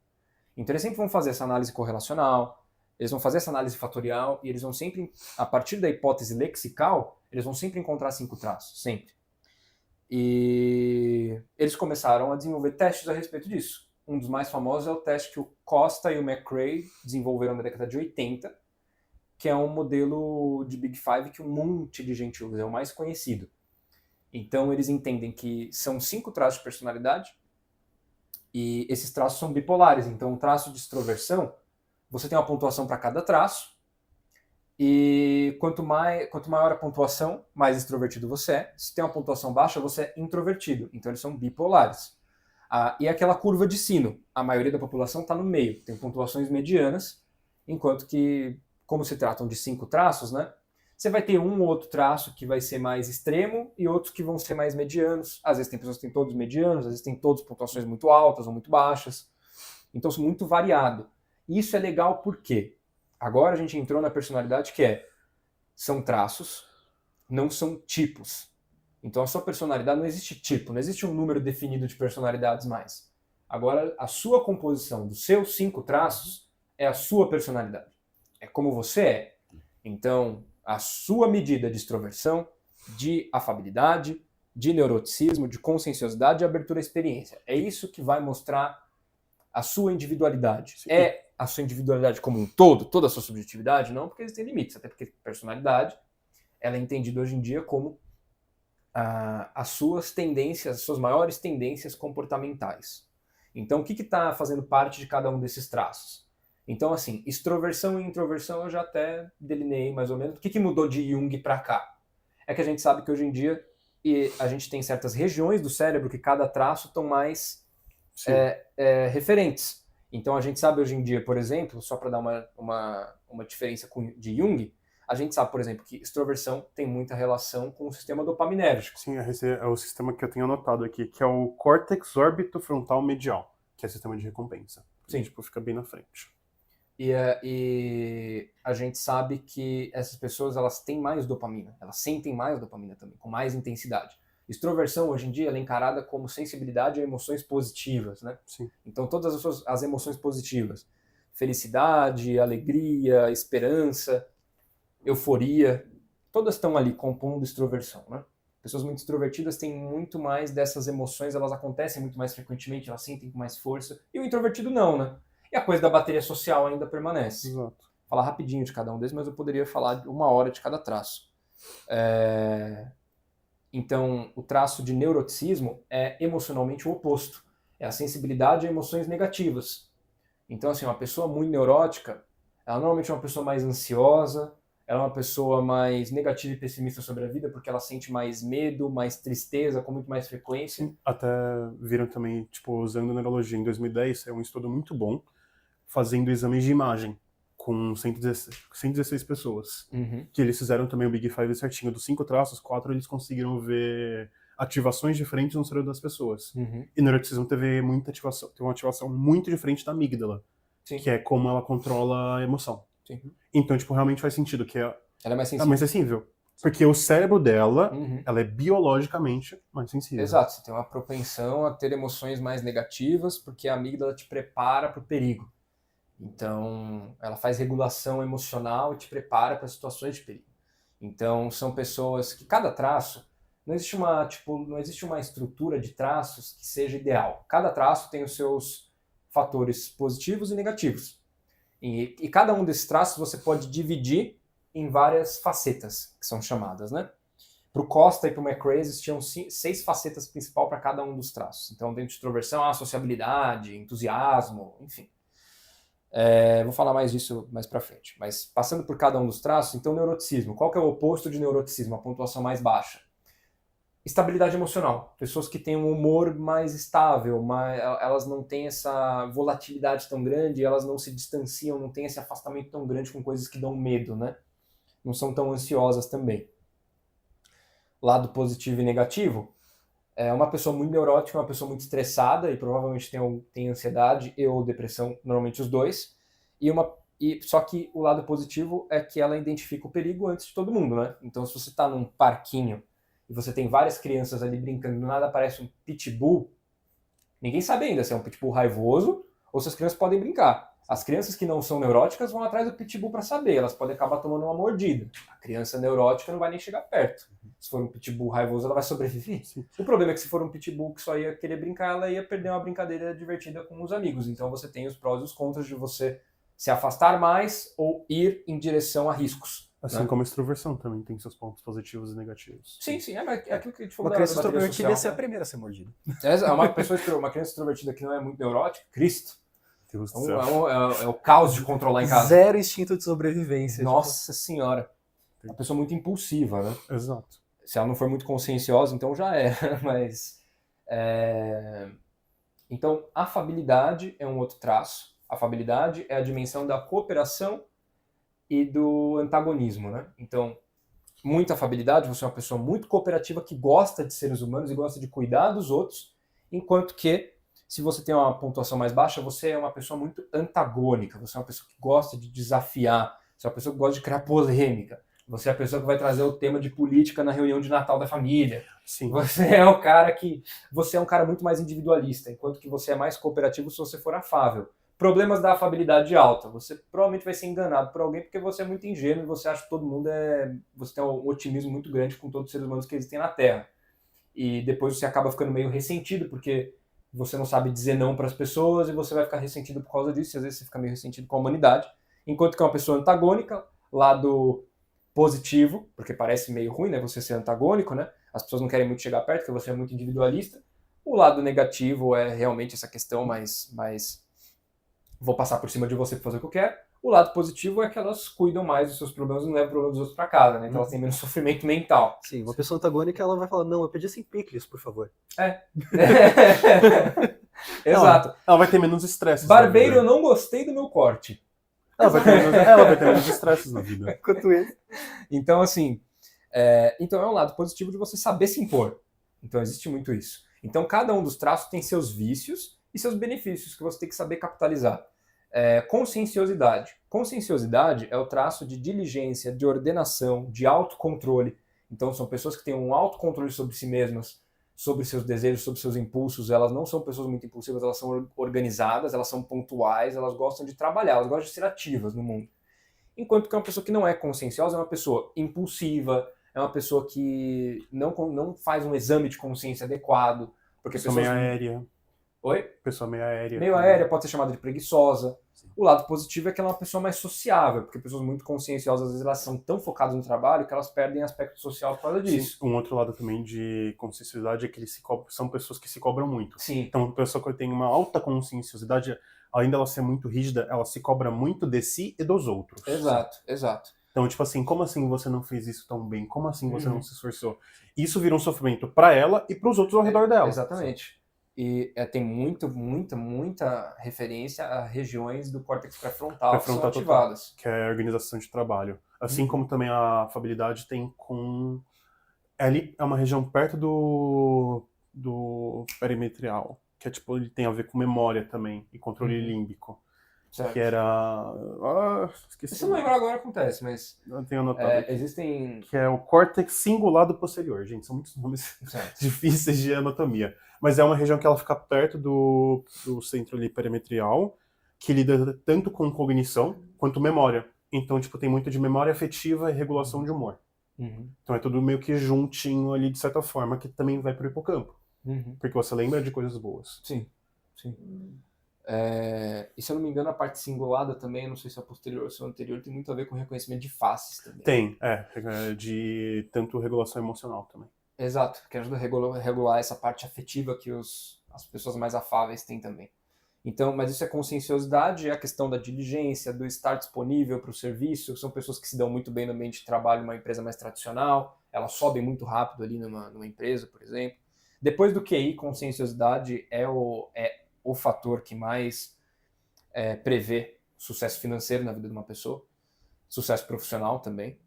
Então eles sempre vão fazer essa análise correlacional, eles vão fazer essa análise fatorial e eles vão sempre, a partir da hipótese lexical, eles vão sempre encontrar 5 traços, sempre. E eles começaram a desenvolver testes a respeito disso. Um dos mais famosos é o teste que o Costa e o McCrae desenvolveram na década de 80, que é um modelo de Big Five que um monte de gente usa, é o mais conhecido. Então eles entendem que são 5 traços de personalidade e esses traços são bipolares. Então o traço de extroversão, você tem uma pontuação para cada traço e quanto maior a pontuação, mais extrovertido você é. Se tem uma pontuação baixa, você é introvertido. Então eles são bipolares. E aquela curva de sino, a maioria da população está no meio, tem pontuações medianas, enquanto que, como se tratam de 5 traços, né, você vai ter um ou outro traço que vai ser mais extremo e outros que vão ser mais medianos. Às vezes tem pessoas que têm todos medianos, às vezes tem todos pontuações muito altas ou muito baixas. Então é muito variado. E isso é legal porque agora a gente entrou na personalidade que são traços, não são tipos. Então a sua personalidade não existe tipo, não existe um número definido de personalidades mais. Agora a sua composição dos seus 5 traços é a sua personalidade. É como você é. Então a sua medida de extroversão, de afabilidade, de neuroticismo, de conscienciosidade e abertura à experiência. É isso que vai mostrar a sua individualidade. Sim. É a sua individualidade como um todo, toda a sua subjetividade? Não, porque existem limites, até porque personalidade ela é entendida hoje em dia como as suas tendências, as suas maiores tendências comportamentais. Então, o que está fazendo parte de cada um desses traços? Então, assim, extroversão e introversão eu já até delineei mais ou menos. O que mudou de Jung para cá? É que a gente sabe que hoje em dia a gente tem certas regiões do cérebro que cada traço estão mais referentes. Então, a gente sabe hoje em dia, por exemplo, só para dar uma diferença de Jung, a gente sabe, por exemplo, que extroversão tem muita relação com o sistema dopaminérgico. Sim, esse é o sistema que eu tenho anotado aqui, que é o córtex órbito-frontal medial, que é o sistema de recompensa. Sim. Tipo, fica bem na frente. E a gente sabe que essas pessoas elas têm mais dopamina, elas sentem mais dopamina também, com mais intensidade. Extroversão, hoje em dia, ela é encarada como sensibilidade a emoções positivas, né? Sim. Então, todas as emoções positivas, felicidade, alegria, esperança, euforia, todas estão ali compondo extroversão, né? Pessoas muito extrovertidas têm muito mais dessas emoções, elas acontecem muito mais frequentemente, elas sentem com mais força, e o introvertido não, né? E a coisa da bateria social ainda permanece. Exato. Vou falar rapidinho de cada um deles, mas eu poderia falar 1 hora de cada traço. Então, o traço de neuroticismo é emocionalmente o oposto. É a sensibilidade a emoções negativas. Então, assim, uma pessoa muito neurótica, ela normalmente é uma pessoa mais ansiosa, ela é uma pessoa mais negativa e pessimista sobre a vida, porque ela sente mais medo, mais tristeza, com muito mais frequência. Sim. Até viram também, tipo, usando neurologia em 2010, é um estudo muito bom, fazendo exames de imagem com 116 pessoas. Uhum. Que eles fizeram também o Big Five certinho. Dos 5 traços, 4 eles conseguiram ver ativações diferentes no cérebro das pessoas. Uhum. E neuroticismo teve muita ativação, teve uma ativação muito diferente da amígdala, Sim. que é como ela controla a emoção. Sim. Então, tipo, realmente faz sentido que ela é mais é sensível. mais sensível. Porque o cérebro dela, Uhum. ela é biologicamente mais sensível. Exato, você tem uma propensão a ter emoções mais negativas, porque a amígdala te prepara para o perigo. Então, ela faz regulação emocional e te prepara para situações de perigo. Então, são pessoas que cada traço não existe uma estrutura de traços que seja ideal. Cada traço tem os seus fatores positivos e negativos. E cada um desses traços você pode dividir em várias facetas, que são chamadas, né? Para o Costa e para o McRae existiam 6 facetas principais para cada um dos traços. Então, dentro de extroversão, sociabilidade, entusiasmo, enfim. Vou falar mais disso mais para frente. Mas passando por cada um dos traços, então neuroticismo. Qual que é o oposto de neuroticismo? A pontuação mais baixa. Estabilidade emocional. Pessoas que têm um humor mais estável, elas não têm essa volatilidade tão grande, elas não se distanciam, não têm esse afastamento tão grande com coisas que dão medo, né? Não são tão ansiosas também. Lado positivo e negativo, uma pessoa muito neurótica, uma pessoa muito estressada e provavelmente tem ansiedade ou depressão, normalmente os dois. Só que o lado positivo é que ela identifica o perigo antes de todo mundo, né? Então, se você está num parquinho e você tem várias crianças ali brincando, do nada aparece um pitbull, ninguém sabe ainda se é um pitbull raivoso ou se as crianças podem brincar. As crianças que não são neuróticas vão atrás do pitbull para saber, elas podem acabar tomando uma mordida. A criança neurótica não vai nem chegar perto. Se for um pitbull raivoso, ela vai sobreviver. Sim. O problema é que se for um pitbull que só ia querer brincar, ela ia perder uma brincadeira divertida com os amigos. Então você tem os prós e os contras de você se afastar mais ou ir em direção a riscos. Assim, né? Como a extroversão também tem seus pontos positivos e negativos. Sim, é aquilo que a gente falou. Uma criança extrovertida ia ser a primeira a ser mordida. Uma criança extrovertida que não é muito neurótica, Cristo. Deus do Então, céu. é o caos de controlar em casa. Zero instinto de sobrevivência. Nossa senhora. Uma pessoa muito impulsiva, né? Exato. Se ela não for muito conscienciosa, então já é. Mas, então, afabilidade é um outro traço. Afabilidade é a dimensão da cooperação e do antagonismo, né? Então, muita afabilidade, você é uma pessoa muito cooperativa que gosta de seres humanos e gosta de cuidar dos outros, enquanto que, se você tem uma pontuação mais baixa, você é uma pessoa muito antagônica, você é uma pessoa que gosta de desafiar, você é uma pessoa que gosta de criar polêmica, você é a pessoa que vai trazer o tema de política na reunião de Natal da família. Sim. Você é um cara muito mais individualista, enquanto que você é mais cooperativo se você for afável. Problemas da afabilidade alta. Você provavelmente vai ser enganado por alguém porque você é muito ingênuo e você acha que todo mundo você tem um otimismo muito grande com todos os seres humanos que existem na Terra. E depois você acaba ficando meio ressentido porque você não sabe dizer não para as pessoas e você vai ficar ressentido por causa disso. E às vezes você fica meio ressentido com a humanidade. Enquanto que é uma pessoa antagônica, lado positivo, porque parece meio ruim, né? Você ser antagônico, né? As pessoas não querem muito chegar perto porque você é muito individualista. O lado negativo é realmente essa questão mais vou passar por cima de você para fazer o que eu quero. O lado positivo é que elas cuidam mais dos seus problemas e não levam problemas dos outros para casa, né? Então elas têm menos sofrimento mental. Sim, uma pessoa antagônica, ela vai falar, não, eu pedi sem picles, por favor. Exato. Ela vai ter menos estresse. Barbeiro, eu não gostei do meu corte. Ela vai ter menos estresses na vida. Quanto isso. Então, assim, então é um lado positivo de você saber se impor. Então existe muito isso. Então cada um dos traços tem seus vícios e seus benefícios que você tem que saber capitalizar. Conscienciosidade. Conscienciosidade é o traço de diligência, de ordenação, de autocontrole. Então são pessoas que têm um autocontrole sobre si mesmas, sobre seus desejos, sobre seus impulsos. Elas não são pessoas muito impulsivas, elas são organizadas, elas são pontuais, elas gostam de trabalhar, elas gostam de ser ativas no mundo. Enquanto que uma pessoa que não é conscienciosa é uma pessoa impulsiva, é uma pessoa que não faz um exame de consciência adequado. Porque pessoa meio aérea. Oi? Pessoa meio aérea. Meio aérea, pode ser chamada de preguiçosa. Sim. O lado positivo é que ela é uma pessoa mais sociável, porque pessoas muito conscienciosas, às vezes, elas são tão focadas no trabalho que elas perdem aspecto social por causa disso. Sim. Um outro lado também de conscienciosidade é que são pessoas que se cobram muito. Sim. Então, uma pessoa que tem uma alta conscienciosidade, além dela ser muito rígida, ela se cobra muito de si e dos outros. Exato, exato. Então, tipo assim, como assim você não fez isso tão bem? Como assim você não se esforçou? Isso vira um sofrimento pra ela e pros outros ao redor dela. Exatamente. E tem muita referência a regiões do córtex pré-frontal que são ativadas. Que é a organização de trabalho. Assim como também a afabilidade tem com... Ali é uma região perto do perimetrial, que é tipo, ele tem a ver com memória também, e controle límbico. Certo. Que era... esqueci. Se eu não lembrar agora acontece, mas... Eu tenho anotado. Existem... Que é o córtex cingulado posterior, gente. São muitos nomes difíceis de anatomia. Mas é uma região que ela fica perto do centro ali perimetrial, que lida tanto com cognição quanto memória. Então, tipo, tem muito de memória afetiva e regulação de humor. Então é tudo meio que juntinho ali, de certa forma, que também vai pro hipocampo. Porque você lembra de coisas boas. Sim, sim. E se eu não me engano, a parte cingulada também, não sei se é posterior ou se é anterior, tem muito a ver com reconhecimento de faces também. Tem, de tanto regulação emocional também. Exato, que ajuda a regular essa parte afetiva que as pessoas mais afáveis têm também. Então, mas isso é conscienciosidade, é a questão da diligência, do estar disponível para o serviço. São pessoas que se dão muito bem no ambiente de trabalho, numa empresa mais tradicional, elas sobem muito rápido ali numa empresa, por exemplo. Depois do QI, conscienciosidade é o fator que mais prevê sucesso financeiro na vida de uma pessoa, sucesso profissional também.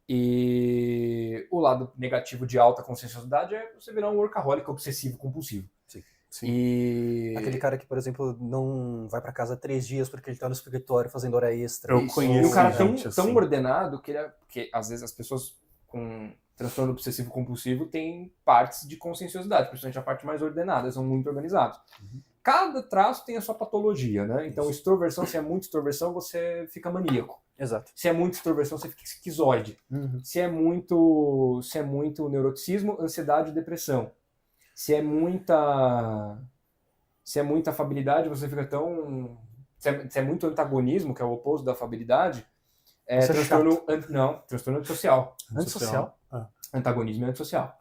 E o lado negativo de alta conscienciosidade é você virar um workaholic obsessivo compulsivo. Sim. E Aquele cara que, por exemplo, não vai pra casa 3 dias porque ele tá no escritório fazendo hora extra. Eu conheço E o cara gente tão assim. ordenado que às vezes as pessoas com transtorno obsessivo compulsivo têm partes de conscienciosidade, principalmente a parte mais ordenada, são muito organizados. Cada traço tem a sua patologia, né? Então, extroversão, se é muito extroversão, você fica maníaco. Exato. Se é muito extroversão, você fica esquizoide. Se é muito neuroticismo, ansiedade e depressão. Se é muita afabilidade, você fica tão... Se é muito antagonismo, que é o oposto da afabilidade, Você é transtorno antissocial. Antissocial? Antagonismo é antissocial.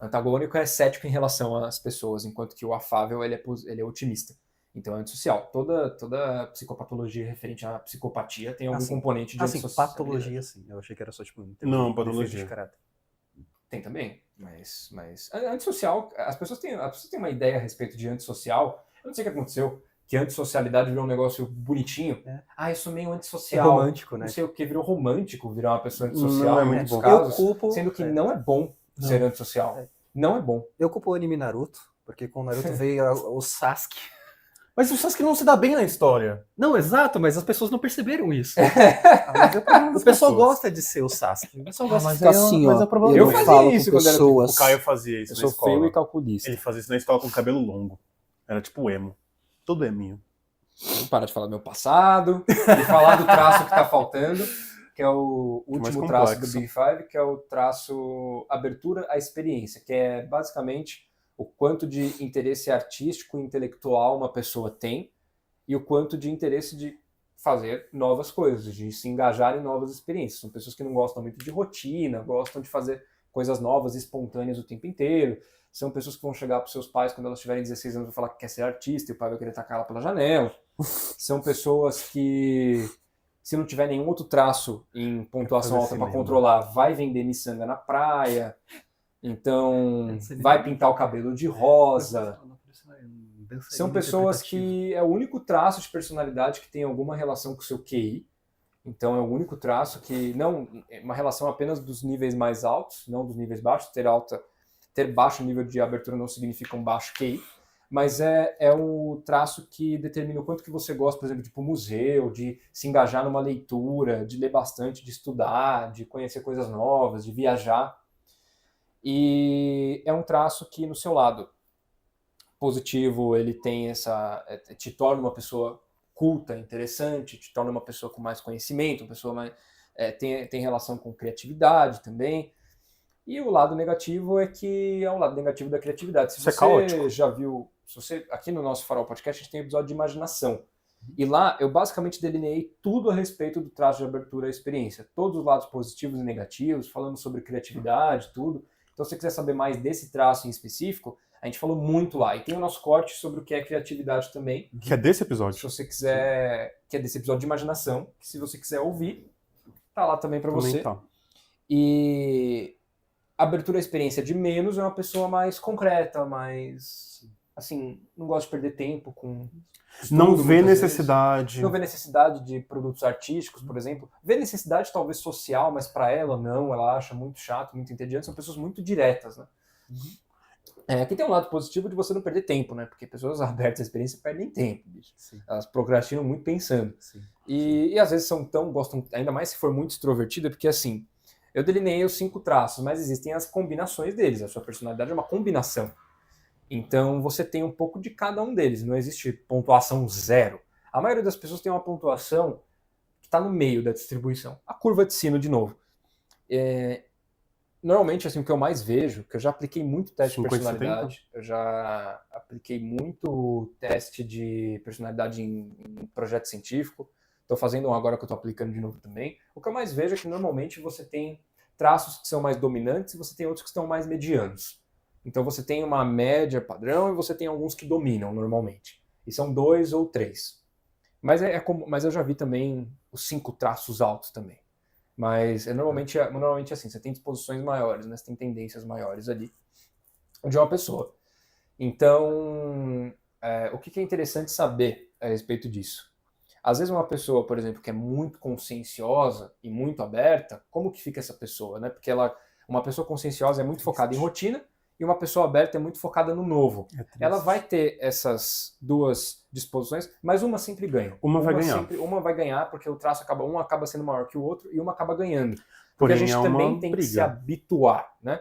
Antagônico é cético em relação às pessoas, enquanto que o afável ele é otimista. Então é antissocial. Toda psicopatologia referente à psicopatia tem algum componente de antissocialidade. Patologia, sim. Eu achei que era só tipo Não, patologia de caráter. Tem também, mas antissocial, as pessoas têm uma ideia a respeito de antissocial. Eu não sei o que aconteceu, que antissocialidade virou um negócio bonitinho. Eu sou meio antissocial. É romântico, né? Não sei o que, virou romântico virar uma pessoa antissocial. Não é em muito muitos bom. casos, Eu culpo... sendo que não é bom ser antissocial. Não é bom. Eu culpo o anime Naruto, porque com o Naruto veio o Sasuke. Mas o Sasuke não se dá bem na história. Não, exato, mas as pessoas não perceberam isso. Mas é problema O das pessoal pessoas. gosta de ser o Sasuke. O pessoal gosta de mas ficar aí é- assim, mas ó. é problema Eu dele. fazia falo isso com quando era pessoas. O Caio fazia isso Eu na sou escola. feio e calculista. Ele fazia isso na escola com cabelo longo. Era tipo emo. Todo eminho. Vamos parar de falar do meu passado e falar do traço que tá faltando, que é o mais último traço do complexo. Big Five, que é o traço abertura à experiência, que é basicamente o quanto de interesse artístico e intelectual uma pessoa tem e o quanto de interesse de fazer novas coisas, de se engajar em novas experiências. São pessoas que não gostam muito de rotina, gostam de fazer coisas novas e espontâneas o tempo inteiro. São pessoas que vão chegar para os seus pais quando elas tiverem 16 anos e falar que quer ser artista e o pai vai querer tacar ela pela janela. São pessoas que, se não tiver nenhum outro traço em pontuação alta para controlar, vai vender miçanga na praia. Então, vai pintar o cabelo de rosa. São pessoas que é o único traço de personalidade que tem alguma relação com o seu QI. Então, é o único traço que não é uma relação apenas dos níveis mais altos, não dos níveis baixos. Ter baixo nível de abertura não significa um baixo QI, mas é o traço que determina o quanto que você gosta, por exemplo, de ir para o museu, de se engajar numa leitura, de ler bastante, de estudar, de conhecer coisas novas, de viajar. E é um traço que, no seu lado positivo, ele tem te torna uma pessoa culta, interessante, te torna uma pessoa com mais conhecimento, uma pessoa mais, tem relação com criatividade também. E o lado negativo é o lado negativo da criatividade. Se Isso é você caótico. já viu, aqui no nosso Farol Podcast a gente tem um episódio de imaginação. E lá eu basicamente delineei tudo a respeito do traço de abertura à experiência. Todos os lados positivos e negativos, falando sobre criatividade, tudo. Então se você quiser saber mais desse traço em específico, a gente falou muito lá. E tem o nosso corte sobre o que é criatividade também. Que é desse Se episódio. você quiser, que é desse episódio de imaginação, que se você quiser ouvir, tá lá também para você. Tá. E abertura à experiência de menos é uma pessoa mais concreta, mais, assim, não gosta de perder tempo com estudo, Não vê muitas necessidade. vezes. Não vê necessidade de produtos artísticos, por exemplo. Vê necessidade talvez social, mas para ela não, ela acha muito chato, muito entediante. São pessoas muito diretas, né? Aqui tem um lado positivo de você não perder tempo, né? Porque pessoas abertas à experiência perdem tempo, bicho. Elas procrastinam muito pensando. E às vezes gostam, ainda mais se for muito extrovertida, porque assim, eu delineei os 5 traços, mas existem as combinações deles. A sua personalidade é uma combinação. Então você tem um pouco de cada um deles. Não existe pontuação 0. A maioria das pessoas tem uma pontuação que está no meio da distribuição. A curva de sino, de novo. Normalmente, assim, o que eu mais vejo, que eu já apliquei muito teste de 50, personalidade, eu já apliquei muito teste de personalidade em projeto científico, estou fazendo um agora que eu estou aplicando de novo também. O que eu mais vejo é que normalmente você tem traços que são mais dominantes e você tem outros que estão mais medianos. Então você tem uma média padrão e você tem alguns que dominam normalmente. E são 2 ou 3. Mas eu já vi também os 5 traços altos também. Mas normalmente assim, você tem disposições maiores, né? Você tem tendências maiores ali de uma pessoa. Então, o que é interessante saber a respeito disso? Às vezes uma pessoa, por exemplo, que é muito conscienciosa e muito aberta, como que fica essa pessoa, né? Porque uma pessoa conscienciosa é muito focada em rotina e uma pessoa aberta é muito focada no novo. Ela vai ter essas duas disposições, mas uma sempre ganha. Uma vai ganhar. Uma vai ganhar porque o traço um acaba sendo maior que o outro e uma acaba ganhando. Porque Porém, a gente também tem briga. que se habituar, né?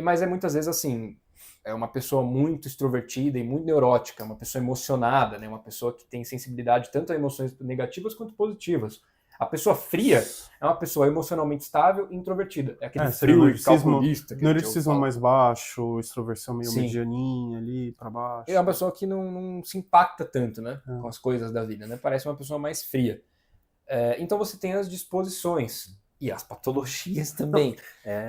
Mas muitas vezes assim, é uma pessoa muito extrovertida e muito neurótica, uma pessoa emocionada, né? Uma pessoa que tem sensibilidade tanto a emoções negativas quanto positivas. A pessoa fria é uma pessoa emocionalmente estável e introvertida. É aquele frio e calculista. Neuroticismo mais baixo, extroversão meio medianinha ali, pra baixo. É uma pessoa que não se impacta tanto, né? Com as coisas da vida, né? Parece uma pessoa mais fria. Então você tem as disposições. E as patologias também.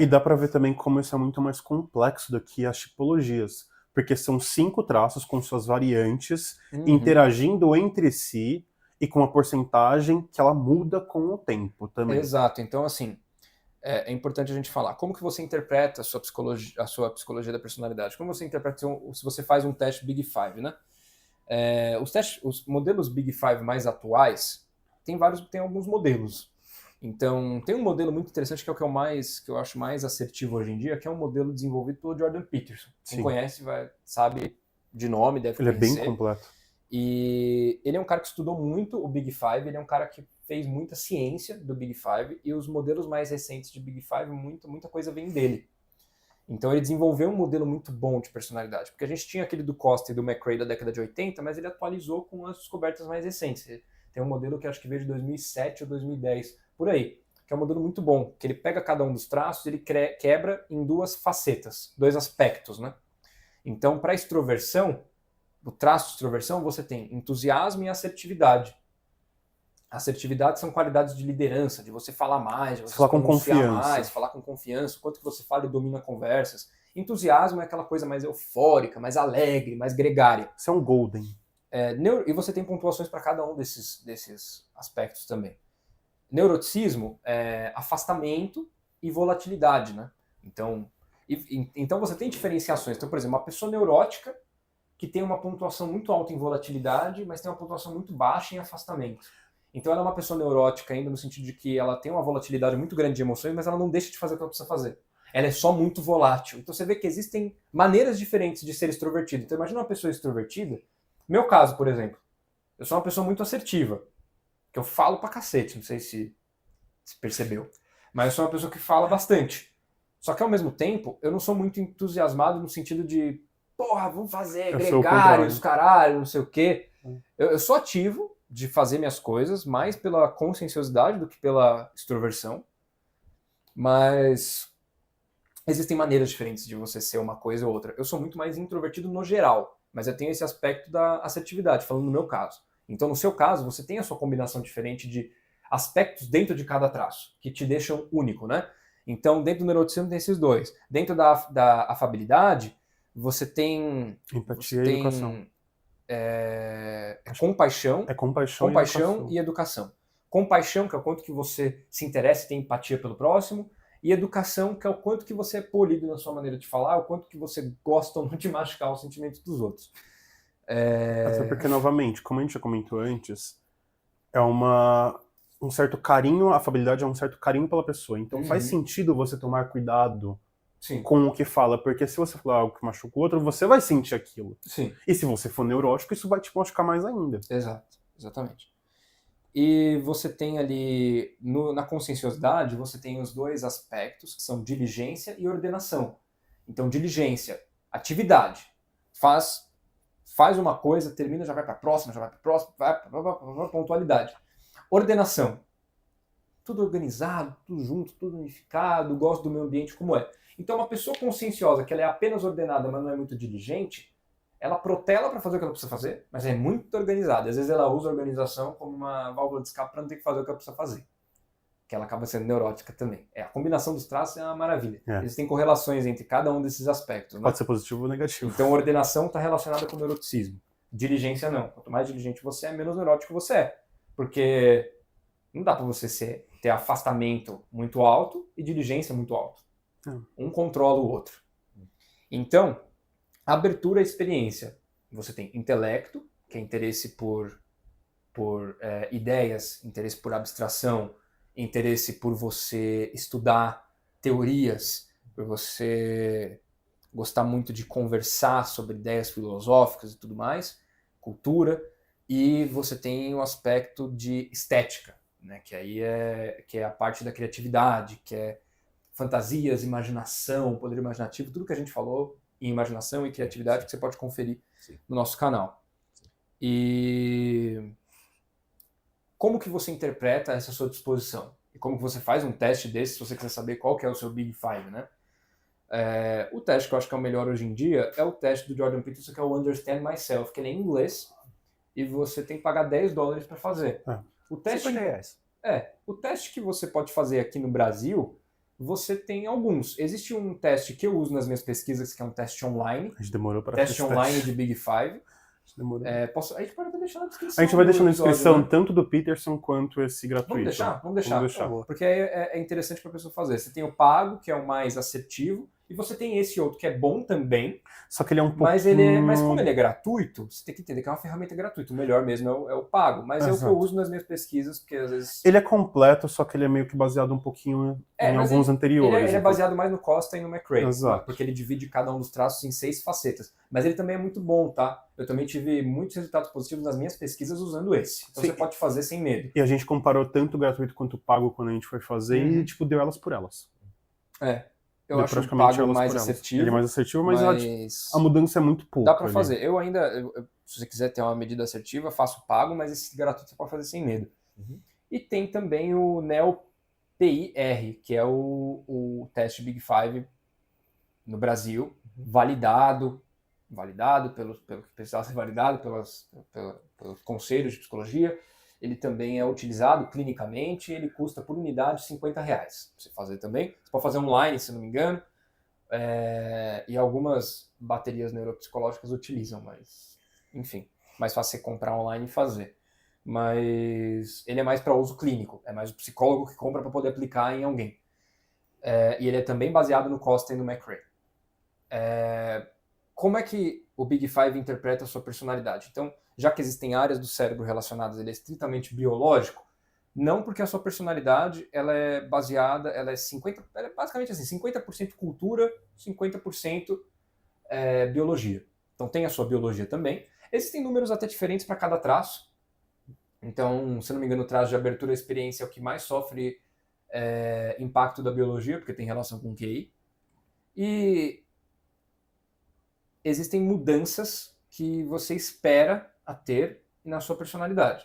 E dá pra ver também como isso é muito mais complexo do que as tipologias. Porque são 5 traços com suas variantes, interagindo entre si, e com uma porcentagem que ela muda com o tempo também. Exato. Então, assim, é importante a gente falar. Como que você interpreta a sua psicologia da personalidade? Como você interpreta se você faz um teste Big Five, né? Os modelos Big Five mais atuais, tem alguns modelos. Então, tem um modelo muito interessante que é o que eu acho mais assertivo hoje em dia, que é um modelo desenvolvido pelo Jordan Peterson. Quem conhece, sabe de nome, deve conhecer. Ele é bem completo. E ele é um cara que estudou muito o Big Five, ele é um cara que fez muita ciência do Big Five, e os modelos mais recentes de Big Five, muita coisa vem dele. Então ele desenvolveu um modelo muito bom de personalidade, porque a gente tinha aquele do Costa e do McRae da década de 80, mas ele atualizou com as descobertas mais recentes. Tem um modelo que acho que veio de 2007 ou 2010, por aí, que é um modelo muito bom, que ele pega cada um dos traços, ele quebra em 2 facetas, 2 aspectos, né? Então, para extroversão, o traço de extroversão, você tem entusiasmo e assertividade. Assertividade são qualidades de liderança, de você falar mais, de você falar com confiança, mais, falar com confiança, o quanto que você fala e domina conversas. Entusiasmo é aquela coisa mais eufórica, mais alegre, mais gregária. Isso é um golden. E você tem pontuações para cada um desses aspectos também. Neuroticismo é afastamento e volatilidade, né? Então você tem diferenciações. Então, por exemplo, uma pessoa neurótica que tem uma pontuação muito alta em volatilidade, mas tem uma pontuação muito baixa em afastamento. Então ela é uma pessoa neurótica ainda no sentido de que ela tem uma volatilidade muito grande de emoções, mas ela não deixa de fazer o que ela precisa fazer. Ela é só muito volátil. Então você vê que existem maneiras diferentes de ser extrovertido. Então imagina uma pessoa extrovertida. Meu caso, por exemplo. Eu sou uma pessoa muito assertiva. Que eu falo pra cacete, não sei se percebeu. Mas eu sou uma pessoa que fala bastante. Só que ao mesmo tempo, eu não sou muito entusiasmado no sentido de porra, vamos fazer gregários, caralho, não sei o quê. Eu sou ativo de fazer minhas coisas, mais pela conscienciosidade do que pela extroversão. Mas existem maneiras diferentes de você ser uma coisa ou outra. Eu sou muito mais introvertido no geral, mas eu tenho esse aspecto da assertividade, falando no meu caso. Então, no seu caso, você tem a sua combinação diferente de aspectos dentro de cada traço, que te deixam único, né? Então, dentro do neuroticismo tem esses 2. Dentro da afabilidade, você tem... Empatia e educação. Compaixão. Compaixão e educação. Compaixão, que é o quanto que você se interessa e tem empatia pelo próximo. E educação, que é o quanto que você é polido na sua maneira de falar, o quanto que você gosta ou não de machucar os sentimentos dos outros. Até porque, novamente, como a gente já comentou antes, é um certo carinho, a afabilidade é um certo carinho pela pessoa. Então faz sentido você tomar cuidado com o que fala, porque se você falar algo que machuca o outro, você vai sentir aquilo. Sim. E se você for neurótico, isso vai te machucar mais ainda. Exato, exatamente. E você tem ali, na conscienciosidade, você tem os 2 aspectos, que são diligência e ordenação. Então, diligência, atividade. Faz uma coisa, termina, já vai para a próxima, vai para pontualidade. Ordenação. tudo organizado, tudo junto, tudo unificado, gosto do meu ambiente como é. Então uma pessoa conscienciosa, que ela é apenas ordenada, mas não é muito diligente, ela protela para fazer o que ela precisa fazer, mas é muito organizada. Às vezes ela usa a organização como uma válvula de escape para não ter que fazer o que ela precisa fazer. Que ela acaba sendo neurótica também. A combinação dos traços é uma maravilha. Existem correlações entre cada um desses aspectos. Né? Pode ser positivo ou negativo. Então, ordenação está relacionada com o neuroticismo. Diligência não. Quanto mais diligente você é, menos neurótico você é. Porque não dá para você ter afastamento muito alto e diligência muito alto. Um controla o outro. Então, abertura à experiência. Você tem intelecto, que é interesse por ideias, interesse por abstração, interesse por você estudar teorias, por você gostar muito de conversar sobre ideias filosóficas e tudo mais, cultura, e você tem o aspecto de estética, né, que aí é a parte da criatividade, que é fantasias, imaginação, poder imaginativo, tudo que a gente falou em imaginação e criatividade que você pode conferir no nosso canal. E como que você interpreta essa sua disposição? E como que você faz um teste desse, se você quiser saber qual que é o seu Big Five, né? O teste que eu acho que é o melhor hoje em dia é o teste do Jordan Peterson, que é o Understand Myself, que ele é em inglês, e você tem que pagar $10 para fazer. O teste, o teste que você pode fazer aqui no Brasil, você tem alguns. Existe um teste que eu uso nas minhas pesquisas, que é um teste online. A gente demorou para teste online de Big Five. A gente pode até deixar na descrição. A gente vai deixar na descrição, né? tanto do Peterson quanto esse gratuito. Vamos deixar. Porque é interessante para a pessoa fazer. Você tem o pago, que é o mais assertivo, e você tem esse outro que é bom também. Só que ele é um pouco... Mas como ele é gratuito, você tem que entender que é uma ferramenta gratuita. O melhor mesmo é o pago. Mas é o que eu uso nas minhas pesquisas, porque às vezes... Ele é completo, só que ele é meio que baseado um pouquinho em alguns anteriores. Ele é baseado mais no Costa e no McRae. Exato. Porque ele divide cada um dos traços em 6 facetas. Mas ele também é muito bom, tá? Eu também tive muitos resultados positivos nas minhas pesquisas usando esse. Então você pode fazer sem medo. E a gente comparou tanto o gratuito quanto o pago quando a gente foi fazer e, deu elas por elas. Eu acho o pago mais assertivo. Ele é mais assertivo, mas a mudança é muito pouca. Dá pra fazer. Eu ainda, se você quiser ter uma medida assertiva, faço o pago, mas esse gratuito você pode fazer sem medo. E tem também o NEO-PIR, que é o teste Big Five no Brasil, validado pelo que precisava ser validado pelos conselhos de psicologia. Ele também é utilizado clinicamente, ele custa por unidade R$50 pra você fazer também. Você pode fazer online, se não me engano, e algumas baterias neuropsicológicas utilizam, mas enfim, mais fácil você comprar online e fazer. Mas ele é mais para uso clínico, é mais o psicólogo que compra para poder aplicar em alguém. E ele é também baseado no Costa e no McRae. Como é que o Big Five interpreta a sua personalidade? Então, já que existem áreas do cérebro relacionadas, ele é estritamente biológico, não porque a sua personalidade ela é baseada, ela é basicamente assim, 50% cultura, 50% biologia. Então tem a sua biologia também. Existem números até diferentes para cada traço. Então, se não me engano, o traço de abertura à experiência é o que mais sofre impacto da biologia, porque tem relação com QI. E existem mudanças que você espera a ter na sua personalidade.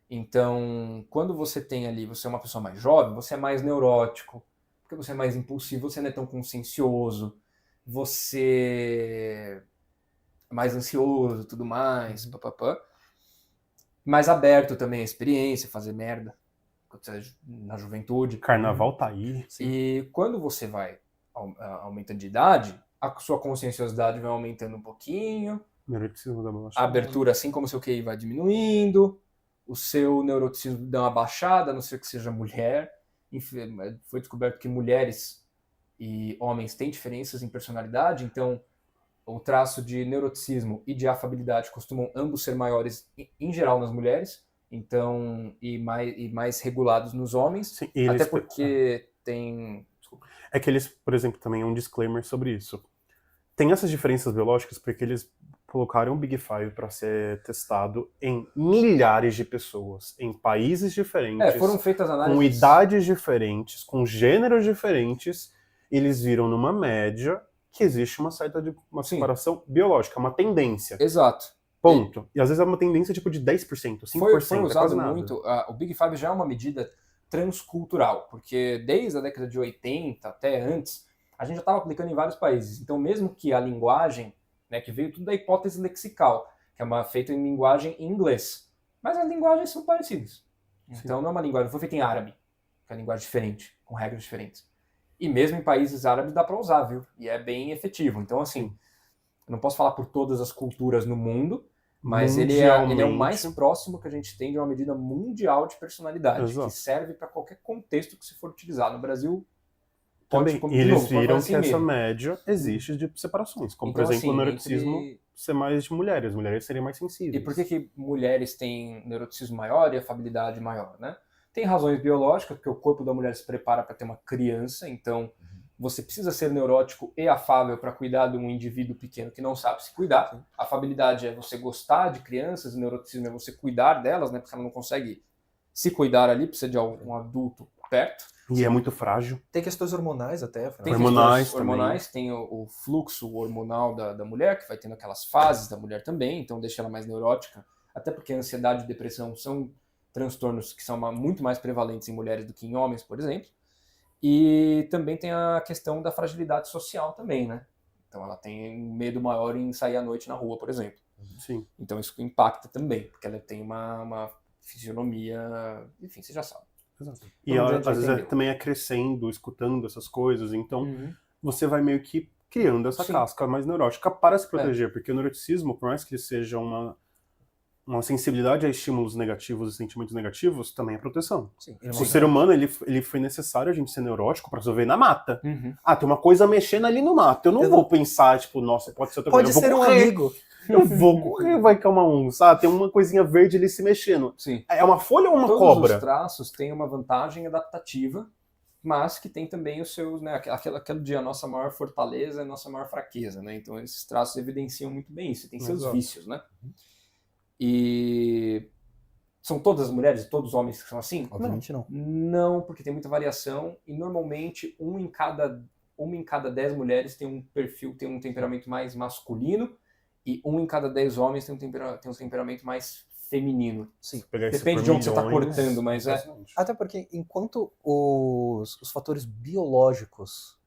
Então, quando você tem ali, você é uma pessoa mais jovem, você é mais neurótico, porque você é mais impulsivo, você não é tão consciencioso, você é mais ansioso, tudo mais, mais aberto também à experiência, fazer merda, quando você é na juventude. Carnaval tá aí. E quando você vai aumentando de idade, a sua conscienciosidade vai aumentando um pouquinho, a abertura, assim como o seu QI vai diminuindo, o seu neuroticismo dá uma baixada, a não ser que seja mulher. Foi descoberto que mulheres e homens têm diferenças em personalidade, então o traço de neuroticismo e de afabilidade costumam ambos ser maiores em geral nas mulheres, então e mais regulados nos homens. Sim, até porque tem... Desculpa. É que eles, por exemplo, também um disclaimer sobre isso. Tem essas diferenças biológicas porque eles colocaram o Big Five para ser testado em milhares de pessoas, em países diferentes, foram feitas análises com idades diferentes, com gêneros diferentes. Eles viram numa média que existe uma separação biológica, uma tendência. Exato. Ponto. E às vezes é uma tendência tipo de 10%, 5%. Foi usado muito. O Big Five já é uma medida transcultural, porque desde a década de 80 até antes, a gente já estava aplicando em vários países. Então, mesmo que a linguagem, né, que veio tudo da hipótese lexical, que é feita em linguagem em inglês, mas as linguagens são parecidas. Então, não é uma linguagem, não foi feita em árabe, que é uma linguagem diferente, com regras diferentes. E mesmo em países árabes dá para usar, viu? E é bem efetivo. Então, assim, eu não posso falar por todas as culturas no mundo, mas ele é o mais próximo que a gente tem de uma medida mundial de personalidade, que serve para qualquer contexto que se for utilizar. No Brasil, também. E eles viram que essa média existe de separações, como, por exemplo, o neuroticismo ser mais de mulheres. Mulheres seriam mais sensíveis. E por que mulheres têm neuroticismo maior e afabilidade maior, né? Tem razões biológicas, porque o corpo da mulher se prepara para ter uma criança, então você precisa ser neurótico e afável para cuidar de um indivíduo pequeno que não sabe se cuidar. Sim. Afabilidade é você gostar de crianças, e neuroticismo é você cuidar delas, né? Porque ela não consegue se cuidar ali, precisa de um adulto perto. E é muito frágil. Tem questões hormonais até. Tem hormonais, tem o fluxo hormonal da mulher, que vai tendo aquelas fases da mulher também, então deixa ela mais neurótica. Até porque a ansiedade e depressão são transtornos que são muito mais prevalentes em mulheres do que em homens, por exemplo. E também tem a questão da fragilidade social também, né? Então ela tem um medo maior em sair à noite na rua, por exemplo. Sim. Então isso impacta também, porque ela tem uma fisionomia, enfim, você já sabe. Exato. E ela, às vezes também é crescendo, escutando essas coisas, então você vai meio que criando essa casca mais neurótica para se proteger, porque o neuroticismo, por mais que ele seja uma sensibilidade a estímulos negativos e sentimentos negativos, também é proteção. Sim, o ser humano, ele foi necessário a gente ser neurótico para resolver na mata. Tem uma coisa mexendo ali no mato. Eu não vou pensar, tipo, nossa, pode ser outra coisa. Pode ser um amigo. Eu vou correr, vai cair uma onça. Tem uma coisinha verde ali se mexendo. Sim. É uma folha ou uma Todos cobra? Os traços têm uma vantagem adaptativa, mas que tem também os seus, né, aquele dia, a nossa maior fortaleza e a nossa maior fraqueza, né? Então esses traços evidenciam muito bem isso. Tem seus vícios, né? E são todas as mulheres e todos os homens que são assim? Obviamente não. Não, porque tem muita variação e normalmente uma em cada 10 mulheres tem um perfil, tem um temperamento mais masculino e 1 em cada 10 homens tem um temperamento mais feminino. Sim. Depende de onde você está cortando, mas Até porque enquanto os fatores biológicos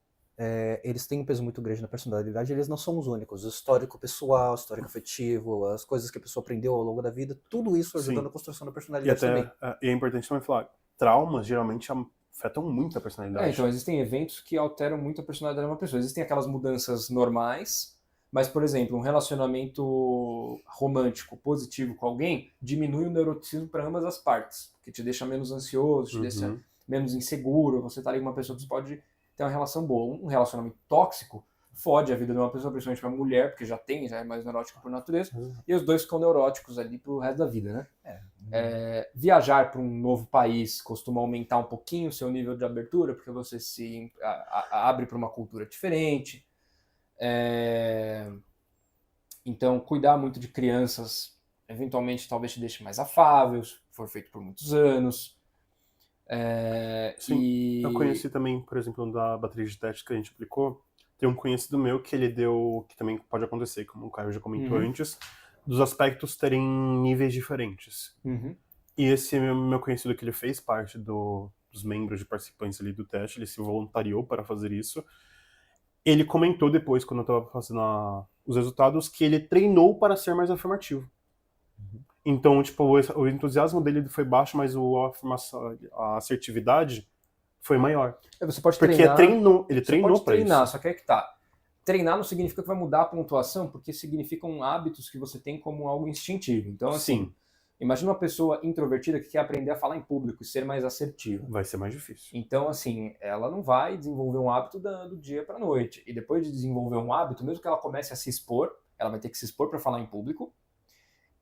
eles têm um peso muito grande na personalidade, eles não são os únicos. O histórico pessoal, o histórico afetivo, as coisas que a pessoa aprendeu ao longo da vida, tudo isso ajuda na construção da personalidade também. E é importante também falar, traumas geralmente afetam muito a personalidade. Então existem eventos que alteram muito a personalidade de uma pessoa. Existem aquelas mudanças normais, mas, por exemplo, um relacionamento romântico positivo com alguém diminui o neuroticismo para ambas as partes, que te deixa menos ansioso, te deixa menos inseguro, você tá ali com uma pessoa que você pode ter uma relação boa. Um relacionamento tóxico fode a vida de uma pessoa, principalmente pra mulher, porque já é mais neurótica por natureza, e os dois ficam neuróticos ali pro resto da vida, né? Viajar para um novo país costuma aumentar um pouquinho o seu nível de abertura, porque você se abre para uma cultura diferente. Então, cuidar muito de crianças, eventualmente, talvez te deixe mais afável, se for feito por muitos anos. Eu conheci também, por exemplo, da bateria de teste que a gente aplicou, tem um conhecido meu que ele deu, que também pode acontecer, como o Caio já comentou antes, dos aspectos terem níveis diferentes. E esse meu conhecido que ele fez parte dos membros de participantes ali do teste, ele se voluntariou para fazer isso. Ele comentou depois, quando eu estava fazendo os resultados, que ele treinou para ser mais afirmativo. Então, tipo, o entusiasmo dele foi baixo, mas a assertividade foi maior. Você pode porque treinar. Ele treinou para isso. Só que é que tá. Treinar não significa que vai mudar a pontuação, porque significam hábitos que você tem como algo instintivo. Então, assim, imagina uma pessoa introvertida que quer aprender a falar em público e ser mais assertiva. Vai ser mais difícil. Então, assim, ela não vai desenvolver um hábito do dia para noite. E depois de desenvolver um hábito, mesmo que ela comece a se expor, ela vai ter que se expor para falar em público.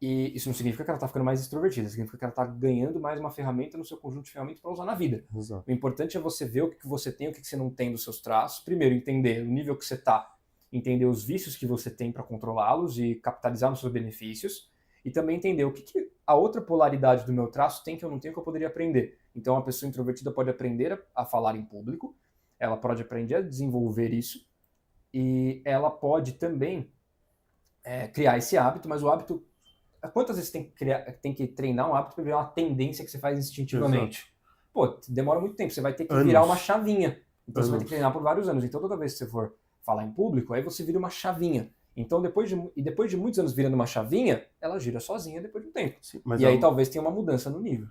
E isso não significa que ela está ficando mais extrovertida, significa que ela está ganhando mais uma ferramenta no seu conjunto de ferramentas para usar na vida. Exato. O importante é você ver o que você tem e o que você não tem dos seus traços. Primeiro, entender o nível que você está, entender os vícios que você tem para controlá-los e capitalizar nos seus benefícios. E também entender o que a outra polaridade do meu traço tem que eu não tenho que eu poderia aprender. Então, uma pessoa introvertida pode aprender a falar em público, ela pode aprender a desenvolver isso, e ela pode também criar esse hábito, mas o hábito... Quantas vezes tem que treinar um hábito para virar uma tendência que você faz instintivamente? pô, demora muito tempo, você vai ter que Anos. virar uma chavinha. Então você vai ter Anos. que treinar por vários anos. Então toda vez que você for falar em público, aí você vira uma chavinha. Então depois de muitos anos virando uma chavinha, ela gira sozinha depois de um tempo. Sim, mas E aí talvez tenha uma mudança no nível.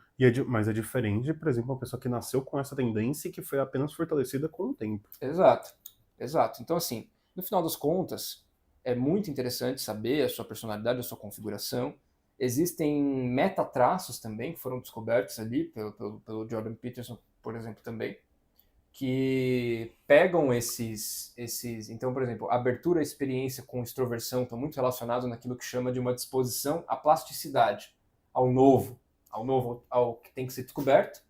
mas é diferente, por exemplo, uma pessoa que nasceu com essa tendência e que foi apenas fortalecida com o tempo. Exato, exato. Então assim, no final das contas, é muito interessante saber a sua personalidade, a sua configuração. Existem metatraços também que foram descobertos ali pelo Jordan Peterson, por exemplo, também, que pegam esses... Então, por exemplo, abertura, experiência com extroversão estão muito relacionados naquilo que chama de uma disposição à plasticidade, ao novo, ao que tem que ser descoberto.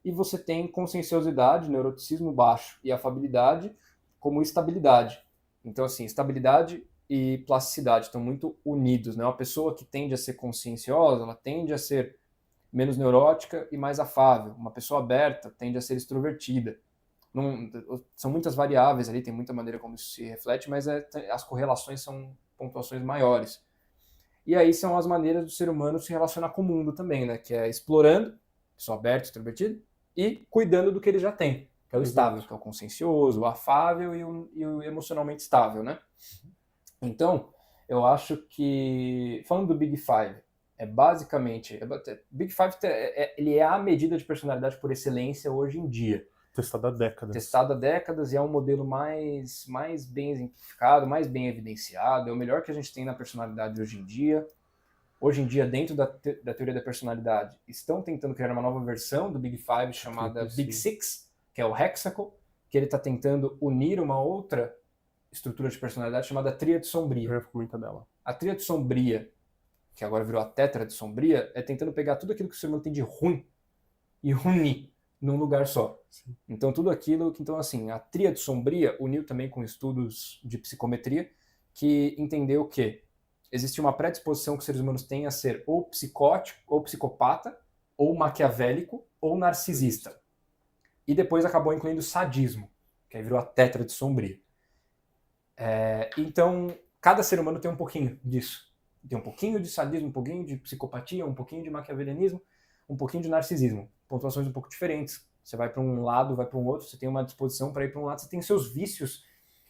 E você tem conscienciosidade, neuroticismo baixo e afabilidade como estabilidade. Então, assim, estabilidade e plasticidade estão muito unidos, né? Uma pessoa que tende a ser conscienciosa, ela tende a ser menos neurótica e mais afável. Uma pessoa aberta tende a ser extrovertida. São muitas variáveis ali, tem muita maneira como isso se reflete, mas as correlações são pontuações maiores. E aí são as maneiras do ser humano se relacionar com o mundo também, né? Que é explorando, pessoa aberta, extrovertida, e cuidando do que ele já tem, que é o estável, que é o consciencioso, o afável e o emocionalmente estável, né? Então, eu acho que, falando do Big Five, basicamente, Big Five ele é a medida de personalidade por excelência hoje em dia. Testado há décadas. Testado há décadas e é um modelo mais bem exemplificado, mais bem evidenciado, é o melhor que a gente tem na personalidade hoje em dia. Hoje em dia, dentro da teoria da personalidade, estão tentando criar uma nova versão do Big Five chamada Big Six, que é o Hexacle, que ele está tentando unir uma outra estrutura de personalidade chamada Tríade Sombria. Eu ia comentar dela. A Tríade Sombria, que agora virou a Tétrade Sombria, é tentando pegar tudo aquilo que o ser humano tem de ruim e unir num lugar só. Sim. Então tudo aquilo que, então assim, a Tríade Sombria uniu também com estudos de psicometria que entendeu que existe uma predisposição que os seres humanos têm a ser ou psicótico, ou psicopata, ou maquiavélico, ou narcisista. E depois acabou incluindo sadismo, que aí virou a Tétrade Sombria. Então, cada ser humano tem um pouquinho disso. Tem um pouquinho de sadismo, um pouquinho de psicopatia, um pouquinho de maquiavelianismo, um pouquinho de narcisismo. Pontuações um pouco diferentes. Você vai para um lado, vai para um outro, você tem uma disposição para ir para um lado, você tem seus vícios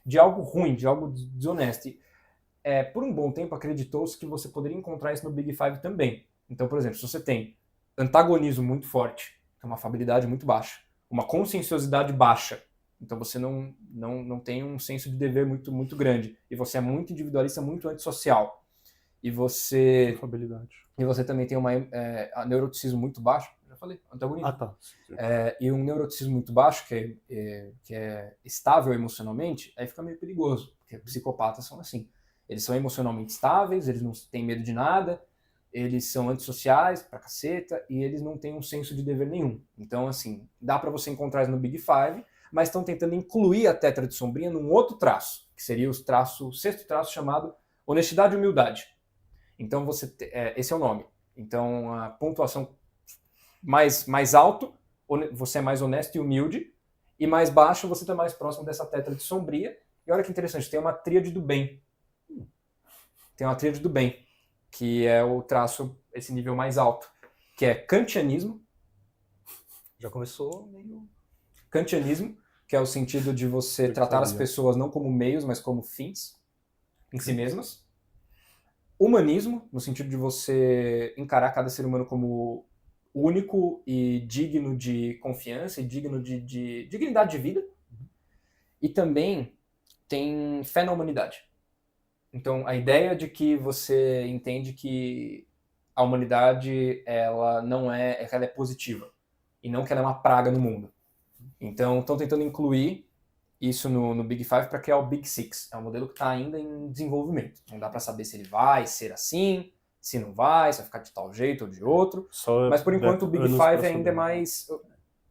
de algo ruim, de algo desonesto. E, por um bom tempo, acreditou-se que você poderia encontrar isso no Big Five também. Então, por exemplo, se você tem antagonismo muito forte, tem uma afabilidade muito baixa, uma conscienciosidade baixa, então você não tem um senso de dever muito grande. E você é muito individualista, muito antissocial. E você também tem um neuroticismo muito baixo. Já falei, antagonismo. Ah, tá. E um neuroticismo muito baixo, que é estável emocionalmente, aí fica meio perigoso. Porque psicopatas são assim. Eles são emocionalmente estáveis, eles não têm medo de nada, eles são antissociais pra caceta, e eles não têm um senso de dever nenhum. Então, assim, dá pra você encontrar isso no Big Five, mas estão tentando incluir a Tétrade Sombria num outro traço, que seria o sexto traço chamado honestidade e humildade. Então, esse é o nome. Então, a pontuação mais alto, você é mais honesto e humilde, e mais baixo, você está mais próximo dessa Tétrade Sombria. E olha que interessante, tem uma tríade do bem. Tem uma tríade do bem, que é o traço, esse nível mais alto, que é kantianismo. Já começou meio... Kantianismo, que é o sentido de você tratar as pessoas não como meios, mas como fins em si mesmas. Humanismo, no sentido de você encarar cada ser humano como único e digno de confiança e digno de dignidade de vida. E também tem fé na humanidade. Então, a ideia de que você entende que a humanidade ela é positiva e não que ela é uma praga no mundo. Então, estão tentando incluir isso no Big Five para criar o Big Six. É um modelo que está ainda em desenvolvimento. Não dá para saber se ele vai ser assim, se não vai, se vai ficar de tal jeito ou de outro. Mas, por enquanto, o Big Five ainda é mais...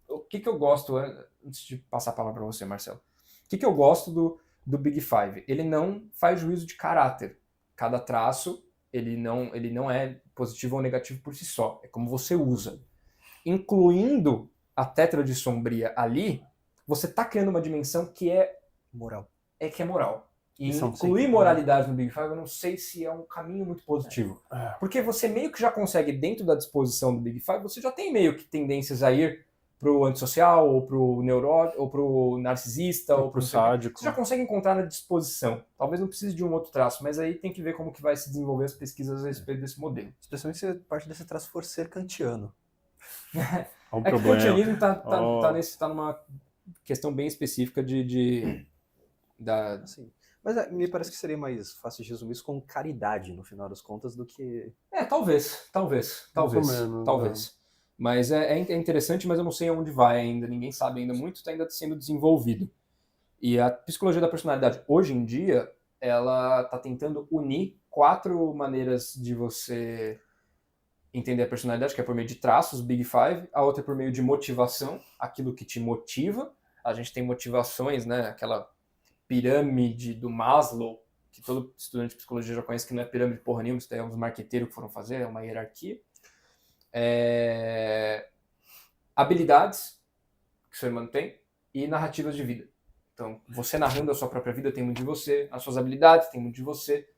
O que eu gosto, antes de passar a palavra para você, Marcelo, o que eu gosto do Big Five? Ele não faz juízo de caráter. Cada traço, ele não é positivo ou negativo por si só. É como você usa. Incluindo a Tétrade Sombria ali, você está criando uma dimensão que é moral. Que é moral. E incluir moralidade no Big Five, eu não sei se é um caminho muito positivo. Porque você meio que já consegue, dentro da disposição do Big Five, você já tem meio que tendências a ir pro antissocial, ou pro neurótico, ou pro narcisista, ou pro sádico. Você já consegue encontrar na disposição. Talvez não precise de um outro traço, mas aí tem que ver como que vai se desenvolver as pesquisas a respeito desse modelo. Especialmente se parte desse traço for ser kantiano. É que o kantianismo tá numa questão bem específica Assim, mas me parece que seria mais fácil de resumir isso com caridade, no final das contas, do que... Talvez. Mas é interessante, mas eu não sei aonde vai ainda, ninguém sabe ainda muito, está ainda sendo desenvolvido. E a psicologia da personalidade, hoje em dia, ela está tentando unir 4 maneiras de você entender a personalidade, que é por meio de traços, Big Five, a outra é por meio de motivação, aquilo que te motiva. A gente tem motivações, né, aquela pirâmide do Maslow, que todo estudante de psicologia já conhece, que não é pirâmide porra nenhuma, isso daí é uns marqueteiros que foram fazer, é uma hierarquia. Habilidades que o ser humano tem e narrativas de vida. Então, você narrando a sua própria vida tem muito de você, as suas habilidades tem muito de você.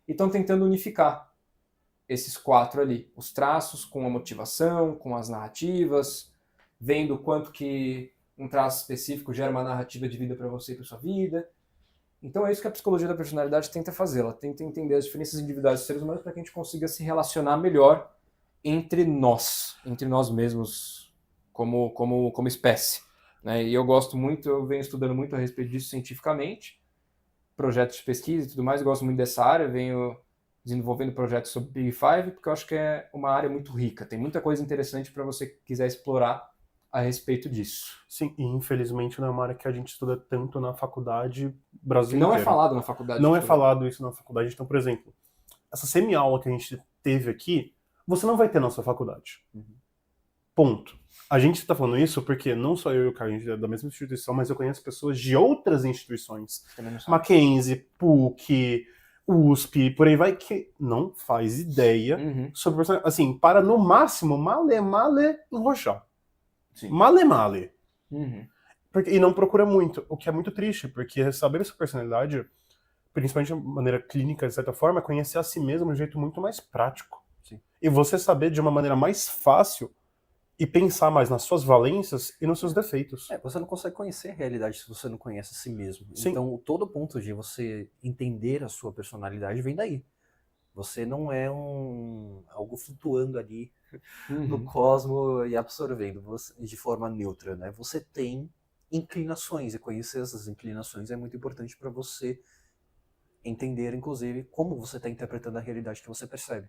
E estão tentando unificar esses 4 ali. Os traços com a motivação, com as narrativas, vendo quanto que um traço específico gera uma narrativa de vida para você e para sua vida. Então é isso que a psicologia da personalidade tenta fazer. Ela tenta entender as diferenças individuais dos seres humanos para que a gente consiga se relacionar melhor entre nós mesmos como espécie. Né? E eu gosto muito, eu venho estudando muito a respeito disso cientificamente, projetos de pesquisa e tudo mais, eu gosto muito dessa área, venho desenvolvendo projetos sobre Big Five, porque eu acho que é uma área muito rica, tem muita coisa interessante para você que quiser explorar a respeito disso. Sim, e infelizmente não é uma área que a gente estuda tanto na faculdade brasileira. Não é falado na faculdade. Não é falado isso na faculdade. Então, por exemplo, essa semi-aula que a gente teve aqui, você não vai ter na sua faculdade. Ponto. A gente está falando isso porque não só eu e o Caio, a gente é da mesma instituição, mas eu conheço pessoas de outras instituições. Mackenzie, PUC, USP, por aí vai, que não faz ideia sobre assim, para no máximo male enrochar. Sim. Male. E não procura muito, o que é muito triste, porque saber essa personalidade, principalmente de maneira clínica, de certa forma, é conhecer a si mesmo de um jeito muito mais prático. Sim. E você saber de uma maneira mais fácil e pensar mais nas suas valências e nos seus defeitos. Você não consegue conhecer a realidade se você não conhece a si mesmo. Sim. Então, todo ponto de você entender a sua personalidade vem daí. Você não é algo flutuando ali no cosmo e absorvendo de forma neutra, né? Você tem inclinações, e conhecer essas inclinações é muito importante para você entender, inclusive, como você está interpretando a realidade que você percebe.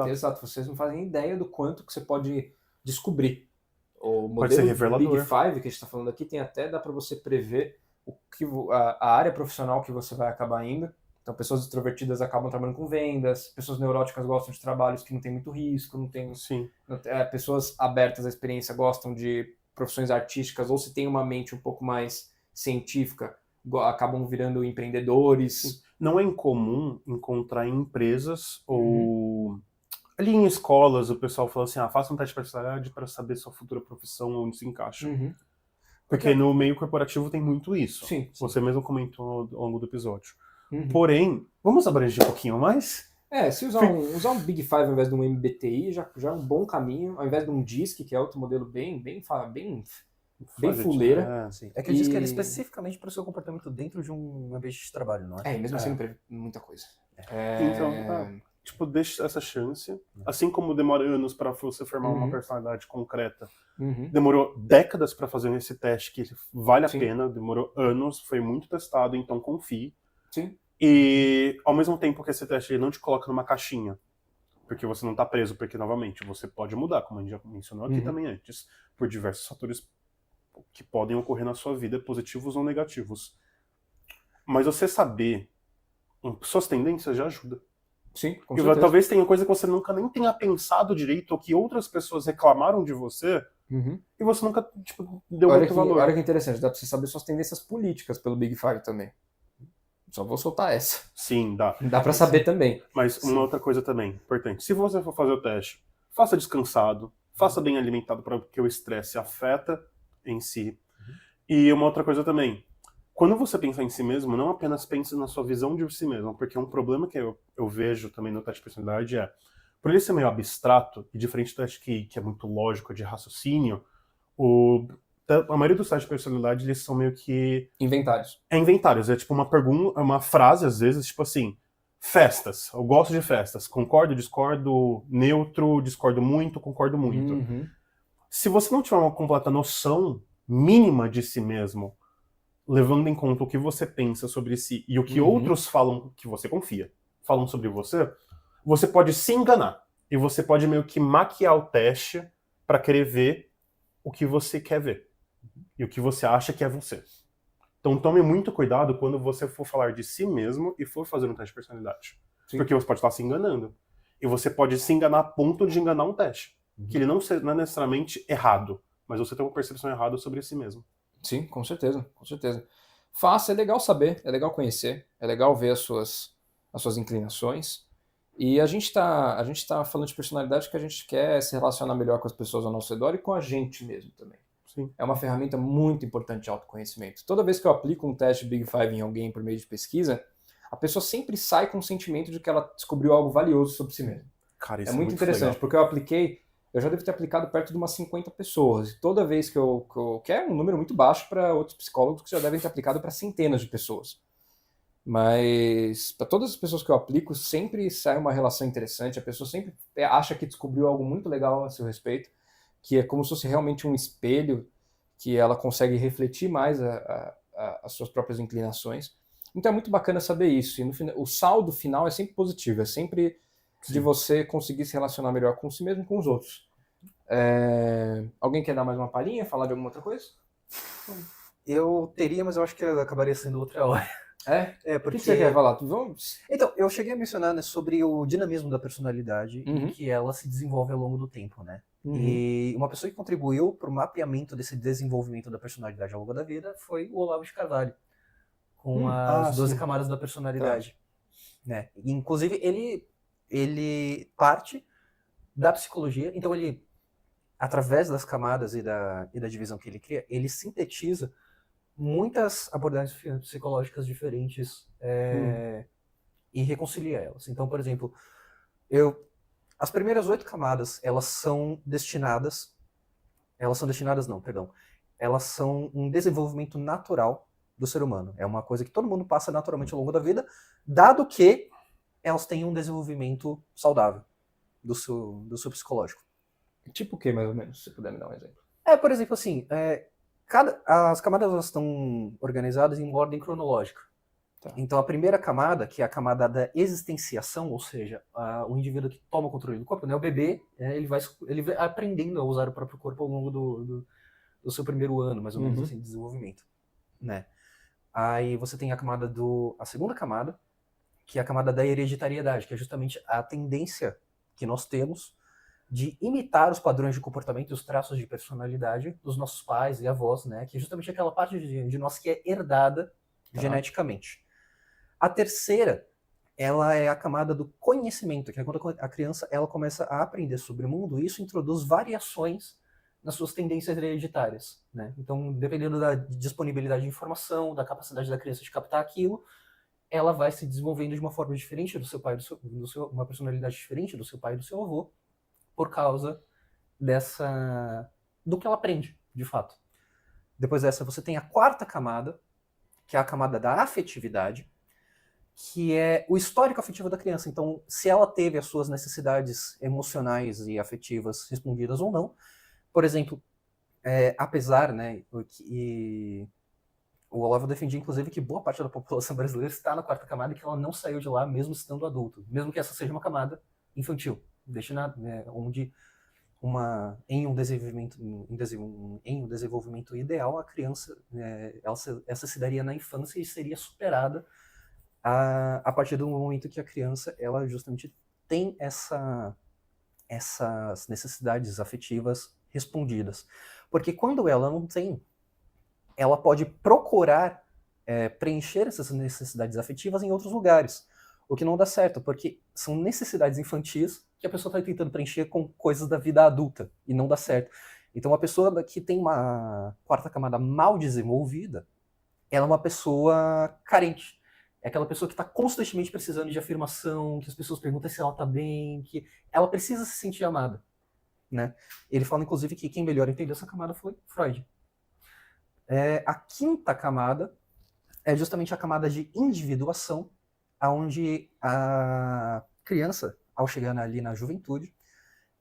Exato. Vocês não fazem ideia do quanto que você pode descobrir. O Pode ser modelo revelador. Big Five que a gente está falando aqui dá para você prever a área profissional que você vai acabar indo. Então, pessoas extrovertidas acabam trabalhando com vendas, pessoas neuróticas gostam de trabalhos que não tem muito risco, pessoas abertas à experiência gostam de profissões artísticas, ou se tem uma mente um pouco mais científica, acabam virando empreendedores. Sim. Não é incomum encontrar em empresas ou ali em escolas o pessoal fala assim, faça um teste de personalidade para saber sua futura profissão, onde se encaixa. Porque no meio corporativo tem muito isso. Sim. Você mesmo comentou ao longo do episódio. Porém, vamos abranger um pouquinho mais? Se usar um Big Five ao invés de um MBTI já é um bom caminho, ao invés de um DISC, que é outro modelo bem fuleira. É que eu disse que era especificamente para o seu comportamento dentro de um ambiente de trabalho, não é? E mesmo assim não prevê muita coisa. Então, deixa essa chance. Assim como demora anos para você formar uma personalidade concreta, demorou décadas para fazer esse teste que vale a pena, demorou anos, foi muito testado, então confie. Sim. E ao mesmo tempo que esse teste não te coloca numa caixinha, porque você não está preso, porque novamente você pode mudar, como a gente já mencionou aqui também antes, por diversos fatores que podem ocorrer na sua vida, positivos ou negativos. Mas você saber suas tendências já ajuda. Sim, com certeza. E talvez tenha coisa que você nunca nem tenha pensado direito, ou que outras pessoas reclamaram de você, e você nunca deu muito valor. Olha que interessante, dá pra você saber suas tendências políticas pelo Big Five também. Só vou soltar essa. Sim, dá. Dá pra saber também. Mas uma outra coisa também, importante. Se você for fazer o teste, faça descansado, faça bem alimentado, para que o estresse afeta em si. E uma outra coisa também, quando você pensa em si mesmo, não apenas pense na sua visão de si mesmo, porque um problema que eu vejo também no teste de personalidade por ele ser meio abstrato, e diferente do teste que é muito lógico, de raciocínio, A maioria dos testes de personalidade, eles são meio que Inventários. inventários. É tipo uma pergunta, uma frase, às vezes, tipo assim, festas. Eu gosto de festas. Concordo, discordo, neutro, discordo muito, concordo muito. Uhum. Se você não tiver uma completa noção mínima de si mesmo, levando em conta o que você pensa sobre si e o que outros falam, que você confia, falam sobre você, você pode se enganar. E você pode meio que maquiar o teste para querer ver o que você quer ver. E o que você acha que é você. Então tome muito cuidado quando você for falar de si mesmo e for fazer um teste de personalidade. Sim. Porque você pode estar se enganando. E você pode se enganar a ponto de enganar um teste. Que ele não é necessariamente errado, mas você tem uma percepção errada sobre si mesmo. Sim, com certeza, com certeza. Faça, é legal saber, é legal conhecer, é legal ver as suas inclinações. E a gente tá falando de personalidade porque a gente quer se relacionar melhor com as pessoas ao nosso redor e com a gente mesmo também. Sim. É uma ferramenta muito importante de autoconhecimento. Toda vez que eu aplico um teste Big Five em alguém por meio de pesquisa, a pessoa sempre sai com o sentimento de que ela descobriu algo valioso sobre si mesma. Cara, isso É muito interessante, legal. porque eu já devo ter aplicado perto de umas 50 pessoas. E toda vez que é um número muito baixo para outros psicólogos que já devem ter aplicado para centenas de pessoas. Mas para todas as pessoas que eu aplico, sempre sai uma relação interessante. A pessoa sempre acha que descobriu algo muito legal a seu respeito, que é como se fosse realmente um espelho, que ela consegue refletir mais as suas próprias inclinações. Então é muito bacana saber isso. E no final, o saldo final é sempre positivo, é sempre de você conseguir se relacionar melhor com si mesmo e com os outros. Alguém quer dar mais uma palhinha, falar de alguma outra coisa? Eu teria, mas eu acho que acabaria sendo outra hora. O porque... que você quer falar? Vamos. Então, eu cheguei a mencionar, né, sobre o dinamismo da personalidade Uhum. e que ela se desenvolve ao longo do tempo, né? E uma pessoa que contribuiu para o mapeamento desse desenvolvimento da personalidade ao longo da vida foi o Olavo de Carvalho, com as 12 camadas da personalidade. Né? E, inclusive, ele parte da psicologia, então ele, através das camadas e da divisão que ele cria, ele sintetiza muitas abordagens psicológicas diferentes e reconcilia elas. Então, por exemplo, as primeiras 8 camadas, elas são um desenvolvimento natural do ser humano. É uma coisa que todo mundo passa naturalmente ao longo da vida, dado que elas têm um desenvolvimento saudável do seu psicológico. Tipo o que, mais ou menos, se você puder me dar um exemplo? Por exemplo, assim, as camadas elas estão organizadas em ordem cronológica. Tá. Então a primeira camada, que é a camada da existenciação, ou seja, o indivíduo que toma o controle do corpo, né, o bebê, ele vai aprendendo a usar o próprio corpo ao longo do seu primeiro ano, mais ou menos, assim, de desenvolvimento. Né? Aí você tem a segunda camada, que é a camada da hereditariedade, que é justamente a tendência que nós temos de imitar os padrões de comportamento e os traços de personalidade dos nossos pais e avós, né? Que é justamente aquela parte de nós que é herdada geneticamente. A terceira, ela é a camada do conhecimento, que é quando a criança ela começa a aprender sobre o mundo, e isso introduz variações nas suas tendências hereditárias, né? Então, dependendo da disponibilidade de informação, da capacidade da criança de captar aquilo, ela vai se desenvolvendo de uma forma diferente do seu pai, uma personalidade diferente do seu pai e do seu avô, por causa do que ela aprende, de fato. Depois dessa, você tem a quarta camada, que é a camada da afetividade, que é o histórico afetivo da criança. Então, se ela teve as suas necessidades emocionais e afetivas respondidas ou não. Por exemplo, apesar, né, que o Olavo defendia, inclusive, que boa parte da população brasileira está na quarta camada e que ela não saiu de lá mesmo estando adulto, mesmo que essa seja uma camada infantil, destinada, né, onde em um desenvolvimento ideal, a criança essa se daria na infância e seria superada a partir do momento que a criança ela justamente tem essas necessidades afetivas respondidas. Porque quando ela não tem, ela pode procurar preencher essas necessidades afetivas em outros lugares. O que não dá certo, porque são necessidades infantis que a pessoa está tentando preencher com coisas da vida adulta, e não dá certo. Então, a pessoa que tem uma quarta camada mal desenvolvida, ela é uma pessoa carente. É aquela pessoa que está constantemente precisando de afirmação, que as pessoas perguntam se ela está bem, que ela precisa se sentir amada. né? Ele fala, inclusive, que quem melhor entendeu essa camada foi Freud. A quinta camada é justamente a camada de individuação, onde a criança, ao chegar ali na juventude,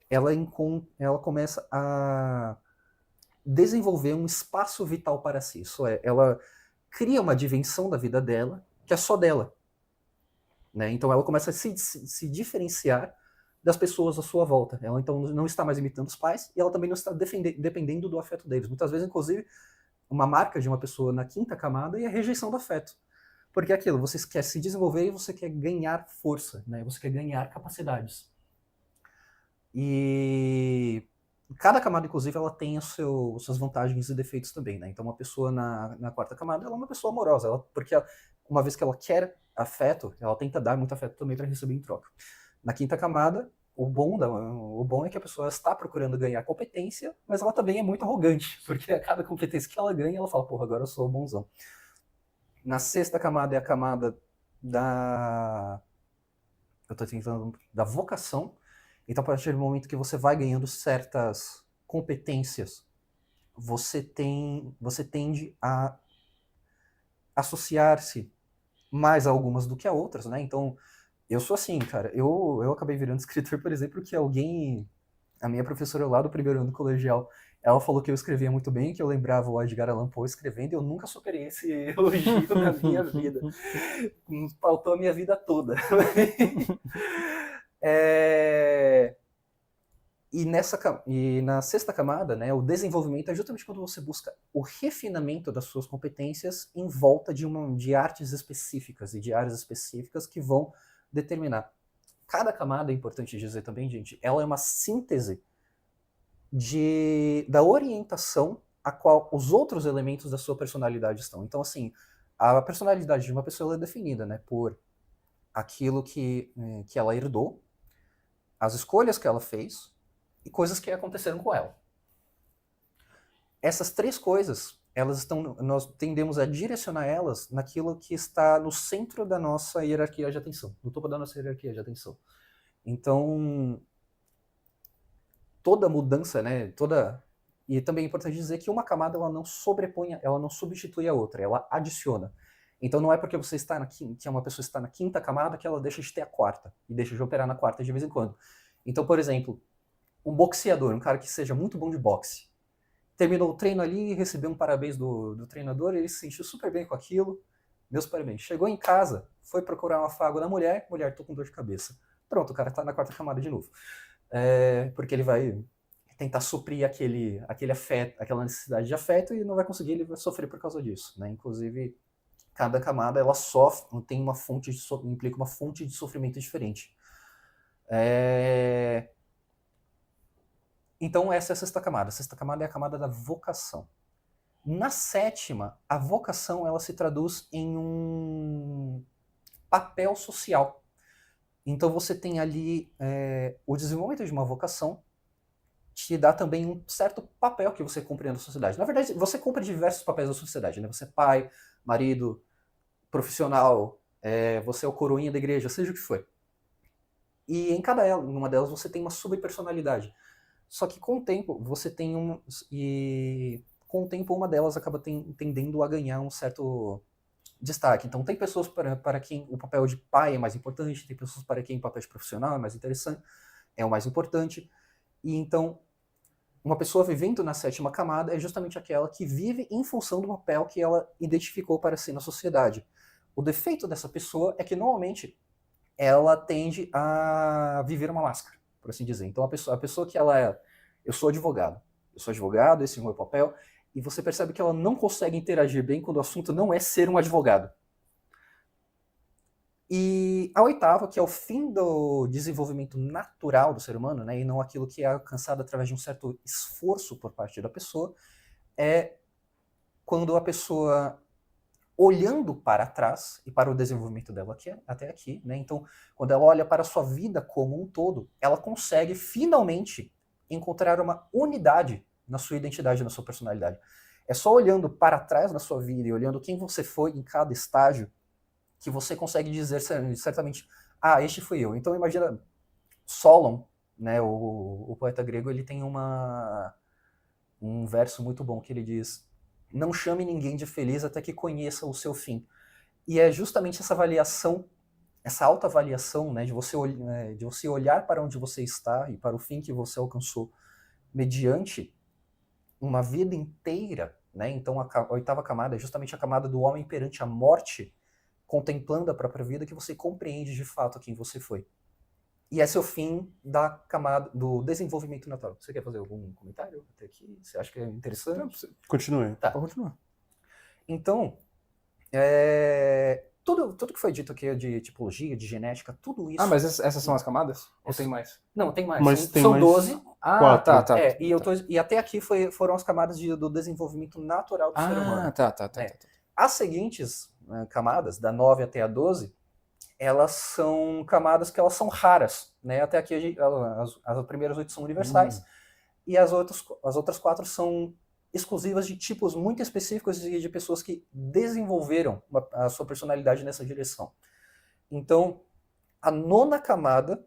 ela começa a desenvolver um espaço vital para si. Isso é, ela cria uma dimensão da vida dela que é só dela. Né? Então ela começa a se diferenciar das pessoas à sua volta. Ela então não está mais imitando os pais e ela também não está dependendo do afeto deles. Muitas vezes, inclusive, uma marca de uma pessoa na quinta camada é a rejeição do afeto. Porque é aquilo, você quer se desenvolver e você quer ganhar força, né? Você quer ganhar capacidades. E cada camada, inclusive, ela tem suas vantagens e defeitos também, né? Então, uma pessoa na quarta camada, ela é uma pessoa amorosa, porque uma vez que ela quer afeto, ela tenta dar muito afeto também para receber em troca. Na quinta camada, o bom é que a pessoa está procurando ganhar competência, mas ela também é muito arrogante, porque a cada competência que ela ganha, ela fala, porra, agora eu sou bonzão. Na sexta camada é a camada da vocação. Então, a partir do momento que você vai ganhando certas competências, você tende a associar-se mais a algumas do que a outras, né? Então, eu sou assim, cara. Eu acabei virando escritor, por exemplo, que a minha professora lá do primeiro ano do colegial, ela falou que eu escrevia muito bem, que eu lembrava o Edgar Allan Poe escrevendo, e eu nunca superei esse elogio na minha vida. Faltou a minha vida toda. E na sexta camada, né, o desenvolvimento é justamente quando você busca o refinamento das suas competências em volta de artes específicas e de áreas específicas que vão determinar. Cada camada, é importante dizer também, gente, ela é uma síntese da orientação a qual os outros elementos da sua personalidade estão. Então, assim, a personalidade de uma pessoa é definida, né, por aquilo que ela herdou, as escolhas que ela fez e coisas que aconteceram com ela. Essas três coisas, nós tendemos a direcionar elas naquilo que está no centro da nossa hierarquia de atenção, no topo da nossa hierarquia de atenção. Então, toda mudança, né, e também é importante dizer que uma camada ela não sobrepõe, ela não substitui a outra, ela adiciona. Então não é porque você que uma pessoa está na quinta camada que ela deixa de ter a quarta e deixa de operar na quarta de vez em quando. Então, por exemplo, um boxeador, um cara que seja muito bom de boxe, terminou o treino ali, recebeu um parabéns do treinador, ele se sentiu super bem com aquilo, meus parabéns. Chegou em casa, foi procurar um afago na mulher, tô com dor de cabeça. Pronto, o cara tá na quarta camada de novo. Porque ele vai tentar suprir aquele afeto, aquela necessidade de afeto e não vai conseguir, ele vai sofrer por causa disso, né? Inclusive, cada camada ela implica uma fonte de sofrimento diferente. Então essa é a sexta camada. A sexta camada é a camada da vocação. Na sétima, a vocação ela se traduz em um papel social. Então você tem ali o desenvolvimento de uma vocação te dá também um certo papel que você cumpre na sociedade. Na verdade, você cumpre diversos papéis na sociedade, né? Você é pai, marido, profissional, você é o coroinha da igreja, seja o que for. E em cada uma delas você tem uma subpersonalidade. Só que com o tempo você tem com o tempo uma delas acaba tendendo a ganhar um certo destaque. Então tem pessoas para quem o papel de pai é mais importante, tem pessoas para quem o papel de profissional é mais interessante, é o mais importante. E então uma pessoa vivendo na sétima camada é justamente aquela que vive em função do papel que ela identificou para si na sociedade. O defeito dessa pessoa é que normalmente ela tende a viver uma máscara, por assim dizer. Então a pessoa que ela é, eu sou advogado, esse é o meu papel, e você percebe que ela não consegue interagir bem quando o assunto não é ser um advogado. E a oitava, que é o fim do desenvolvimento natural do ser humano, né, e não aquilo que é alcançado através de um certo esforço por parte da pessoa, é quando a pessoa, olhando para trás e para o desenvolvimento dela até aqui, né, então quando ela olha para a sua vida como um todo, ela consegue finalmente encontrar uma unidade na sua identidade, na sua personalidade. É só olhando para trás na sua vida e olhando quem você foi em cada estágio que você consegue dizer certamente, este fui eu. Então imagina Solon, né, o poeta grego, ele tem um verso muito bom que ele diz: não chame ninguém de feliz até que conheça o seu fim. E é justamente essa avaliação, essa autoavaliação, né, de você olhar para onde você está e para o fim que você alcançou mediante uma vida inteira, né? Então a oitava camada é justamente a camada do homem perante a morte, contemplando a própria vida, que você compreende de fato quem você foi. E esse é o fim da camada do desenvolvimento natural. Você quer fazer algum comentário até aqui? Você acha que é interessante? Continue. Tá. Pode continuar. Então, tudo que foi dito aqui de tipologia, de genética, tudo isso... Ah, mas essas são as camadas? Ou tem mais? Não, tem mais. Mas tem São mais 12. Ah, tá. E até aqui foram as camadas do desenvolvimento natural do ser humano. Tá. As seguintes camadas, da 9 até a 12, elas são camadas que elas são raras, né? Até aqui as primeiras 8 são universais e as outras 4 são exclusivas de tipos muito específicos e de pessoas que desenvolveram a sua personalidade nessa direção. Então, a 9ª camada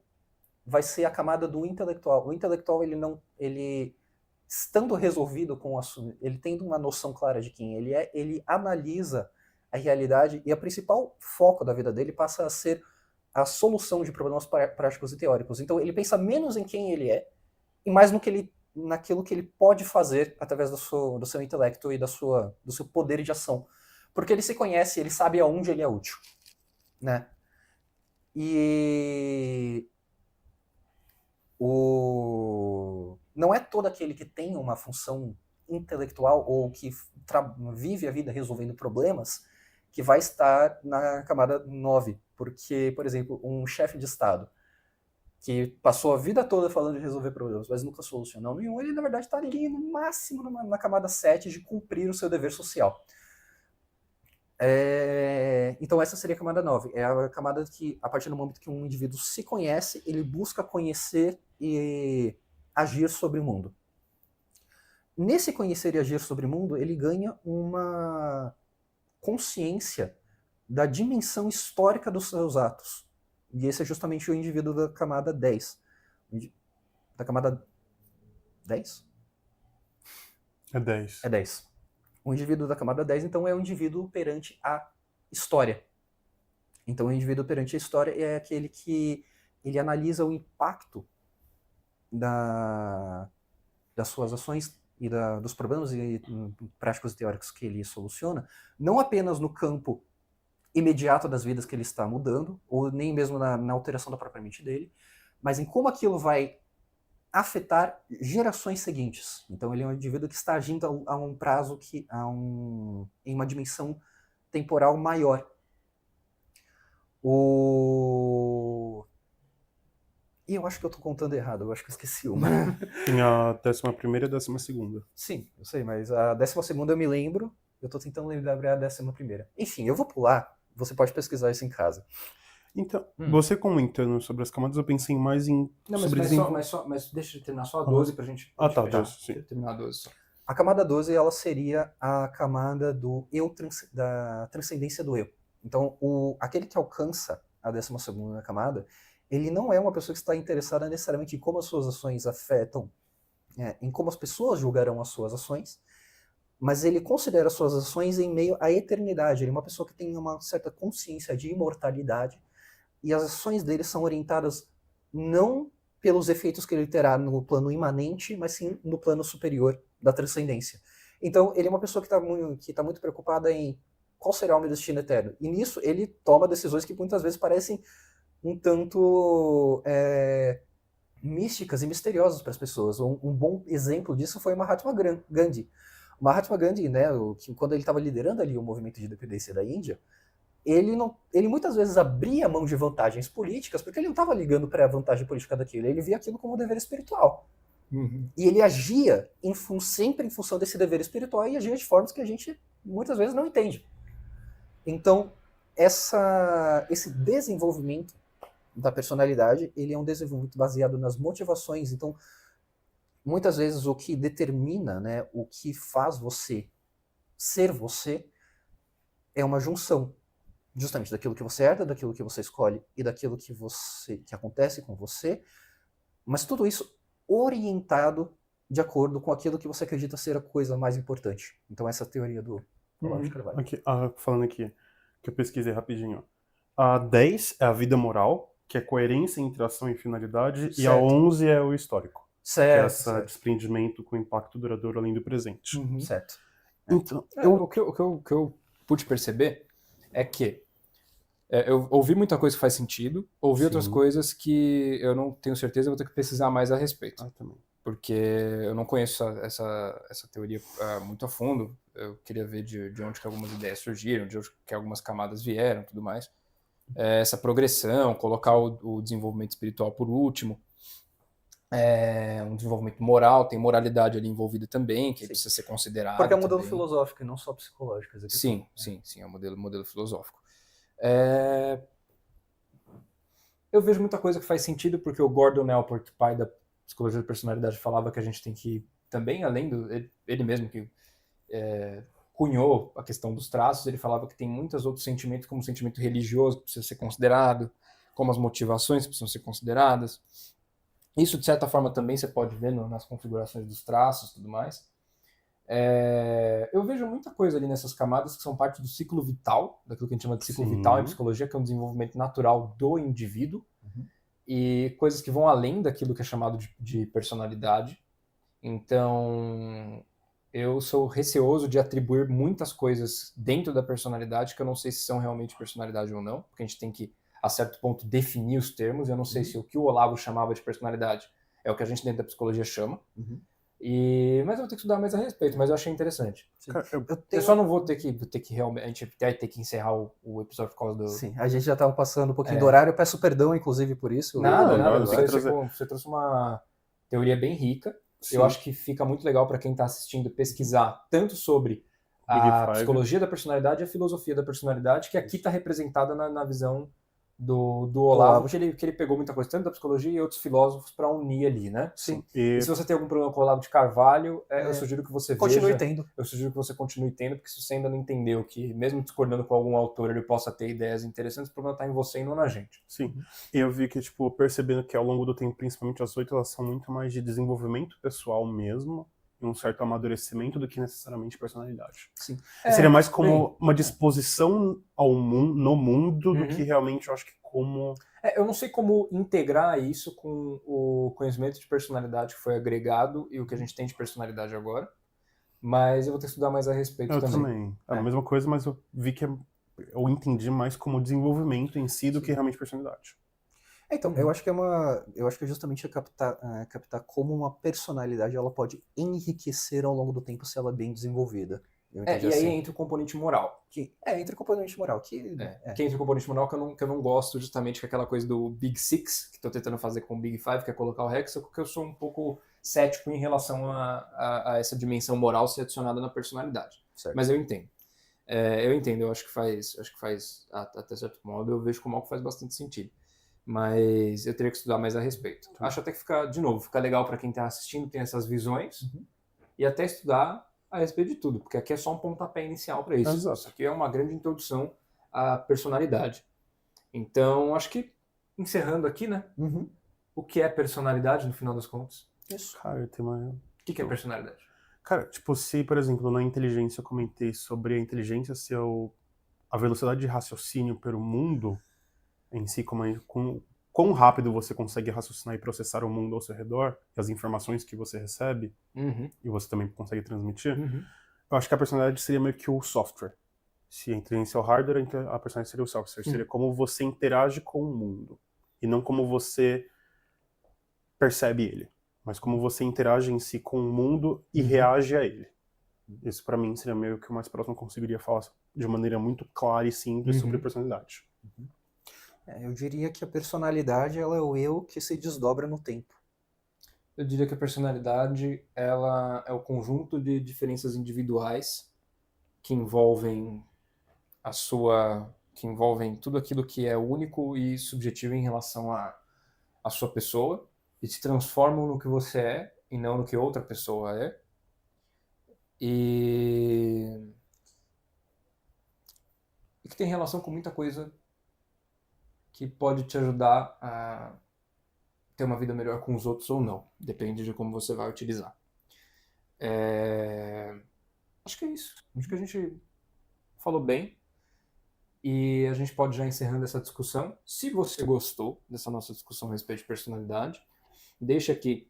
vai ser a camada do intelectual. O intelectual, ele estando resolvido ele tendo uma noção clara de quem ele é, ele analisa a realidade e o principal foco da vida dele passa a ser a solução de problemas práticos e teóricos. Então ele pensa menos em quem ele é e mais naquilo que ele pode fazer através do seu intelecto e do seu poder de ação. Porque ele se conhece, ele sabe aonde ele é útil, né? E não é todo aquele que tem uma função intelectual ou que vive a vida resolvendo problemas que vai estar na camada 9. Porque, por exemplo, um chefe de Estado que passou a vida toda falando de resolver problemas, mas nunca solucionou nenhum, ele na verdade está ali no máximo na camada 7 de cumprir o seu dever social. Então essa seria a camada 9. É a camada que, a partir do momento que um indivíduo se conhece, ele busca conhecer e agir sobre o mundo. Nesse conhecer e agir sobre o mundo, ele ganha uma consciência da dimensão histórica dos seus atos. E esse é justamente o indivíduo da camada 10. Da camada 10? É 10. É 10. O indivíduo da camada 10, então, é o indivíduo perante a história. Então, o indivíduo perante a história é aquele que ele analisa o impacto das suas ações e dos problemas práticos e teóricos que ele soluciona, não apenas no campo imediato das vidas que ele está mudando, ou nem mesmo na alteração da própria mente dele, mas em como aquilo vai afetar gerações seguintes. Então ele é um indivíduo que está agindo a um prazo, em uma dimensão temporal maior. E eu acho que eu estou contando errado, eu acho que eu esqueci uma. Tem a 11ª e a 12ª. Sim, eu sei, mas a 12ª eu me lembro, eu estou tentando lembrar a 11ª. Enfim, eu vou pular, você pode pesquisar isso em casa. Então, você comentando sobre as camadas, eu pensei mais em... Não, mas deixa eu terminar só a 12 pra gente... Ah, tá, 12, sim. Terminar a 12 só. A camada 12, ela seria a camada da transcendência do eu. Então, aquele que alcança a 12ª camada, ele não é uma pessoa que está interessada necessariamente em como as suas ações afetam, em como as pessoas julgarão as suas ações, mas ele considera as suas ações em meio à eternidade. Ele é uma pessoa que tem uma certa consciência de imortalidade, e as ações dele são orientadas não pelos efeitos que ele terá no plano imanente, mas sim no plano superior da transcendência. Então, ele é uma pessoa que está muito preocupada em qual será o meu destino eterno. E nisso, ele toma decisões que muitas vezes parecem um tanto místicas e misteriosas para as pessoas. Um bom exemplo disso foi o Mahatma Gandhi. O Mahatma Gandhi, né, quando ele estava liderando ali o movimento de independência da Índia, ele muitas vezes abria mão de vantagens políticas porque ele não estava ligando para a vantagem política daquilo, ele via aquilo como um dever espiritual. Uhum. E ele agia sempre em função desse dever espiritual e agia de formas que a gente muitas vezes não entende. Então, esse desenvolvimento da personalidade, ele é um desenvolvimento baseado nas motivações. Então, muitas vezes o que determina, né, o que faz você ser você é uma junção justamente daquilo que você herda, daquilo que você escolhe e daquilo que acontece com você Mas tudo isso orientado de acordo com aquilo que você acredita ser a coisa mais importante. Então essa é a teoria do Olavo de Carvalho. Aqui, falando aqui, que eu pesquisei rapidinho. A 10 é a vida moral, que é coerência entre ação e finalidade, e a Certo. 11 é o histórico, que é Certo, esse certo. desprendimento com impacto duradouro além do presente. Certo. Então, O que eu pude perceber é que eu ouvi muita coisa que faz sentido, ouvi outras Sim. coisas que eu não tenho certeza, eu vou ter que pesquisar mais a respeito. também. Porque eu não conheço essa teoria muito a fundo. Eu queria ver de onde que algumas ideias surgiram, de onde que algumas camadas vieram, tudo mais. Essa progressão, colocar o desenvolvimento espiritual por último, um desenvolvimento moral, tem moralidade ali envolvida também, que Sim. precisa ser considerado. Porque é um modelo também. filosófico e não só psicológico. Sim, é um modelo filosófico. Eu vejo muita coisa que faz sentido, porque o Gordon Allport, pai da psicologia da personalidade, falava que a gente tem que, também, além do... Ele mesmo que cunhou a questão dos traços, ele falava que tem muitos outros sentimentos, como o sentimento religioso que precisa ser considerado, como as motivações que precisam ser consideradas. Isso, de certa forma, também você pode ver nas configurações dos traços e tudo mais. Eu vejo muita coisa ali nessas camadas que são parte do ciclo vital, daquilo que a gente chama de ciclo Sim. vital em psicologia, que é um desenvolvimento natural do indivíduo, e coisas que vão além daquilo que é chamado de personalidade. Então, eu sou receoso de atribuir muitas coisas dentro da personalidade que eu não sei se são realmente personalidade ou não, porque a gente tem que, a certo ponto, definir os termos. Eu não sei se o que o Olavo chamava de personalidade é o que a gente dentro da psicologia chama. Mas eu vou ter que estudar mais a respeito, mas eu achei interessante. Cara, Eu só não vou ter que realmente. A gente vai ter que encerrar o episódio por causa do. Sim, a gente já estava passando um pouquinho do horário, eu peço perdão, inclusive, por isso. Nada. não, Você trouxe uma teoria bem rica. Sim. Eu acho que fica muito legal para quem está assistindo pesquisar tanto sobre Big a Five. psicologia da personalidade e a filosofia da personalidade, que aqui está representada na visão do Olavo, que ele pegou muita coisa, tanto da psicologia e outros filósofos, para unir ali, né? Sim. E se você tem algum problema com o Olavo de Carvalho, eu sugiro que você Continue veja. tendo. Eu sugiro que você continue tendo, porque se você ainda não entendeu que, mesmo discordando com algum autor, ele possa ter ideias interessantes, o problema está em você e não na gente. Sim. E eu vi que, tipo, percebendo que ao longo do tempo, principalmente as 8, elas são muito mais de desenvolvimento pessoal mesmo, e um certo amadurecimento do que necessariamente personalidade. Sim. Seria mais como uma disposição no mundo do que realmente, eu acho que como... Eu não sei como integrar isso com o conhecimento de personalidade que foi agregado e o que a gente tem de personalidade agora, mas eu vou ter que estudar mais a respeito também. Eu também. É a mesma coisa, mas eu vi que eu entendi mais como desenvolvimento em si do que realmente personalidade. Então, eu acho que é justamente captar como uma personalidade ela pode enriquecer ao longo do tempo se ela é bem desenvolvida. E aí entra o componente moral. Entre o componente moral. Que entra o componente moral que eu não gosto, justamente, que é aquela coisa do Big Six, que estou tentando fazer com o Big Five, que é colocar o Hexa, porque eu sou um pouco cético em relação a essa dimensão moral ser adicionada na personalidade. Certo. Mas eu entendo. Eu acho que faz, até certo modo, eu vejo como algo que faz bastante sentido. Mas eu teria que estudar mais a respeito. Acho até que fica legal para quem está assistindo, tem essas visões, e até estudar a respeito de tudo, porque aqui é só um pontapé inicial para isso. Exato. Isso aqui é uma grande introdução à personalidade. Então, acho que, encerrando aqui, né? O que é personalidade, no final das contas? Isso. Cara, tem uma... O que é personalidade? Cara, tipo, se, por exemplo, na inteligência eu comentei sobre a inteligência ser a velocidade de raciocínio pelo mundo em si, quão rápido você consegue raciocinar e processar o mundo ao seu redor, e as informações que você recebe, e você também consegue transmitir, eu acho que a personalidade seria meio que o software. Se a inteligência é o hardware, a personalidade seria o software. Seria como você interage com o mundo, e não como você percebe ele, mas como você interage em si com o mundo e reage a ele. Isso pra mim seria meio que o mais próximo que eu conseguiria falar de maneira muito clara e simples sobre personalidade. Eu diria que a personalidade ela é o eu que se desdobra no tempo. Eu diria que a personalidade ela é o conjunto de diferenças individuais que envolvem que envolvem tudo aquilo que é único e subjetivo em relação à sua pessoa e se transformam no que você é e não no que outra pessoa é. E que tem relação com muita coisa que pode te ajudar a ter uma vida melhor com os outros ou não. Depende de como você vai utilizar. Acho que é isso. Acho que a gente falou bem. E a gente pode já encerrando essa discussão. Se você gostou dessa nossa discussão a respeito de personalidade, deixa aqui,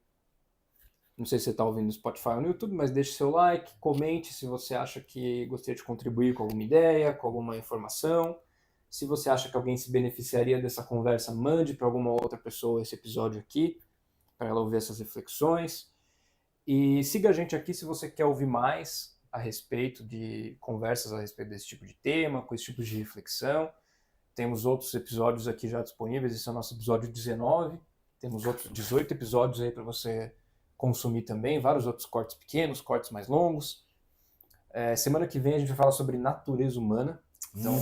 não sei se você está ouvindo no Spotify ou no YouTube, mas deixe seu like, comente se você acha que gostaria de contribuir com alguma ideia, com alguma informação. Se você acha que alguém se beneficiaria dessa conversa, mande para alguma outra pessoa esse episódio aqui, para ela ouvir essas reflexões. E siga a gente aqui se você quer ouvir mais a respeito de conversas a respeito desse tipo de tema, com esse tipo de reflexão. Temos outros episódios aqui já disponíveis, esse é o nosso episódio 19. Temos outros 18 episódios aí para você consumir também, vários outros cortes pequenos, cortes mais longos. Semana que vem a gente vai falar sobre natureza humana. Então,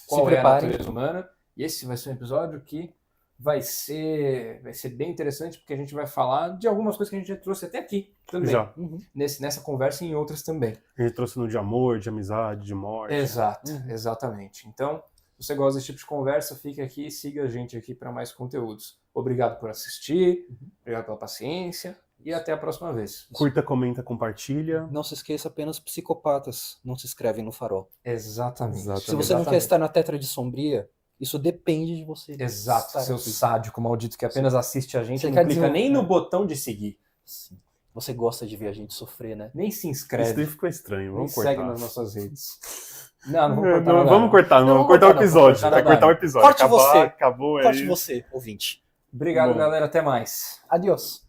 qual é a natureza humana? E esse vai ser um episódio que vai ser bem interessante, porque a gente vai falar de algumas coisas que a gente já trouxe até aqui também. Já. Nessa conversa e em outras também. A gente trouxe no de amor, de amizade, de morte. Exato, exatamente. Então, se você gosta desse tipo de conversa, fique aqui e siga a gente aqui para mais conteúdos. Obrigado por assistir, obrigado pela paciência e até a próxima vez. Curta, comenta, compartilha. Não se esqueça, apenas psicopatas não se inscrevem no Farol. Exatamente. Se você não quer estar na Tetra de Sombria, isso depende de você. Exato, seu sádico maldito que apenas assiste a gente e não clica nem no botão de seguir. Sim. Você gosta de ver a gente sofrer, né? Nem se inscreve. Isso daí ficou estranho, vamos cortar. Segue nas nossas redes. Não vamos cortar nada. Vamos cortar, não. Vamos cortar o episódio. Vai cortar o episódio. Corte você. Acabou aí. Corte você, ouvinte. Obrigado, galera. Até mais. Adiós.